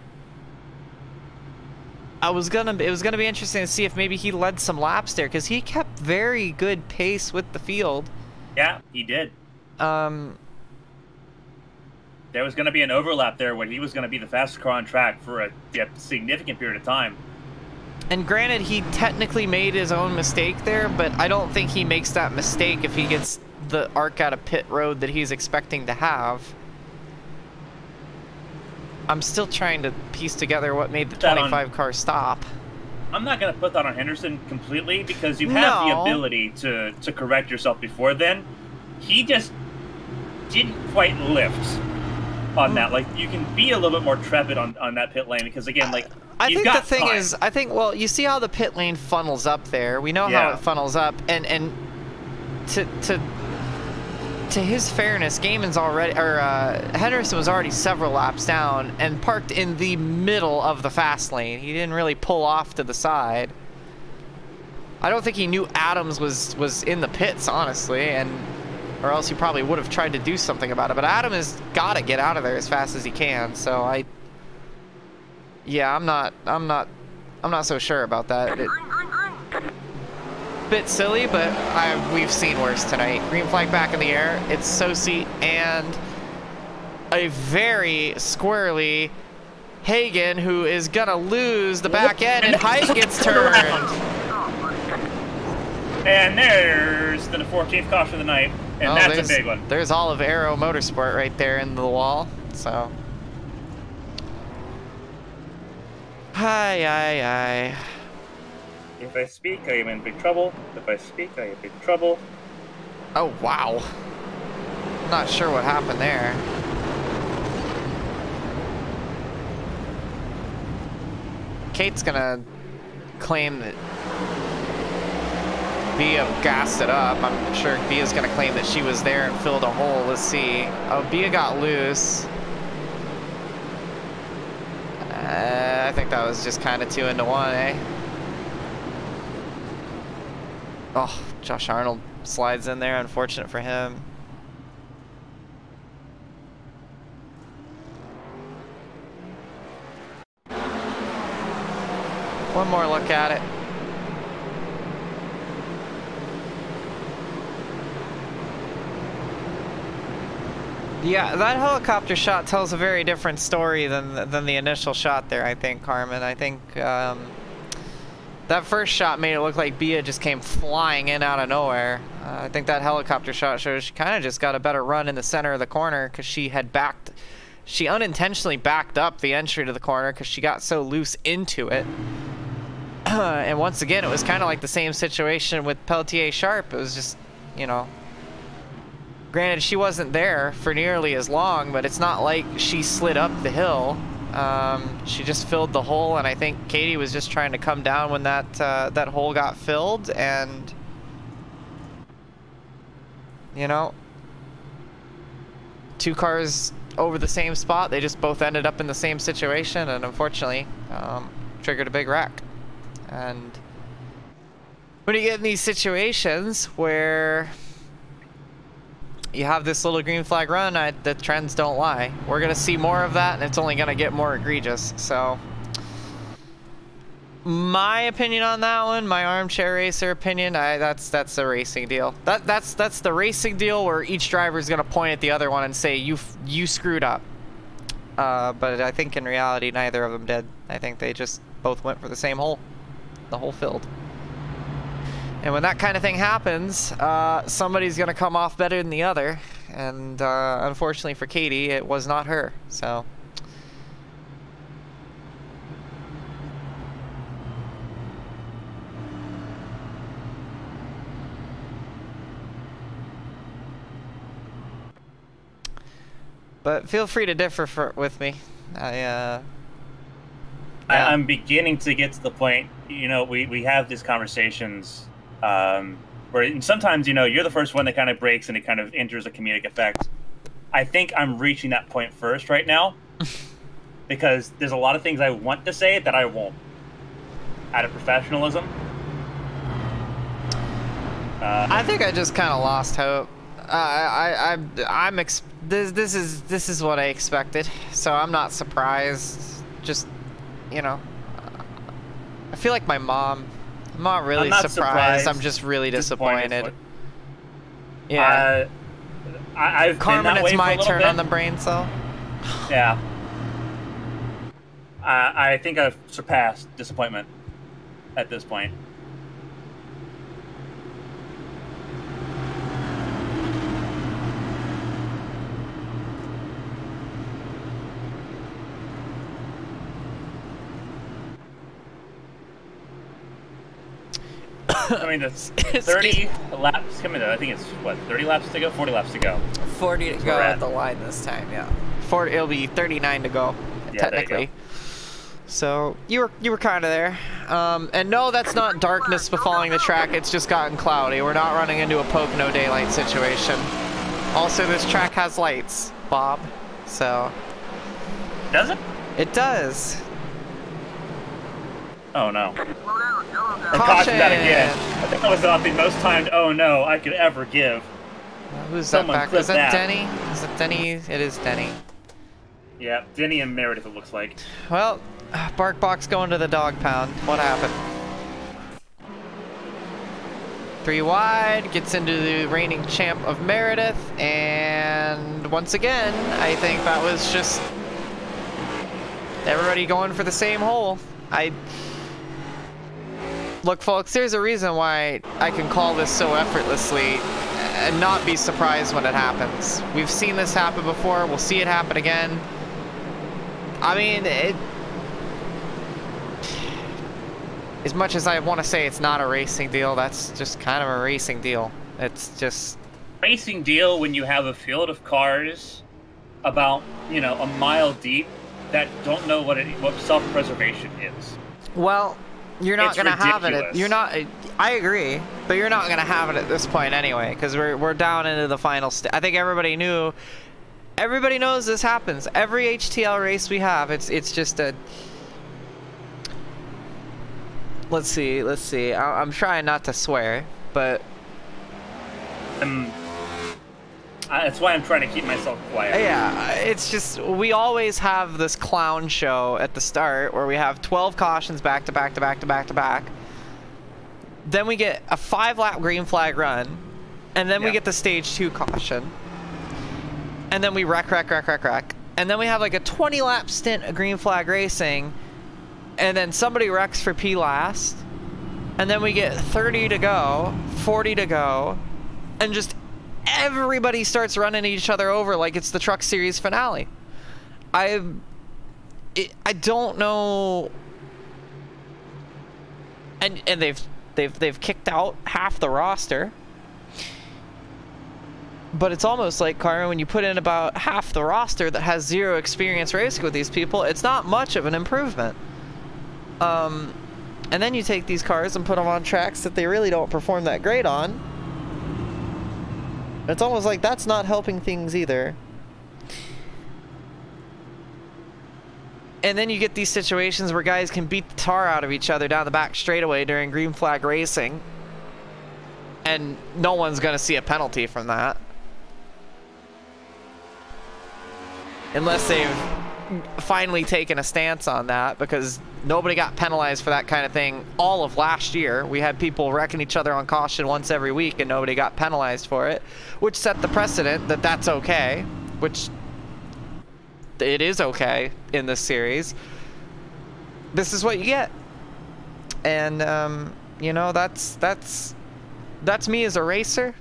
it was gonna be interesting to see if maybe he led some laps there, because he kept very good pace with the field. Yeah, he did. There was going to be an overlap there where he was going to be the fastest car on track for a significant period of time. And granted, he technically made his own mistake there, but I don't think he makes that mistake if he gets the arc out of pit road that he's expecting to have. I'm still trying to piece together what made the 25 car stop. I'm not going to put that on Henderson completely, because you have the ability to correct yourself before then. He just didn't quite lift on that. Like, you can be a little bit more trepid on that pit lane, because again, like, I think the thing is, well, you see how the pit lane funnels up there. We know how it funnels up, and to his fairness, Gaiman's already, or Henderson was already several laps down and parked in the middle of the fast lane. He didn't really pull off to the side. I don't think he knew Adams was in the pits, honestly, or else he probably would have tried to do something about it. But Adam has got to get out of there as fast as he can. So yeah, I'm not so sure about that. Bit silly, but we've seen worse tonight. Green flag back in the air. It's Sosi and a very squirrely Hagen, who is gonna lose the back end, and Height gets turned. And there's the 14th caution of the night, and that's a big one. There's all of Aero Motorsport right there in the wall. So, hi. If I speak, I am in big trouble. If I speak, I am in big trouble. Oh, wow. Not sure what happened there. Kate's gonna claim that Bia gassed it up. I'm sure Bia's gonna claim that she was there and filled a hole. Let's see. Oh, Bia got loose. I think that was just kind of 2 into 1, eh? Oh, Josh Arnold slides in there. Unfortunate for him. One more look at it. Yeah, that helicopter shot tells a very different story than the initial shot there, I think, Carmen. I think that first shot made it look like Bia just came flying in out of nowhere. I think that helicopter shot shows she kind of just got a better run in the center of the corner, because she unintentionally backed up the entry to the corner because she got so loose into it. And once again, it was kind of like the same situation with Pelletier Sharp. It was just, you know, granted, she wasn't there for nearly as long, but it's not like she slid up the hill. She just filled the hole, and I think Katie was just trying to come down when that hole got filled, and you know, 2 cars over the same spot, they just both ended up in the same situation, and unfortunately triggered a big wreck. And when you get in these situations where you have this little green flag run, the trends don't lie. We're going to see more of that, and it's only going to get more egregious. So, my opinion on that one, my armchair racer opinion, that's a racing deal. That's the racing deal where each driver is going to point at the other one and say, you screwed up. But I think in reality, neither of them did. I think they just both went for the same hole. The hole filled. And when that kind of thing happens, somebody's going to come off better than the other. And unfortunately for Katie, it was not her. So. But feel free to differ with me. I'm beginning to get to the point, you know, we have these conversations where sometimes, you know, you're the first one that kind of breaks and it kind of enters a comedic effect. I think I'm reaching that point first right now because there's a lot of things I want to say that I won't out of professionalism. I think I just kind of lost hope. This is what I expected, so I'm not surprised. Just, you know, I feel like my mom. I'm not really surprised. I'm just really disappointed. Yeah. I've Carmen, been that way it's my for a turn bit. on the brain cell. Yeah. I think I've surpassed disappointment at this point. I mean, it's 30 laps coming. I think it's what, 30 laps to go, 40 laps to go. 40 to go at the line this time. Yeah, 40. It'll be 39 to go, yeah, technically. So you were kind of there. And no, that's not darkness befalling the track. It's just gotten cloudy. We're not running into a poke no daylight situation. Also, this track has lights, Bob. So. Does it? It does. Oh no. And caution that again. I think that was not the most timed oh no I could ever give. Who's Someone that back? Is that that. Denny? Is it Denny? It is Denny. Yeah, Denny and Meredith it looks like. Well, BarkBox going to the dog pound. What happened? 3 wide, gets into the reigning champ of Meredith, and once again, I think that was just everybody going for the same hole. Look, folks, there's a reason why I can call this so effortlessly and not be surprised when it happens. We've seen this happen before. We'll see it happen again. I mean, as much as I want to say it's not a racing deal, that's just kind of a racing deal. It's just... Racing deal when you have a field of cars about, you know, a mile deep that don't know what self-preservation is. Well... You're not going to have it. You're not. I agree, but you're not going to have it at this point anyway, because we're down into the final. I think everybody knew. Everybody knows this happens. Every HTL race we have, it's just a. Let's see. I'm trying not to swear, but. That's why I'm trying to keep myself quiet. Yeah, it's just, we always have this clown show at the start where we have 12 cautions back to back to back to back to back. Then we get a 5-lap green flag run, and then we get the stage 2 caution. And then we wreck. And then we have like a 20-lap stint of green flag racing, and then somebody wrecks for P last. And then we get 30 to go, 40 to go, and just everybody starts running each other over like it's the Truck Series finale. I don't know. And they've kicked out half the roster. But it's almost like, Carmen, when you put in about half the roster that has 0 experience racing with these people, it's not much of an improvement. And then you take these cars and put them on tracks that they really don't perform that great on. It's almost like that's not helping things either. And then you get these situations where guys can beat the tar out of each other down the back straightaway during green flag racing. And no one's going to see a penalty from that. Unless they've finally taken a stance on that, because nobody got penalized for that kind of thing all of last year. We had people wrecking each other on caution once every week and nobody got penalized for it, which set the precedent that that's okay, which it is okay in this series. This is what you get. And, you know, that's that's me as a racer.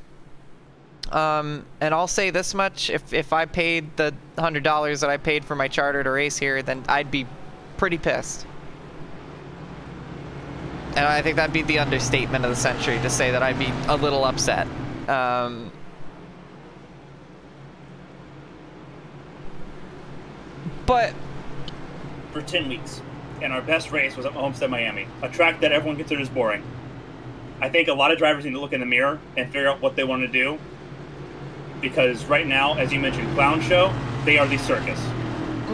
And I'll say this much, if I paid the $100 that I paid for my charter to race here, then I'd be pretty pissed. And I think that'd be the understatement of the century to say that I'd be a little upset. But for 10 weeks, and our best race was at Homestead, Miami, a track that everyone considers boring. I think a lot of drivers need to look in the mirror and figure out what they want to do, because right now, as you mentioned, Clown Show, they are the circus.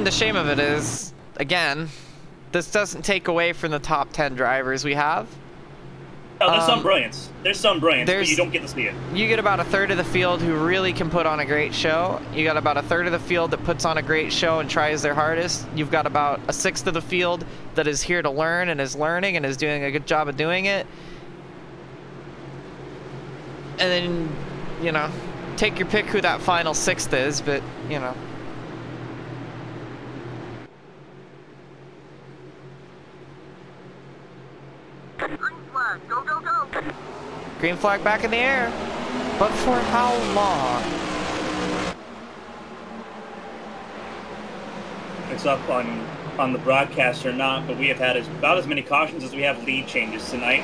The shame of it is, again, this doesn't take away from the top 10 drivers we have. Oh, there's some brilliance. There's some brilliance, but you don't get to see it. You get about a third of the field who really can put on a great show. You got about a third of the field that puts on a great show and tries their hardest. You've got about a sixth of the field that is here to learn and is learning and is doing a good job of doing it. And then, you know, take your pick who that final sixth is, but, you know. Green flag, go, go, go! Green flag back in the air. But for how long? It's up on the broadcast or not, but we have had about as many cautions as we have lead changes tonight.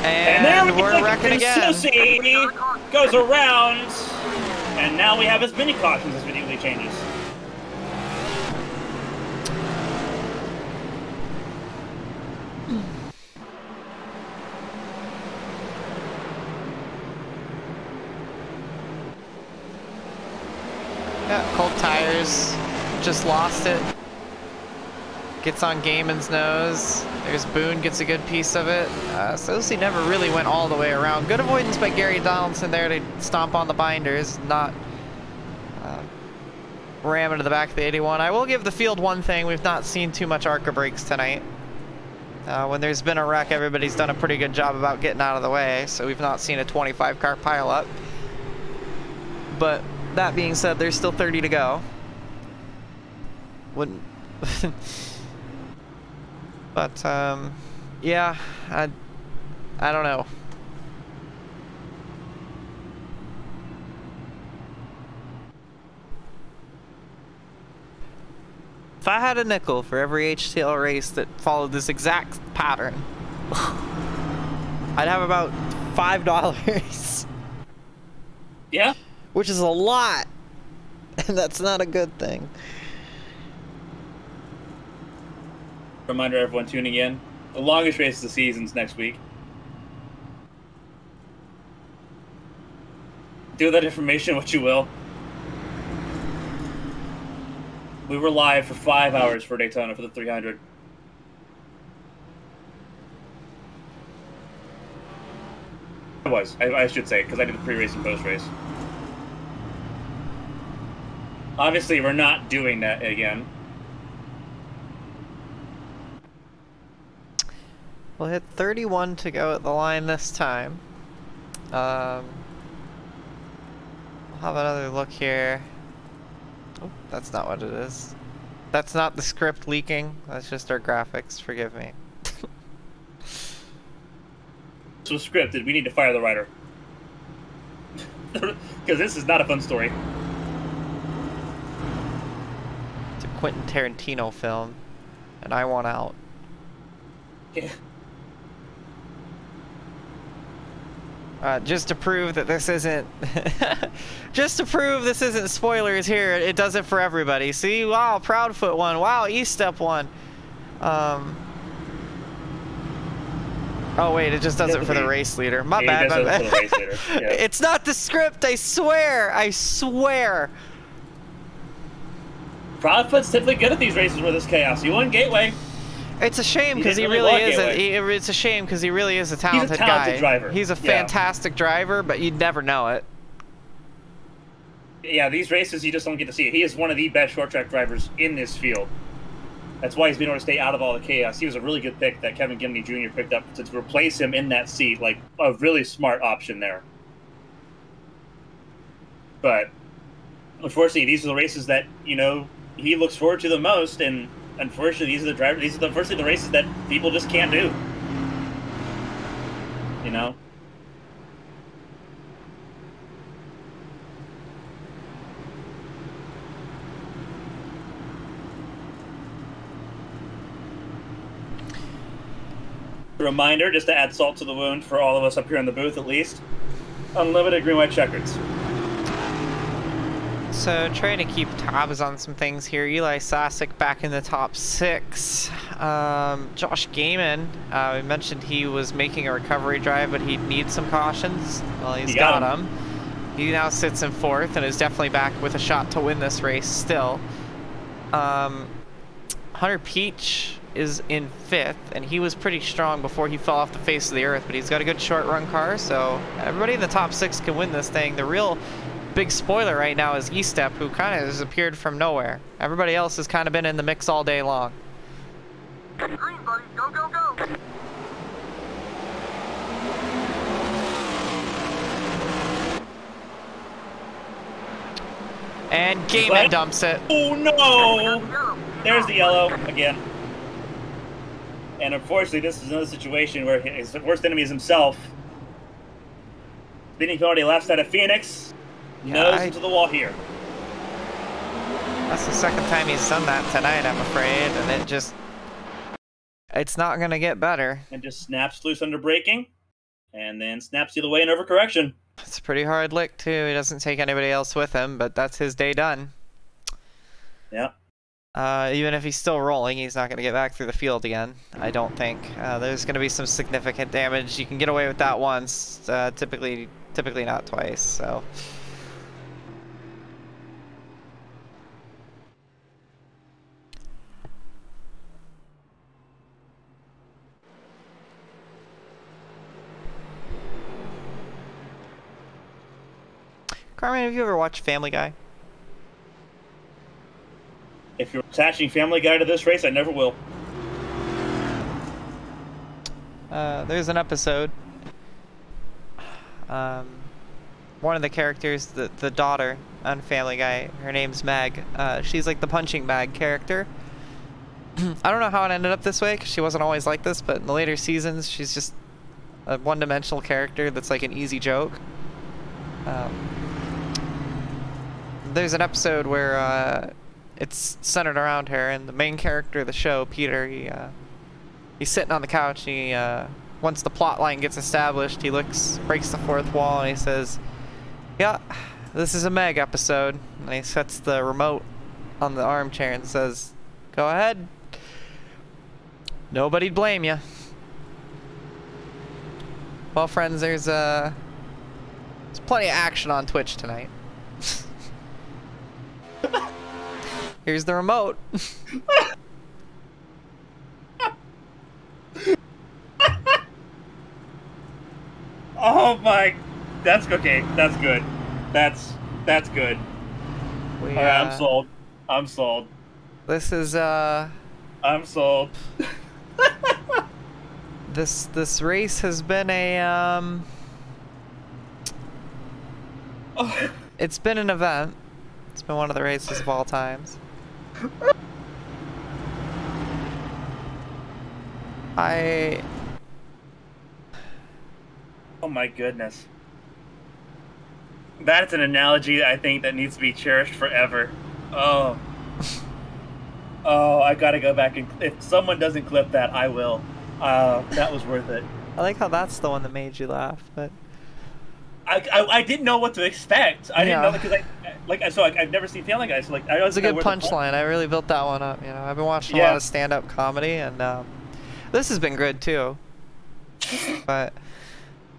And there we're wrecking again. Susie goes around, and now we have as many cautions as we do lead changes. Yeah, cold tires. Just lost it. Gets on Gaiman's nose. There's Boone, gets a good piece of it. Sosi never really went all the way around. Good avoidance by Gary Donaldson there to stomp on the binders, not ram into the back of the 81. I will give the field one thing. We've not seen too much ARCA brakes tonight. When there's been a wreck, everybody's done a pretty good job about getting out of the way, so we've not seen a 25-car pileup. But that being said, there's still 30 to go. Wouldn't... But, yeah, I don't know. If I had a nickel for every HTL race that followed this exact pattern, I'd have about $5. Yeah? Which is a lot. And that's not a good thing. Reminder everyone tuning in, the longest race of the season's next week. Do that information what you will. We were live for 5 hours for Daytona for the 300. I should say, because I did the pre-race and post-race. Obviously, we're not doing that again. We'll hit 31 to go at the line this time. We'll have another look here. Oh, that's not what it is. That's not the script leaking. That's just our graphics. Forgive me. This was scripted. We need to fire the writer. Because this is not a fun story. It's a Quentin Tarantino film, and I want out. Yeah. Just to prove that this isn't... just to prove this isn't spoilers here, it does it for everybody. See? Wow, Proudfoot won. Wow, E-Step won. Oh, wait, it just does it for the race leader. My bad, my bad. For the race leader. Yeah. It's not the script, I swear. I swear. Proudfoot's typically good at these races where there's chaos. He won Gateway. It's a shame because he really is. It's a shame because he really is a talented guy. He's a talented driver. He's a fantastic driver, but you'd never know it. Yeah, these races you just don't get to see it. He is one of the best short track drivers in this field. That's why he's been able to stay out of all the chaos. He was a really good pick that Kevin Gimney Jr. picked up to replace him in that seat. Like a really smart option there. But unfortunately, these are the races that he looks forward to the most, and unfortunately, these are unfortunately the races that people just can't do. Reminder, just to add salt to the wound for all of us up here in the booth at least. Unlimited green-white checkers. So trying to keep tabs on some things here. Eli Sasic back in the top 6. Josh Gaiman, we mentioned he was making a recovery drive, but he'd need some cautions. Well, he's got them. He now sits in 4th and is definitely back with a shot to win this race still. Hunter Peach is in 5th, and he was pretty strong before he fell off the face of the earth, but he's got a good short run car, so everybody in the top 6 can win this thing. The real big spoiler right now is E-Step, who kind of has appeared from nowhere. Everybody else has kind of been in the mix all day long. Green, buddy. Go, go, go. And Gaiman dumps it. Oh no! There's the yellow again. And unfortunately, this is another situation where his worst enemy is himself. Speeding penalty left side of Phoenix. Nose into the wall here. That's the second time he's done that tonight, I'm afraid, and it's not gonna get better. And just snaps loose under braking, and then snaps the other way in overcorrection. It's a pretty hard lick too. He doesn't take anybody else with him, but that's his day done. Yeah. Even if he's still rolling, he's not gonna get back through the field again, I don't think. There's gonna be some significant damage. You can get away with that once, typically not twice, so. Carmen, have you ever watched Family Guy? If you're attaching Family Guy to this race, I never will. There's an episode. One of the characters, the daughter on Family Guy, her name's Meg. She's like the punching bag character. I don't know how it ended up this way, because she wasn't always like this, but in the later seasons, she's just a one-dimensional character that's like an easy joke. There's an episode where it's centered around her, and the main character of the show, Peter, he's sitting on the couch, and he, once the plot line gets established, he breaks the fourth wall, and he says, yeah, this is a Meg episode, and he sets the remote on the armchair and says, go ahead, nobody'd blame you. Well, friends, there's plenty of action on Twitch tonight. Here's the remote. Oh my, that's okay. That's good. That's good. All right, I'm sold. I'm sold. This is I'm sold. This race has been a it's been an event. It's been one of the races of all times. Oh my goodness. That's an analogy I think that needs to be cherished forever. Oh. Oh, I gotta go back and if someone doesn't clip that, I will. That was worth it. I like how that's the one that made you laugh, but I didn't know what to expect. I didn't know because I've never seen Family Guy, so it was a good punchline. I really built that one up. You know, I've been watching a lot of stand-up comedy, and this has been good too. But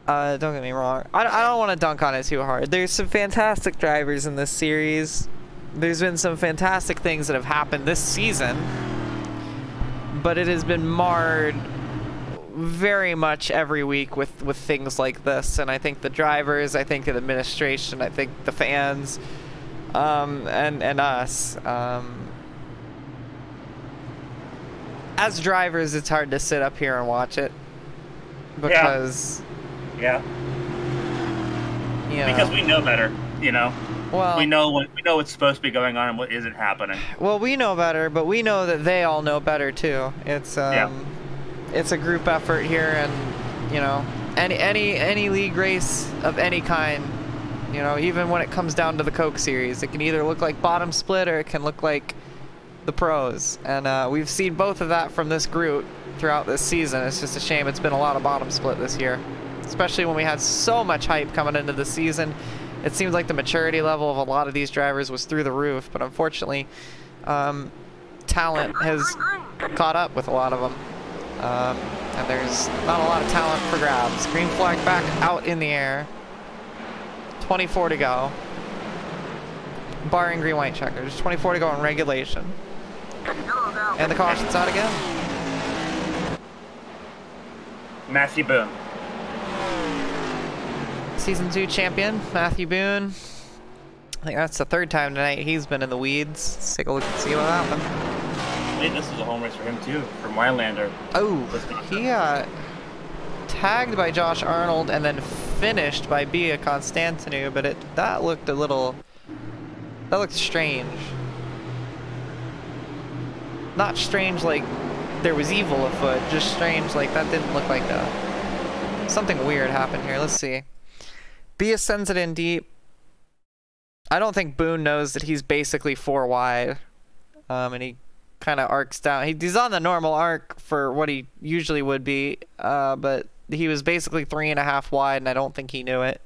don't get me wrong, I don't want to dunk on it too hard. There's some fantastic drivers in this series. There's been some fantastic things that have happened this season, but it has been marred very much every week with things like this. And I think the drivers, I think the administration, I think the fans, and us, as drivers, it's hard to sit up here and watch it because you know, because we know better, you know. Well, we know what's supposed to be going on and what isn't happening. Well, we know better, but we know that they all know better too. It's it's a group effort here, and you know, any league race of any kind, you know, even when it comes down to the Coke Series, it can either look like bottom split or it can look like the pros. And we've seen both of that from this group throughout this season. It's just a shame it's been a lot of bottom split this year, especially when we had so much hype coming into the season. It seems like the maturity level of a lot of these drivers was through the roof, but unfortunately, talent has caught up with a lot of them. And there's not a lot of talent for grabs. Green flag back out in the air. 24 to go. Barring green white checkers. 24 to go in regulation. And the caution's out again. Matthew Boone. Season 2 champion, Matthew Boone. I think that's the third time tonight he's been in the weeds. Let's take a look and see what happened. I think this is a home race for him too, from Wylander. Oh, he tagged by Josh Arnold and then finished by Bia Constantinou, but that looked strange. Not strange like there was evil afoot, just strange like that didn't look like something weird happened here. Let's see. Bia sends it in deep. I don't think Boone knows that he's basically 4 wide, and he kind of arcs down. He's on the normal arc for what he usually would be, but he was basically 3.5 wide, and I don't think he knew it.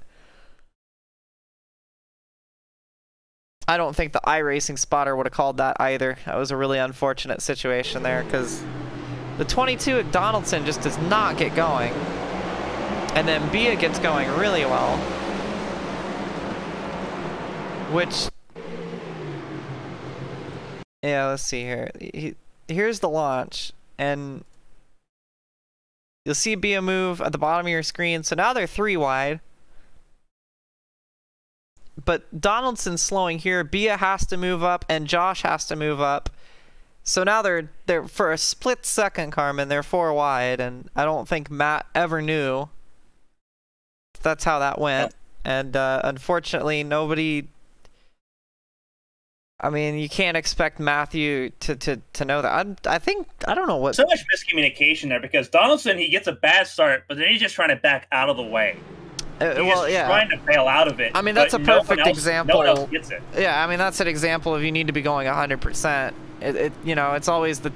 I don't think the iRacing spotter would have called that either. That was a really unfortunate situation there, because the 22 at Donaldson just does not get going, and then Bia gets going really well, which, yeah, let's see here. Here's the launch, and you'll see Bia move at the bottom of your screen. So now they're 3 wide. But Donaldson's slowing here. Bia has to move up, and Josh has to move up. So now they're for a split second, Carmen, they're 4 wide, and I don't think Matt ever knew that's how that went. And unfortunately, nobody... I mean, you can't expect Matthew to know that. I don't know what... So much miscommunication there, because Donaldson, he gets a bad start, but then he's just trying to back out of the way. Well, yeah. Trying to bail out of it. I mean, that's a perfect example. No one else gets it. Yeah, I mean, that's an example of you need to be going 100%. You know, it's always the...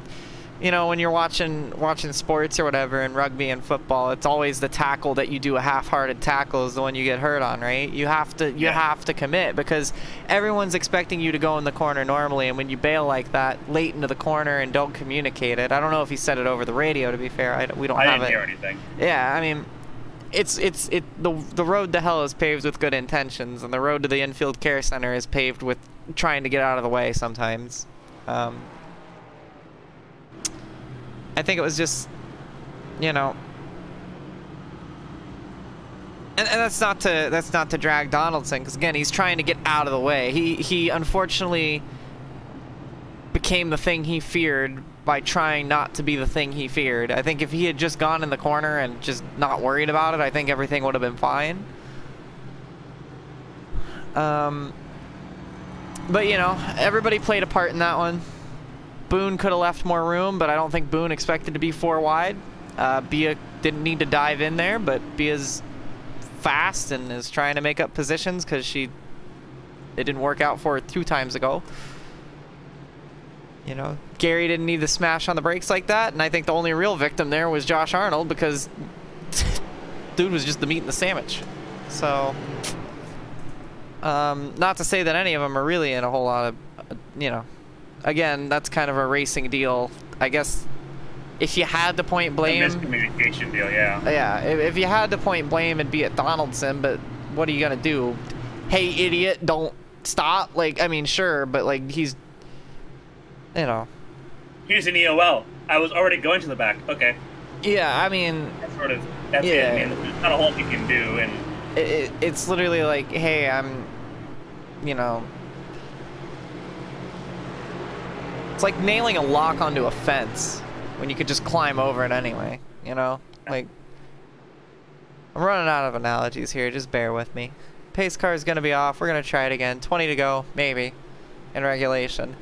You know, when you're watching sports or whatever, in rugby and football, it's always the tackle that you do a half-hearted tackle is the one you get hurt on, right? You have to commit, because everyone's expecting you to go in the corner normally, and when you bail like that late into the corner and don't communicate it, I don't know if he said it over the radio, to be fair. We don't have it. I didn't hear anything. Yeah, I mean, the road to hell is paved with good intentions, and the road to the infield care center is paved with trying to get out of the way sometimes. I think it was just, you know, and that's not to drag Donaldson, because again, he's trying to get out of the way. He unfortunately became the thing he feared by trying not to be the thing he feared. I think if he had just gone in the corner and just not worried about it, I think everything would have been fine. But you know, everybody played a part in that one. Boone could have left more room, but I don't think Boone expected to be 4 wide. Bia didn't need to dive in there, but Bia's fast and is trying to make up positions because it didn't work out for her 2 times ago. You know, Gary didn't need to smash on the brakes like that, and I think the only real victim there was Josh Arnold, because dude was just the meat in the sandwich. So, not to say that any of them are really in a whole lot of, you know, again, that's kind of a racing deal. I guess if you had to point blame... A miscommunication deal, yeah. Yeah, if you had to point blame, it'd be at Donaldson, but what are you going to do? Hey, idiot, don't stop? Like, I mean, sure, but, like, he's... You know. Here's an EOL. I was already going to the back. Okay. Yeah, I mean... That's it. I mean, there's not a whole lot you can do, and... It's literally like, hey, I'm... You know... It's like nailing a lock onto a fence when you could just climb over it anyway, you know? Like, I'm running out of analogies here, just bear with me. Pace car is going to be off. We're going to try it again. 20 to go, maybe, in regulation.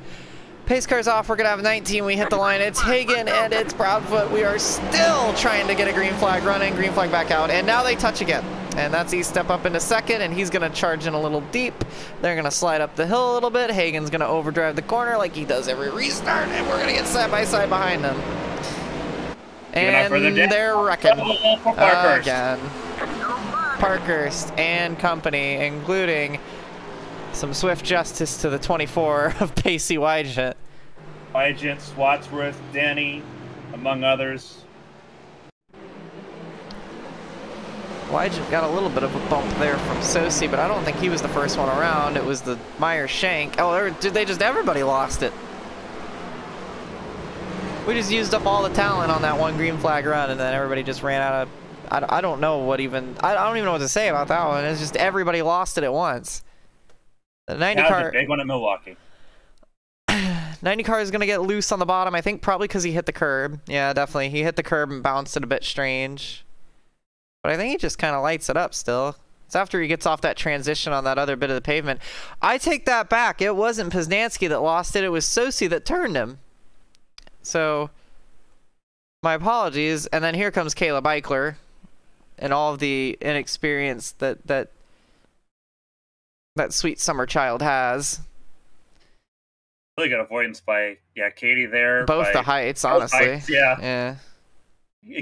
Pace car's off. We're going to have 19. We hit the line. It's Hagen and it's Proudfoot. We are still trying to get a green flag running. Green flag back out. And now they touch again. And that's he step up into second, and he's going to charge in a little deep. They're going to slide up the hill a little bit. Hagen's going to overdrive the corner like he does every restart, and we're going to get side by side behind him. And they're wrecking again. Parkhurst and company, including some swift justice to the 24 of Pacey Wygent. Wygent, Swatsworth, Denny, among others. Wygent got a little bit of a bump there from Sosi, but I don't think he was the first one around. It was the Meyer-Shank. Oh, they just everybody lost it. We just used up all the talent on that one green flag run, and then everybody just ran out of... I don't know what even... I don't even know what to say about that one. It's just everybody lost it at once. The 90 car... That was a big one at Milwaukee. 90 car is going to get loose on the bottom, I think probably because he hit the curb. Yeah, definitely. He hit the curb and bounced it a bit strange. But I think he just kind of lights it up still. It's after he gets off that transition on that other bit of the pavement. I take that back. It wasn't Poznansky that lost it. It was Sosi that turned him. So, my apologies. And then here comes Caleb Eichler and all of the inexperience that sweet summer child has. Really good avoidance by, Katie there. Both the heights, honestly. Heights, yeah.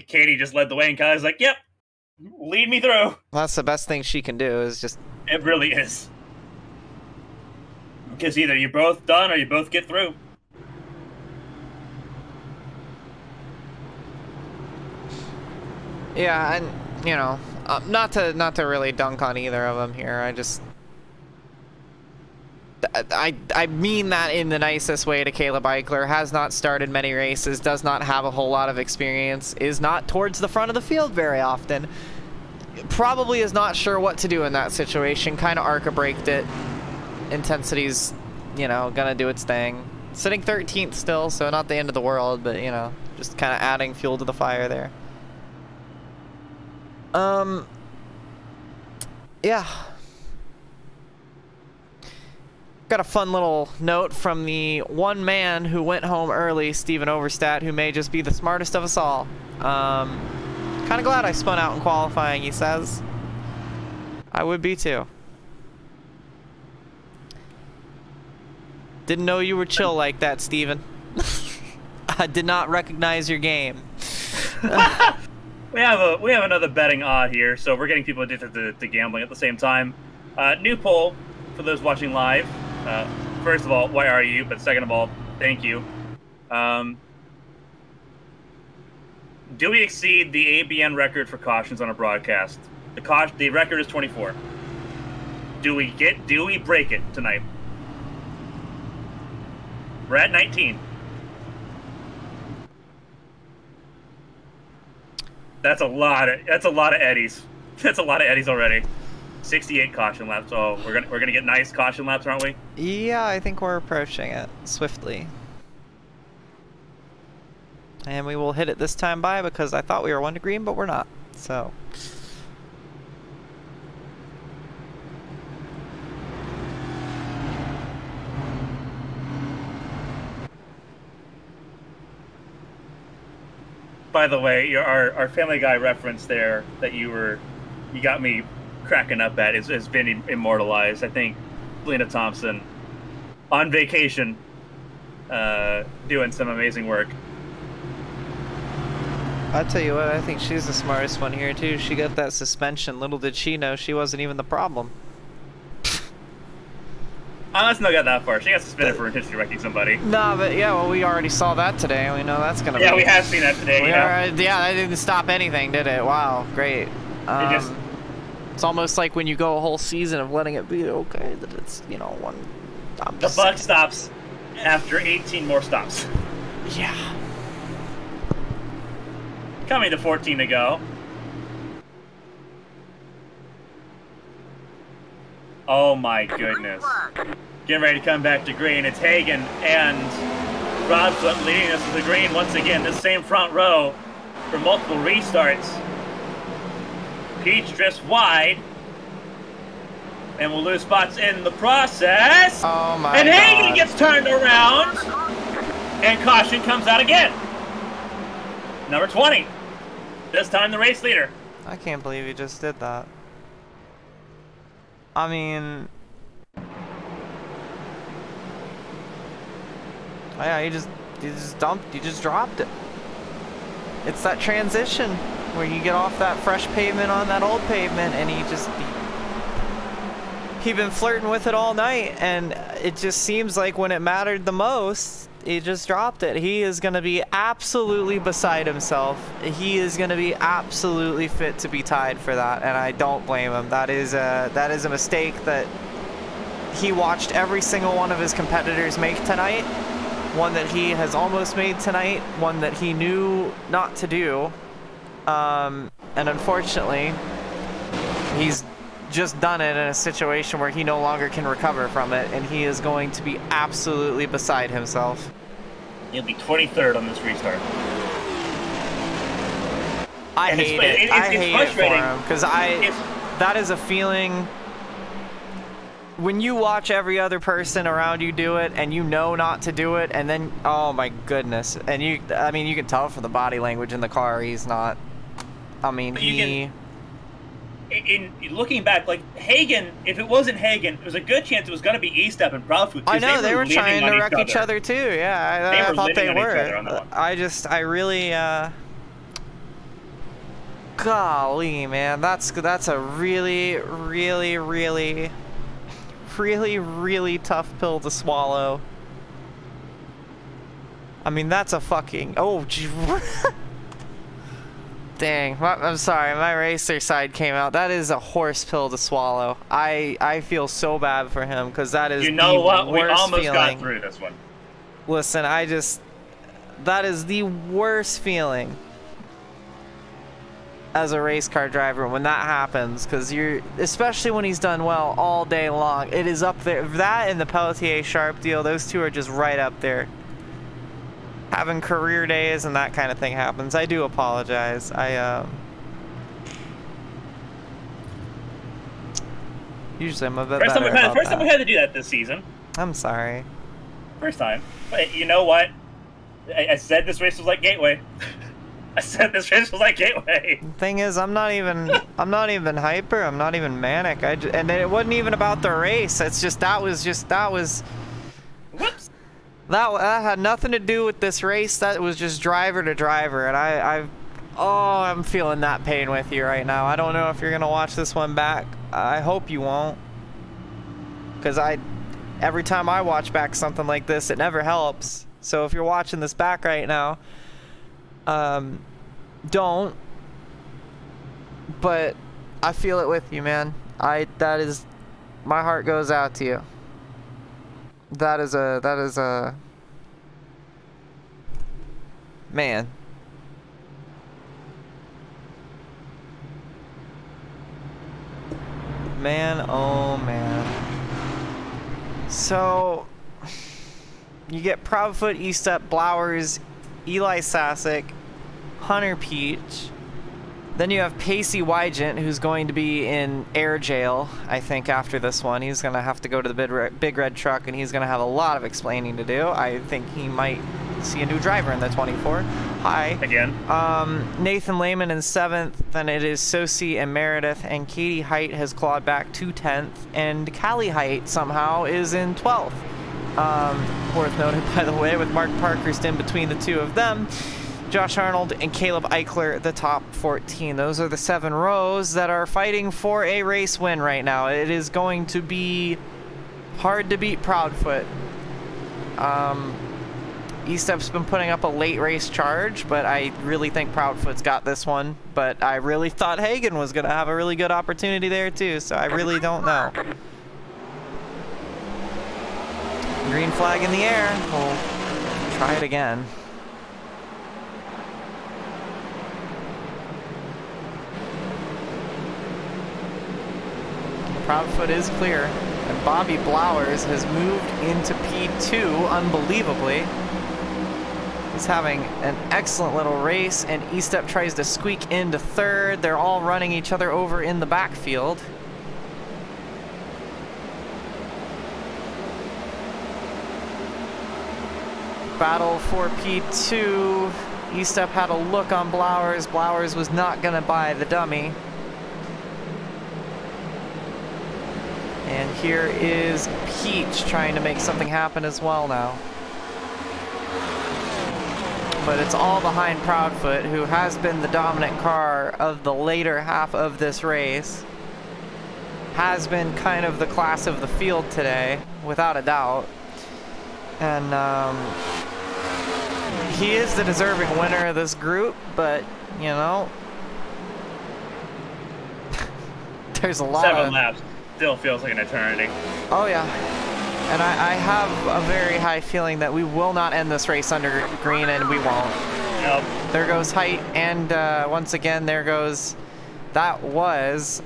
Katie just led the way, and Kylie's like, yep, lead me through. Well, that's the best thing she can do, is just... It really is. Because either you're both done or you both get through. Yeah, and, you know, not to really dunk on either of them here. I mean that in the nicest way to Caleb Eichler. Has not started many races, does not have a whole lot of experience, is not towards the front of the field very often. Probably is not sure what to do in that situation. Kind of ARCA braked it. Intensity's, you know, gonna do its thing. Sitting 13th still, so not the end of the world, but, you know, just kind of adding fuel to the fire there. Yeah. Got a fun little note from the one man who went home early, Steven Overstat, who may just be the smartest of us all. Kind of glad I spun out in qualifying, he says. I would be too. Didn't know you were chill like that, Steven. I did not recognize your game. We have another betting odd here, so we're getting people addicted to gambling at the same time. New poll for those watching live. First of all, why are you? But second of all, thank you. Do we exceed the ABN record for cautions on a broadcast? The record is 24. Do we break it tonight? We're at 19. That's a lot of eddies. That's a lot of eddies already. 68 caution laps. Oh, we're gonna get nice caution laps, aren't we? Yeah, I think we're approaching it swiftly. And we will hit it this time by, because I thought we were 1 to green, but we're not. So. By the way, our Family Guy reference there that you got me cracking up at has been immortalized. I think Lena Thompson on vacation doing some amazing work. I'll tell you what, I think she's the smartest one here too. She got that suspension. Little did she know she wasn't even the problem. Let's not get that far. She got suspended for intentionally wrecking somebody. Nah, but yeah, well, we already saw that today. We know that's gonna be... Yeah, we have seen that today. Yeah, that didn't stop anything, did it? Wow, great. It's almost like when you go a whole season of letting it be okay that it's, you know, one... The buck stops after 18 more stops. Yeah. Coming to 14 to go. Oh my goodness. Getting ready to come back to green. It's Hagen and Robson leading us to the green once again. This same front row for multiple restarts. Peach drifts wide. And we'll lose spots in the process. Oh my And Hagen God. gets turned around. And caution comes out again. Number 20. This time the race leader. I can't believe you just did that. I mean, yeah, you just dropped it. It's that transition where you get off that fresh pavement on that old pavement, and he'd been flirting with it all night, and it just seems like when it mattered the most, he just dropped it. He is going to be absolutely beside himself. He is going to be absolutely fit to be tied for that, and I don't blame him. That is a mistake that he watched every single one of his competitors make tonight. One that he has almost made tonight, one that he knew not to do, and unfortunately, he's just done it in a situation where he no longer can recover from it, and he is going to be absolutely beside himself. He'll be 23rd on this restart. I hate it. I hate it for him, because that is a feeling. When you watch every other person around you do it, and you know not to do it, and then, oh my goodness. And I mean, you can tell from the body language in the car, he's not, I mean, in looking back, like, Hagen, if it wasn't Hagen, it was a good chance it was going to be E-Step and Proudfoot. I know, they were trying to wreck each other too, yeah, I thought they were. I really, golly, man, that's a really tough pill to swallow. I mean, that's a fucking, oh, gee. Dang, I'm sorry, my racer side came out. That is a horse pill to swallow. I feel so bad for him, because that is, you know what, we almost got through this one. Listen, that is the worst feeling as a race car driver when that happens, because especially when he's done well all day long. It is up there. That and the Pelletier Sharp deal, those two are just right up there. Having career days and that kind of thing happens. I do apologize. Usually I'm a bit better about that. First time we had to do that this season. I'm sorry. First time. But you know what? I said this race was like Gateway. I said this race was like Gateway. The thing is, I'm not even hyper. I'm not even manic. And it wasn't even about the race. It's just that was. Whoops. That had nothing to do with this race. That was just driver to driver, and I'm feeling that pain with you right now. I don't know if you're gonna watch this one back. I hope you won't, because every time I watch back something like this, it never helps. So if you're watching this back right now, don't. But I feel it with you, man. My heart goes out to you. That is a man. Man, oh man. So you get Proudfoot, E-Step, Blowers, Eli Sasek, Hunter Peach. Then you have Pacey Wygant, who's going to be in air jail, I think, after this one. He's going to have to go to the big red truck, and he's going to have a lot of explaining to do. I think he might see a new driver in the 24. Hi. Again. Nathan Lehman in 7th, then it is Sosi and Meredith, and Katie Height has clawed back to 10th, and Callie Height somehow is in 12th. Worth noting, by the way, with Mark Parkhurst in between the two of them. Josh Arnold and Caleb Eichler, the top 14. Those are the 7 rows that are fighting for a race win right now. It is going to be hard to beat Proudfoot. E-Step's been putting up a late race charge, but I really think Proudfoot's got this one. But I really thought Hagen was going to have a really good opportunity there too, so I really don't know. Green flag in the air. We'll try it again. Proudfoot is clear, and Bobby Blowers has moved into P2 unbelievably. He's having an excellent little race, and E-Step tries to squeak into 3rd. They're all running each other over in the backfield. Battle for P2. E-Step had a look on Blowers. Blowers was not going to buy the dummy. And here is Peach trying to make something happen as well now. But it's all behind Proudfoot, who has been the dominant car of the later half of this race. Has been kind of the class of the field today, without a doubt. And he is the deserving winner of this group, but, you know, there's a lot of... 7 laps still feels like an eternity. Oh, yeah. And I have a very high feeling that we will not end this race under green, and we won't. Yep. There goes Height, and once again, there goes... That was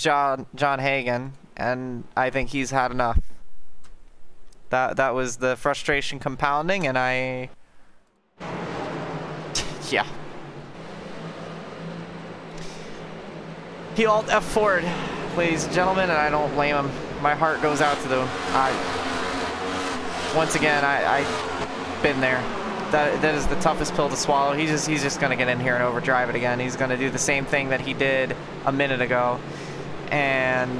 John Hagen, and I think he's had enough. That was the frustration compounding, and yeah. He alt F4'd, ladies and gentlemen, and I don't blame him. My heart goes out to them. Once again, I've been there. That is the toughest pill to swallow. He's just gonna get in here and overdrive it again. He's gonna do the same thing that he did a minute ago, and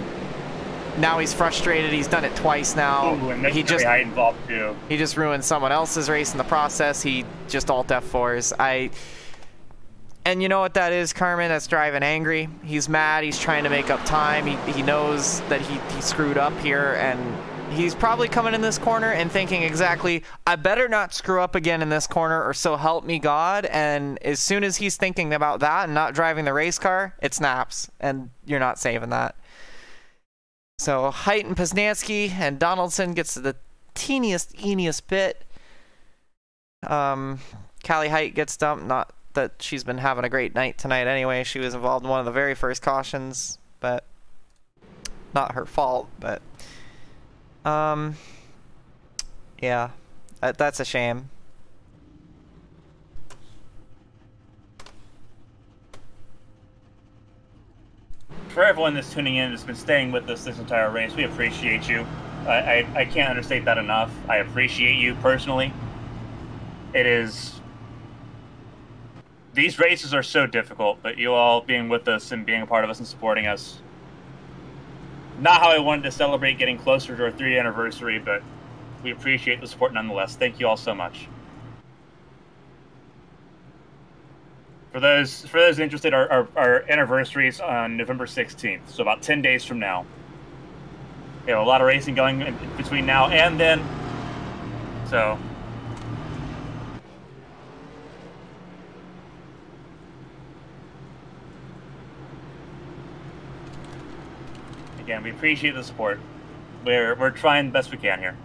now he's frustrated. He's done it twice now. Ooh, and he just involved too. He just ruined someone else's race in the process. He just alt F4s. And you know what that is, Carmen? That's driving angry. He's mad. He's trying to make up time. He knows that he screwed up here, and he's probably coming in this corner and thinking exactly, I better not screw up again in this corner, or so help me God. And as soon as he's thinking about that and not driving the race car, it snaps, and you're not saving that. So Height and Poznansky and Donaldson gets the teeniest bit. Callie Height gets dumped. Not that she's been having a great night tonight anyway. She was involved in one of the very first cautions, but not her fault. But yeah, that's a shame. For everyone that's tuning in, that's been staying with us this entire race, we appreciate you. I can't understate that enough. I appreciate you personally. It is... These races are so difficult, but you all being with us and being a part of us and supporting us. Not how I wanted to celebrate getting closer to our 3rd anniversary, but we appreciate the support nonetheless. Thank you all so much. For those interested, our anniversary is on November 16th, so about 10 days from now. We have a lot of racing going in between now and then, so... Again, we appreciate the support. We're trying the best we can here.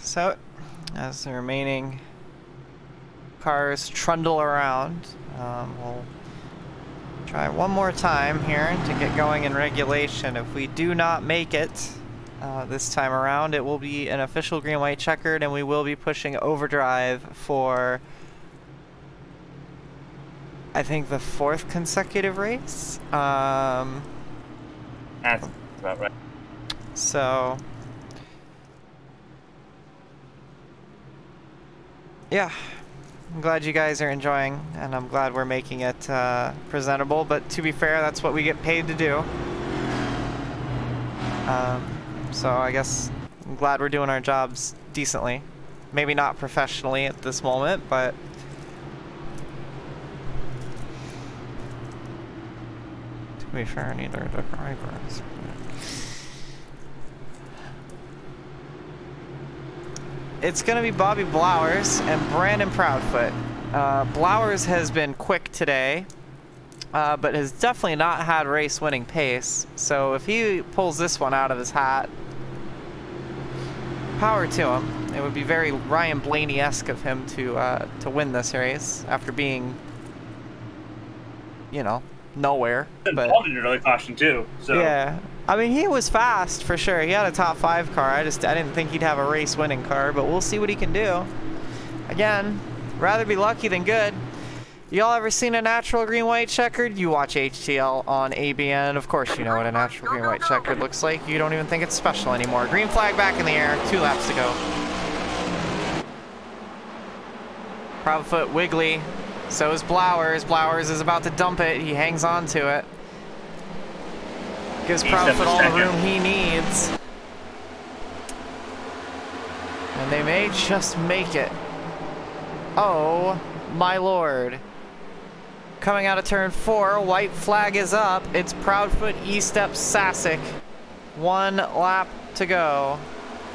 So, as the remaining cars trundle around, we'll try one more time here to get going in regulation. If we do not make it this time around, it will be an official green-white checkered, and we will be pushing overdrive for, I think, the 4th consecutive race. That's about right. So... yeah, I'm glad you guys are enjoying, and I'm glad we're making it presentable, but to be fair, that's what we get paid to do. So I guess I'm glad we're doing our jobs decently. Maybe not professionally at this moment, but... to be fair, neither of the drivers. It's going to be Bobby Blowers and Brandon Proudfoot. Blowers has been quick today, but has definitely not had race-winning pace. So if he pulls this one out of his hat, power to him. It would be very Ryan Blaney-esque of him to win this race after being, you know, nowhere. But in early caution too. So yeah. I mean, he was fast for sure. He had a top 5 car. I didn't think he'd have a race-winning car, but we'll see what he can do. Again, rather be lucky than good. Y'all ever seen a natural green-white checkered? You watch HTL on ABN. Of course you know what a natural green-white checkered looks like. You don't even think it's special anymore. Green flag back in the air. 2 laps to go. Proudfoot wiggly. So is Blowers. Blowers is about to dump it. He hangs on to it. Gives Proudfoot all the room he needs. And they may just make it. Oh, my lord. Coming out of turn 4, white flag is up. It's Proudfoot, E-step, Sasek. 1 lap to go.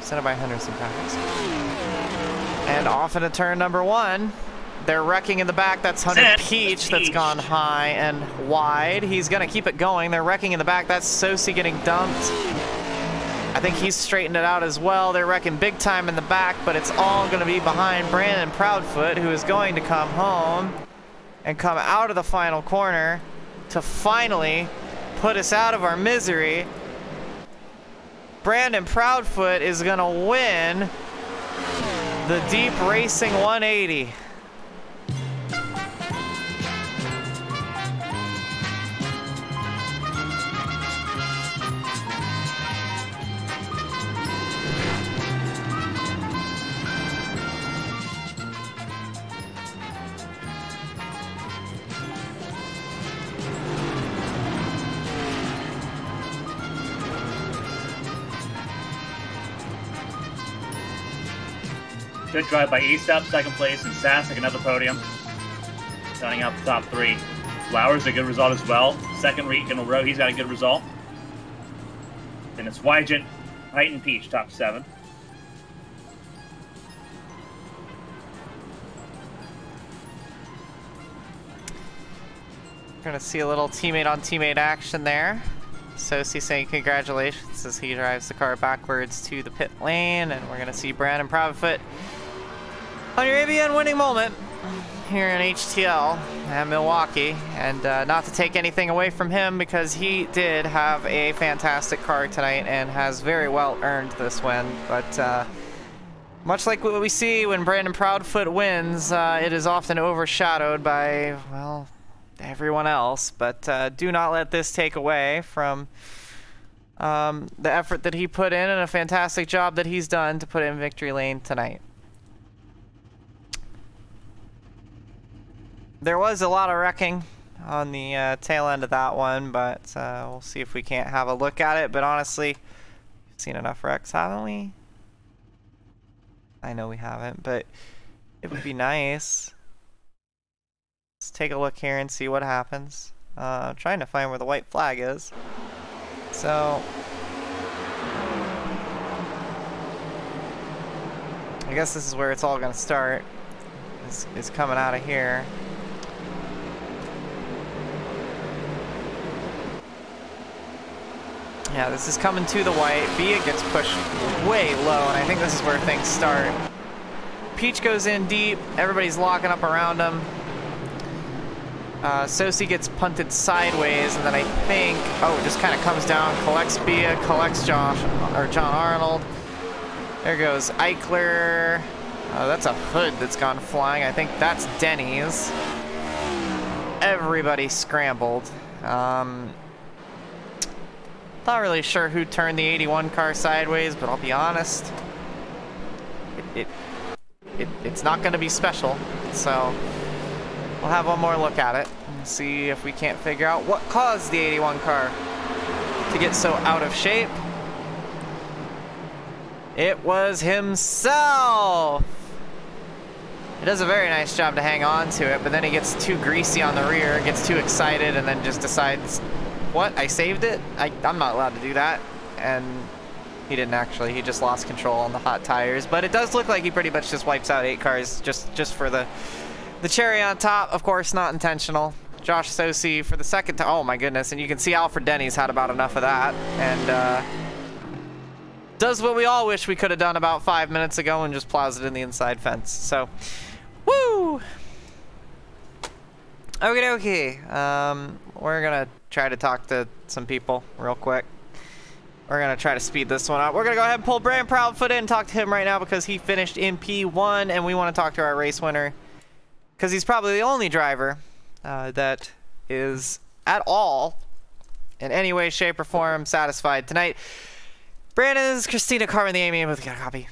Sent by Henderson Packers. And off into turn number 1. They're wrecking in the back. That's Hunter Peach that's gone high and wide. He's going to keep it going. They're wrecking in the back. That's Sosi getting dumped. I think he's straightened it out as well. They're wrecking big time in the back, but it's all going to be behind Brandon Proudfoot, who is going to come home and come out of the final corner to finally put us out of our misery. Brandon Proudfoot is going to win the Deep Racing 180. Good drive by E-step, second place, and Sasek, another podium. Counting out the top 3. Flowers, a good result as well. Second week in a row, he's got a good result. Then it's Wygent, Height, and Peach, top 7. Gonna see a little teammate on teammate action there. Sosi saying congratulations as he drives the car backwards to the pit lane, and we're gonna see Brandon Proudfoot on your ABN winning moment here in HTL at Milwaukee. And not to take anything away from him, because he did have a fantastic car tonight and has very well earned this win. But much like what we see when Brandon Proudfoot wins, it is often overshadowed by, well, everyone else. But do not let this take away from the effort that he put in and a fantastic job that he's done to put in victory lane tonight. There was a lot of wrecking on the tail end of that one, but we'll see if we can't have a look at it. But honestly, we've seen enough wrecks, haven't we? I know we haven't, but it would be nice. Let's take a look here and see what happens. I'm trying to find where the white flag is. So I guess this is where it's all going to start. Is coming out of here. Yeah, this is coming to the white. Bia gets pushed way low, and I think this is where things start. Peach goes in deep. Everybody's locking up around him. Sosi gets punted sideways, and then I think, oh, just kind of comes down, collects Bia, collects John Arnold. There goes Eichler. That's a hood that's gone flying. I think that's Denny's. Everybody scrambled. Not really sure who turned the 81 car sideways, but I'll be honest, it's not going to be special. So we'll have one more look at it and see if we can't figure out what caused the 81 car to get so out of shape. It was himself. He does a very nice job to hang on to it, but then he gets too greasy on the rear, gets too excited, and then just decides, what, I saved it? I'm not allowed to do that. And he didn't actually. He just lost control on the hot tires. But it does look like he pretty much just wipes out 8 cars just for the cherry on top. Of course, not intentional. Josh Sosi for the second time. Oh my goodness. And you can see Alfred Denny's had about enough of that. And does what we all wish we could have done about 5 minutes ago and just plows it in the inside fence. So, woo! Okay. We're gonna try to talk to some people real quick. We're gonna try to speed this one up. We're gonna go ahead and pull Brandon Proudfoot in and talk to him right now because he finished in P1, and we want to talk to our race winner, because he's probably the only driver that is at all, in any way, shape, or form, satisfied tonight. Brandon's Kristina, Carmen, the Amy, both got a copy.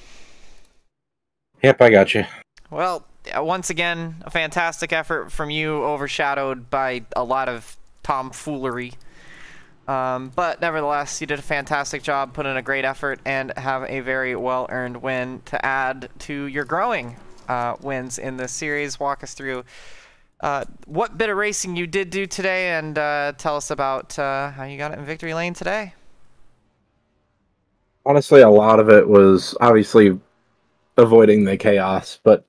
Yep, I got you. Well, once again, a fantastic effort from you, overshadowed by a lot of tomfoolery. But nevertheless, you did a fantastic job, put in a great effort, and have a very well-earned win to add to your growing wins in this series. Walk us through what bit of racing you did do today, and tell us about how you got it in victory lane today. Honestly, a lot of it was obviously avoiding the chaos, but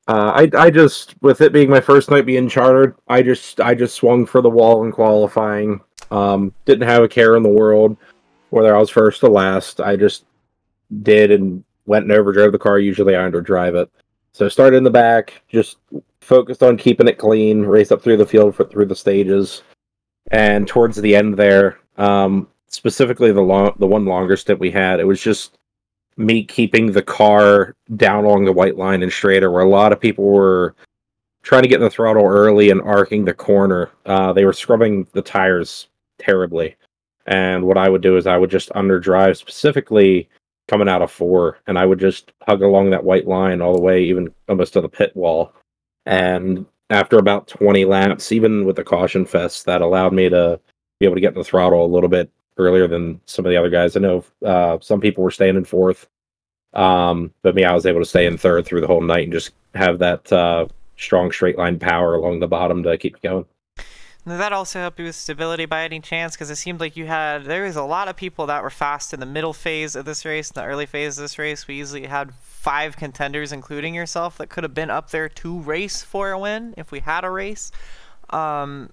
I just, with it being my first night being chartered, I just swung for the wall in qualifying. Didn't have a care in the world whether I was first or last. I just did and went and overdrove the car. Usually I underdrive it. So started in the back, just focused on keeping it clean, raced up through the field through the stages. And towards the end there, specifically the one longer stint we had, it was just me keeping the car down along the white line and straighter, where a lot of people were trying to get in the throttle early and arcing the corner. They were scrubbing the tires terribly. And what I would do is I would just underdrive, specifically coming out of 4, and I would just hug along that white line all the way, even almost to the pit wall. And after about 20 laps, even with the caution fest, that allowed me to be able to get in the throttle a little bit earlier than some of the other guys. I know some people were staying in 4th, but me, I was able to stay in 3rd through the whole night and just have that strong straight line power along the bottom to keep going. Did that also help you with stability by any chance? Because it seemed like there was a lot of people that were fast in the middle phase of this race, in the early phase of this race. We easily had 5 contenders, including yourself, that could have been up there to race for a win if we had a race. But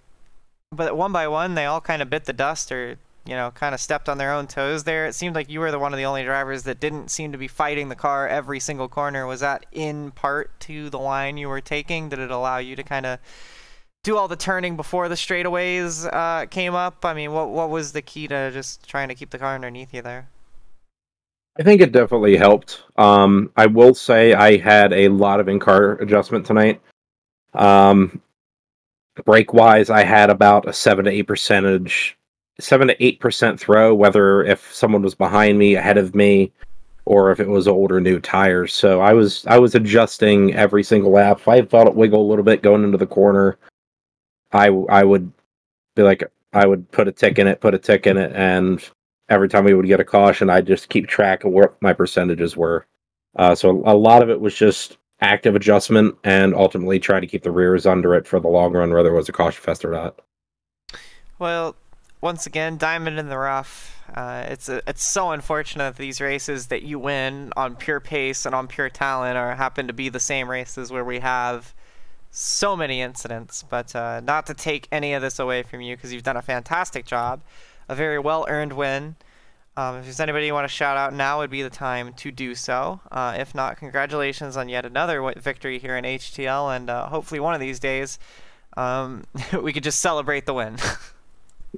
one by one, they all kind of bit the dust, or kind of stepped on their own toes there. It seemed like you were one of the only drivers that didn't seem to be fighting the car every single corner. Was that in part to the line you were taking? Did it allow you to kind of do all the turning before the straightaways came up? I mean, what was the key to just trying to keep the car underneath you there? I think it definitely helped. I will say I had a lot of in-car adjustment tonight. Brake-wise, I had about a 7 to 8% throw, whether if someone was behind me, ahead of me, or if it was old or new tires. So I was adjusting every single lap. If I felt it wiggle a little bit going into the corner, I would be like, I would put a tick in it, and every time we would get a caution, I'd just keep track of what my percentages were. So a lot of it was just active adjustment and ultimately trying to keep the rears under it for the long run, whether it was a caution fest or not. Well, once again, diamond in the rough. It's so unfortunate that these races that you win on pure pace and on pure talent happen to be the same races where we have so many incidents, but not to take any of this away from you, because you've done a fantastic job, a very well-earned win. If there's anybody you want to shout out, now would be the time to do so. If not, congratulations on yet another victory here in HTL, and hopefully one of these days we could just celebrate the win.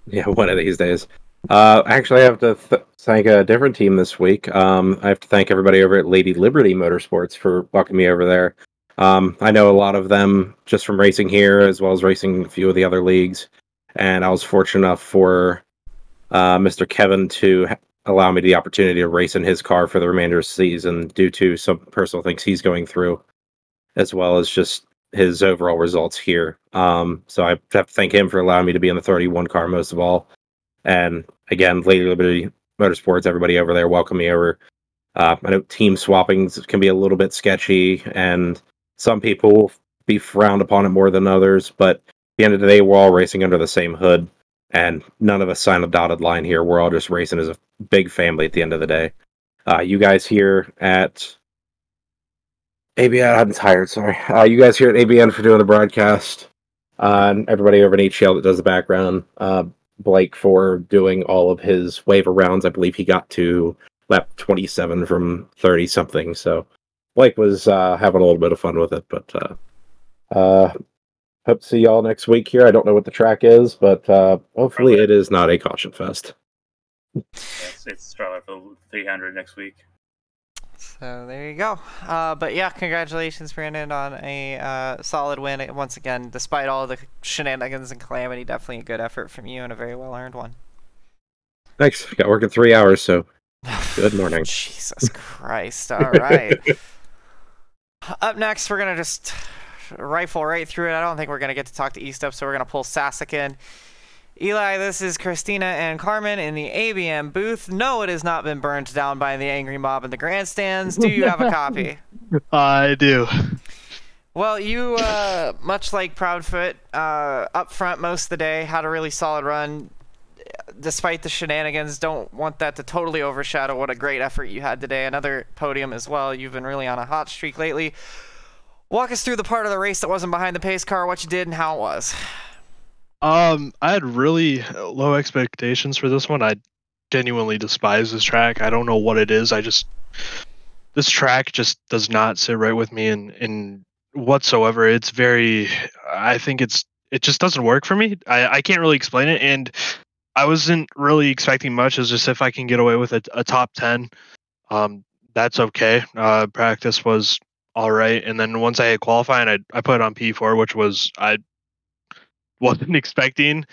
Yeah, one of these days. Actually, I have to thank a different team this week. I have to thank everybody over at Lady Liberty Motorsports for welcoming me over there. I know a lot of them just from racing here, as well as racing a few of the other leagues. And I was fortunate enough for Mr. Kevin to allow me the opportunity to race in his car for the remainder of the season due to some personal things he's going through, as well as just his overall results here. So I have to thank him for allowing me to be in the 31 car most of all. And again, Lady Liberty Motorsports, everybody over there, welcome me over. I know team swappings can be a little bit sketchy, and some people will be frowned upon it more than others, but at the end of the day, we're all racing under the same hood, and none of us sign a dotted line here. We're all just racing as a big family at the end of the day. You guys here at ABN, I'm tired, sorry. You guys here at ABN for doing the broadcast, and everybody over in HTL that does the background. Blake for doing all of his waiver rounds. I believe he got to lap 27 from 30 something. So Blake was having a little bit of fun with it, but hope to see y'all next week here. I don't know what the track is, but hopefully it is not a caution fest. Yes, it's Strawberry 300 next week. So there you go. But yeah, congratulations, Brandon, on a solid win once again, despite all the shenanigans and calamity. Definitely a good effort from you and a very well-earned one. Thanks. Got work in 3 hours, so good morning. Jesus Christ. All right. Up next, we're going to just rifle right through it. I don't think we're going to get to talk to East Up, so we're going to pull Sasek in. Eli, this is Kristina and Carmen in the ABM booth. No, it has not been burned down by the angry mob in the grandstands. Do you have a copy? I do. Well, you, much like Proudfoot, up front most of the day, had a really solid run. Despite the shenanigans, don't want that to totally overshadow what a great effort you had today. Another podium as well. You've been really on a hot streak lately. Walk us through the part of the race that wasn't behind the pace car, what you did and how it was. I had really low expectations for this one. I genuinely despise this track. I don't know what it is. This track just does not sit right with me in whatsoever. It's very, I think it just doesn't work for me. I can't really explain it, and I wasn't really expecting much. It's just if I can get away with a top 10, that's okay. Practice was all right, and then once I hit qualifying, I put it on P4, which was I wasn't expecting,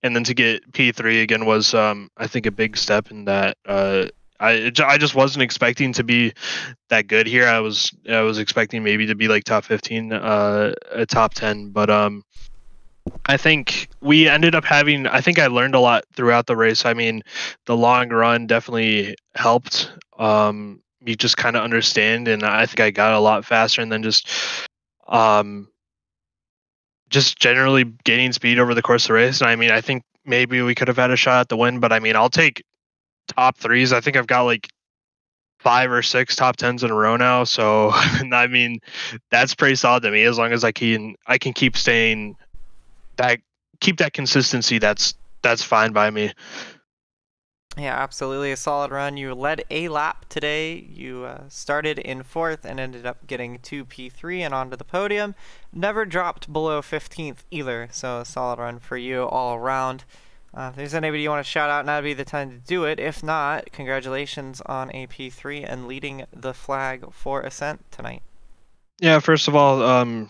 and then to get P3 again was I think a big step in that. I just wasn't expecting to be that good here. I was expecting maybe to be like top 15, a top 10, but I think we ended up having, I think I learned a lot throughout the race. I mean, the long run definitely helped me just kind of understand, and I think I got a lot faster, and then just generally gaining speed over the course of the race. And I mean, I think maybe we could have had a shot at the win, but I mean, I'll take top threes. I think I've got like 5 or 6 top 10s in a row now. So, I mean, that's pretty solid to me. As long as I can keep staying keep that consistency, that's fine by me. Yeah, absolutely a solid run. You led a lap today. You started in 4th and ended up getting to P3 and onto the podium. Never dropped below 15th either, so a solid run for you all around. If there's anybody you want to shout out, now would be the time to do it. If not, congratulations on a P3 and leading the flag for Ascent tonight. Yeah, first of all,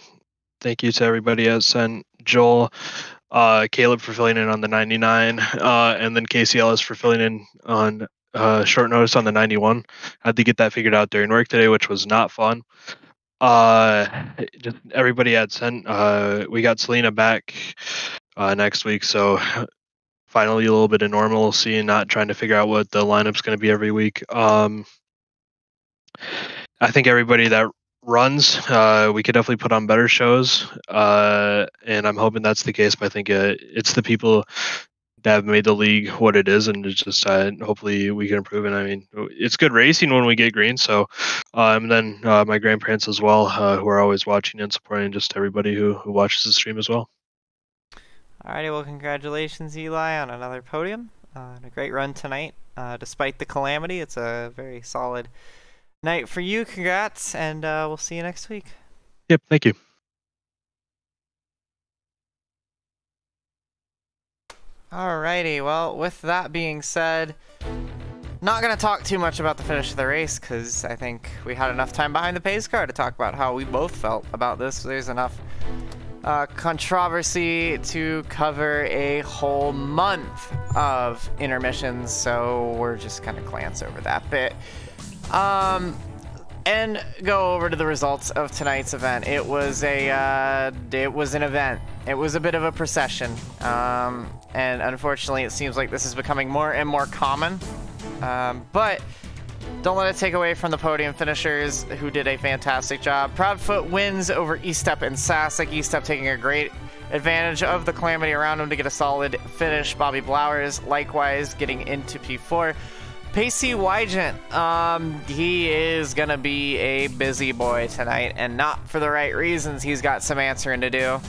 thank you to everybody at Ascent. Joel, Caleb for filling in on the 99, and then Casey Ellis for filling in on short notice on the 91. I had to get that figured out during work today, which was not fun. Just everybody at Ascent. We got Selena back next week, so finally a little bit of normalcy and not trying to figure out what the lineup's going to be every week. I think everybody that runs, we could definitely put on better shows, and I'm hoping that's the case. But I think it's the people that have made the league what it is, and it's just hopefully we can improve it. I mean, it's good racing when we get green. So, and then my grandparents as well, who are always watching and supporting, just everybody who watches the stream as well. Alrighty, well, congratulations, Eli, on another podium and a great run tonight. Despite the calamity, it's a very solid night for you. Congrats, and we'll see you next week. Yep, thank you. Alrighty, well, with that being said, not going to talk too much about the finish of the race because I think we had enough time behind the pace car to talk about how we both felt about this. There's enough controversy to cover a whole month of intermissions, so we're just going to glance over that bit. And go over to the results of tonight's event. It was an event. It was a bit of a procession. And unfortunately, it seems like this is becoming more and more common. But don't let it take away from the podium finishers who did a fantastic job. Proudfoot wins over Eastep and Sasek. Eastep taking a great advantage of the calamity around him to get a solid finish. Bobby Blowers likewise getting into P4. Pacey Wygent, he is gonna be a busy boy tonight, and not for the right reasons. He's got some answering to do.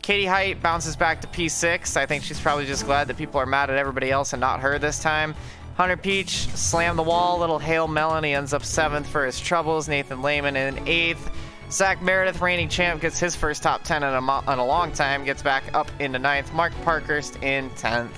Katie Height bounces back to P6. I think she's probably just glad that people are mad at everybody else and not her this time. Hunter Peach slammed the wall. Little Hale Melanie ends up 7th for his troubles. Nathan Lehman in 8th. Zach Meredith, reigning champ, gets his first top 10 in a long time, gets back up into 9th. Mark Parkhurst in 10th.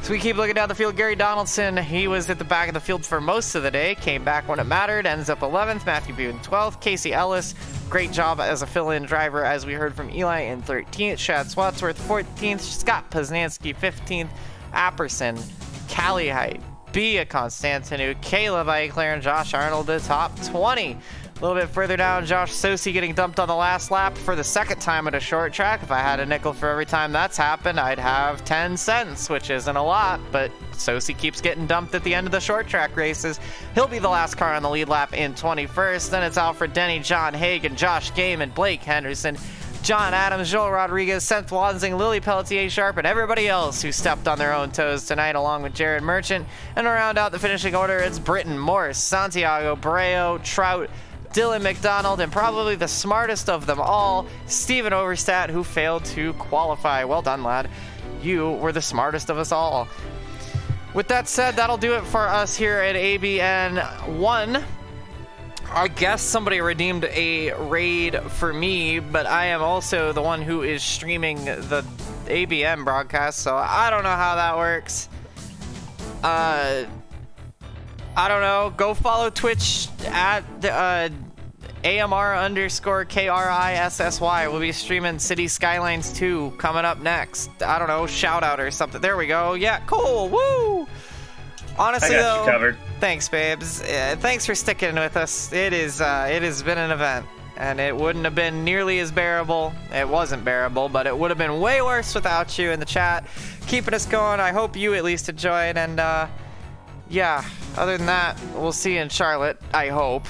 So we keep looking down the field. Gary Donaldson, he was at the back of the field for most of the day. Came back when it mattered. Ends up 11th. Matthew Boone 12th. Casey Ellis, great job as a fill-in driver, as we heard from Eli, in 13th. Shad Swatsworth 14th. Scott Poznanski 15th. Apperson, Callie Height, Bia Constantinu, Caleb Eichler, and Josh Arnold, the top 20. A little bit further down, Josh Sosi getting dumped on the last lap for the second time at a short track. If I had a nickel for every time that's happened, I'd have 10 cents, which isn't a lot, but Sosi keeps getting dumped at the end of the short track races. He'll be the last car on the lead lap in 21st. Then it's Alfred Denny, John Hagan, Josh Gaiman, Blake Henderson, John Adams, Joel Rodriguez, Seth Wansing, Lily Pelletier Sharp, and everybody else who stepped on their own toes tonight, along with Jared Merchant. And to round out the finishing order, it's Britton, Morris, Santiago, Breo, Trout, Dylan McDonald, and probably the smartest of them all, Steven Overstat, who failed to qualify. Well done, lad. You were the smartest of us all. With that said, that'll do it for us here at ABN 1. I guess somebody redeemed a raid for me, but I am also the one who is streaming the ABM broadcast, so I don't know how that works. I don't know. Go follow Twitch at AMR_KRISSY. We'll be streaming City Skylines 2 coming up next. I don't know, shout out or something. There we go. Yeah, cool. Woo! Honestly, I got you covered. Thanks, babes. Thanks for sticking with us. It has been an event, and it wouldn't have been nearly as bearable. It wasn't bearable, but it would have been way worse without you in the chat, keeping us going. I hope you at least enjoyed, and yeah, other than that, we'll see you in Charlotte, I hope.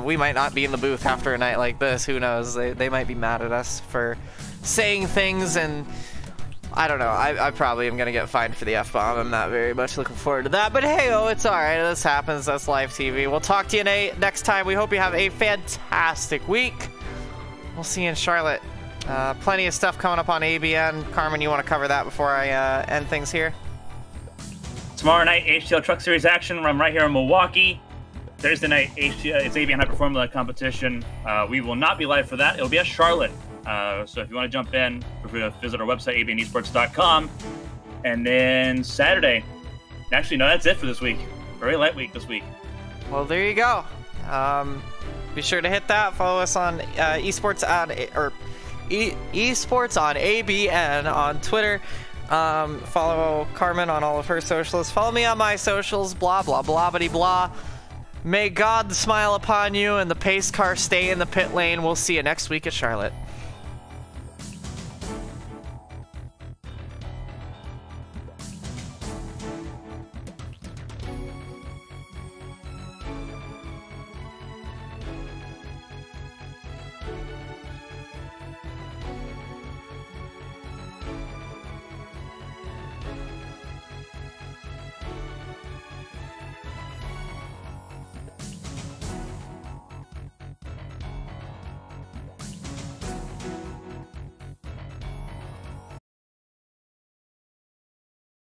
We might not be in the booth after a night like this. Who knows? They might be mad at us for saying things, and I don't know. I probably am going to get fined for the F-bomb. I'm not very much looking forward to that. But hey, it's all right. This happens. That's live TV. We'll talk to you next time. We hope you have a fantastic week. We'll see you in Charlotte. Plenty of stuff coming up on ABN. Carmen, you want to cover that before I end things here? Tomorrow night, HTL Truck Series action. I'm right here in Milwaukee. Thursday night, it's ABN High Formula competition. We will not be live for that. It'll be at Charlotte. So if you want to jump in, feel free to visit our website, abnesports.com. And then Saturday. Actually, no, that's it for this week. Very light week this week. Well, there you go. Be sure to hit that. Follow us on esports on ABN on Twitter. Follow Carmen on all of her socials. Follow me on my socials. Blah, blah, blah, blah, blah. May God smile upon you and the pace car stay in the pit lane. We'll see you next week at Charlotte.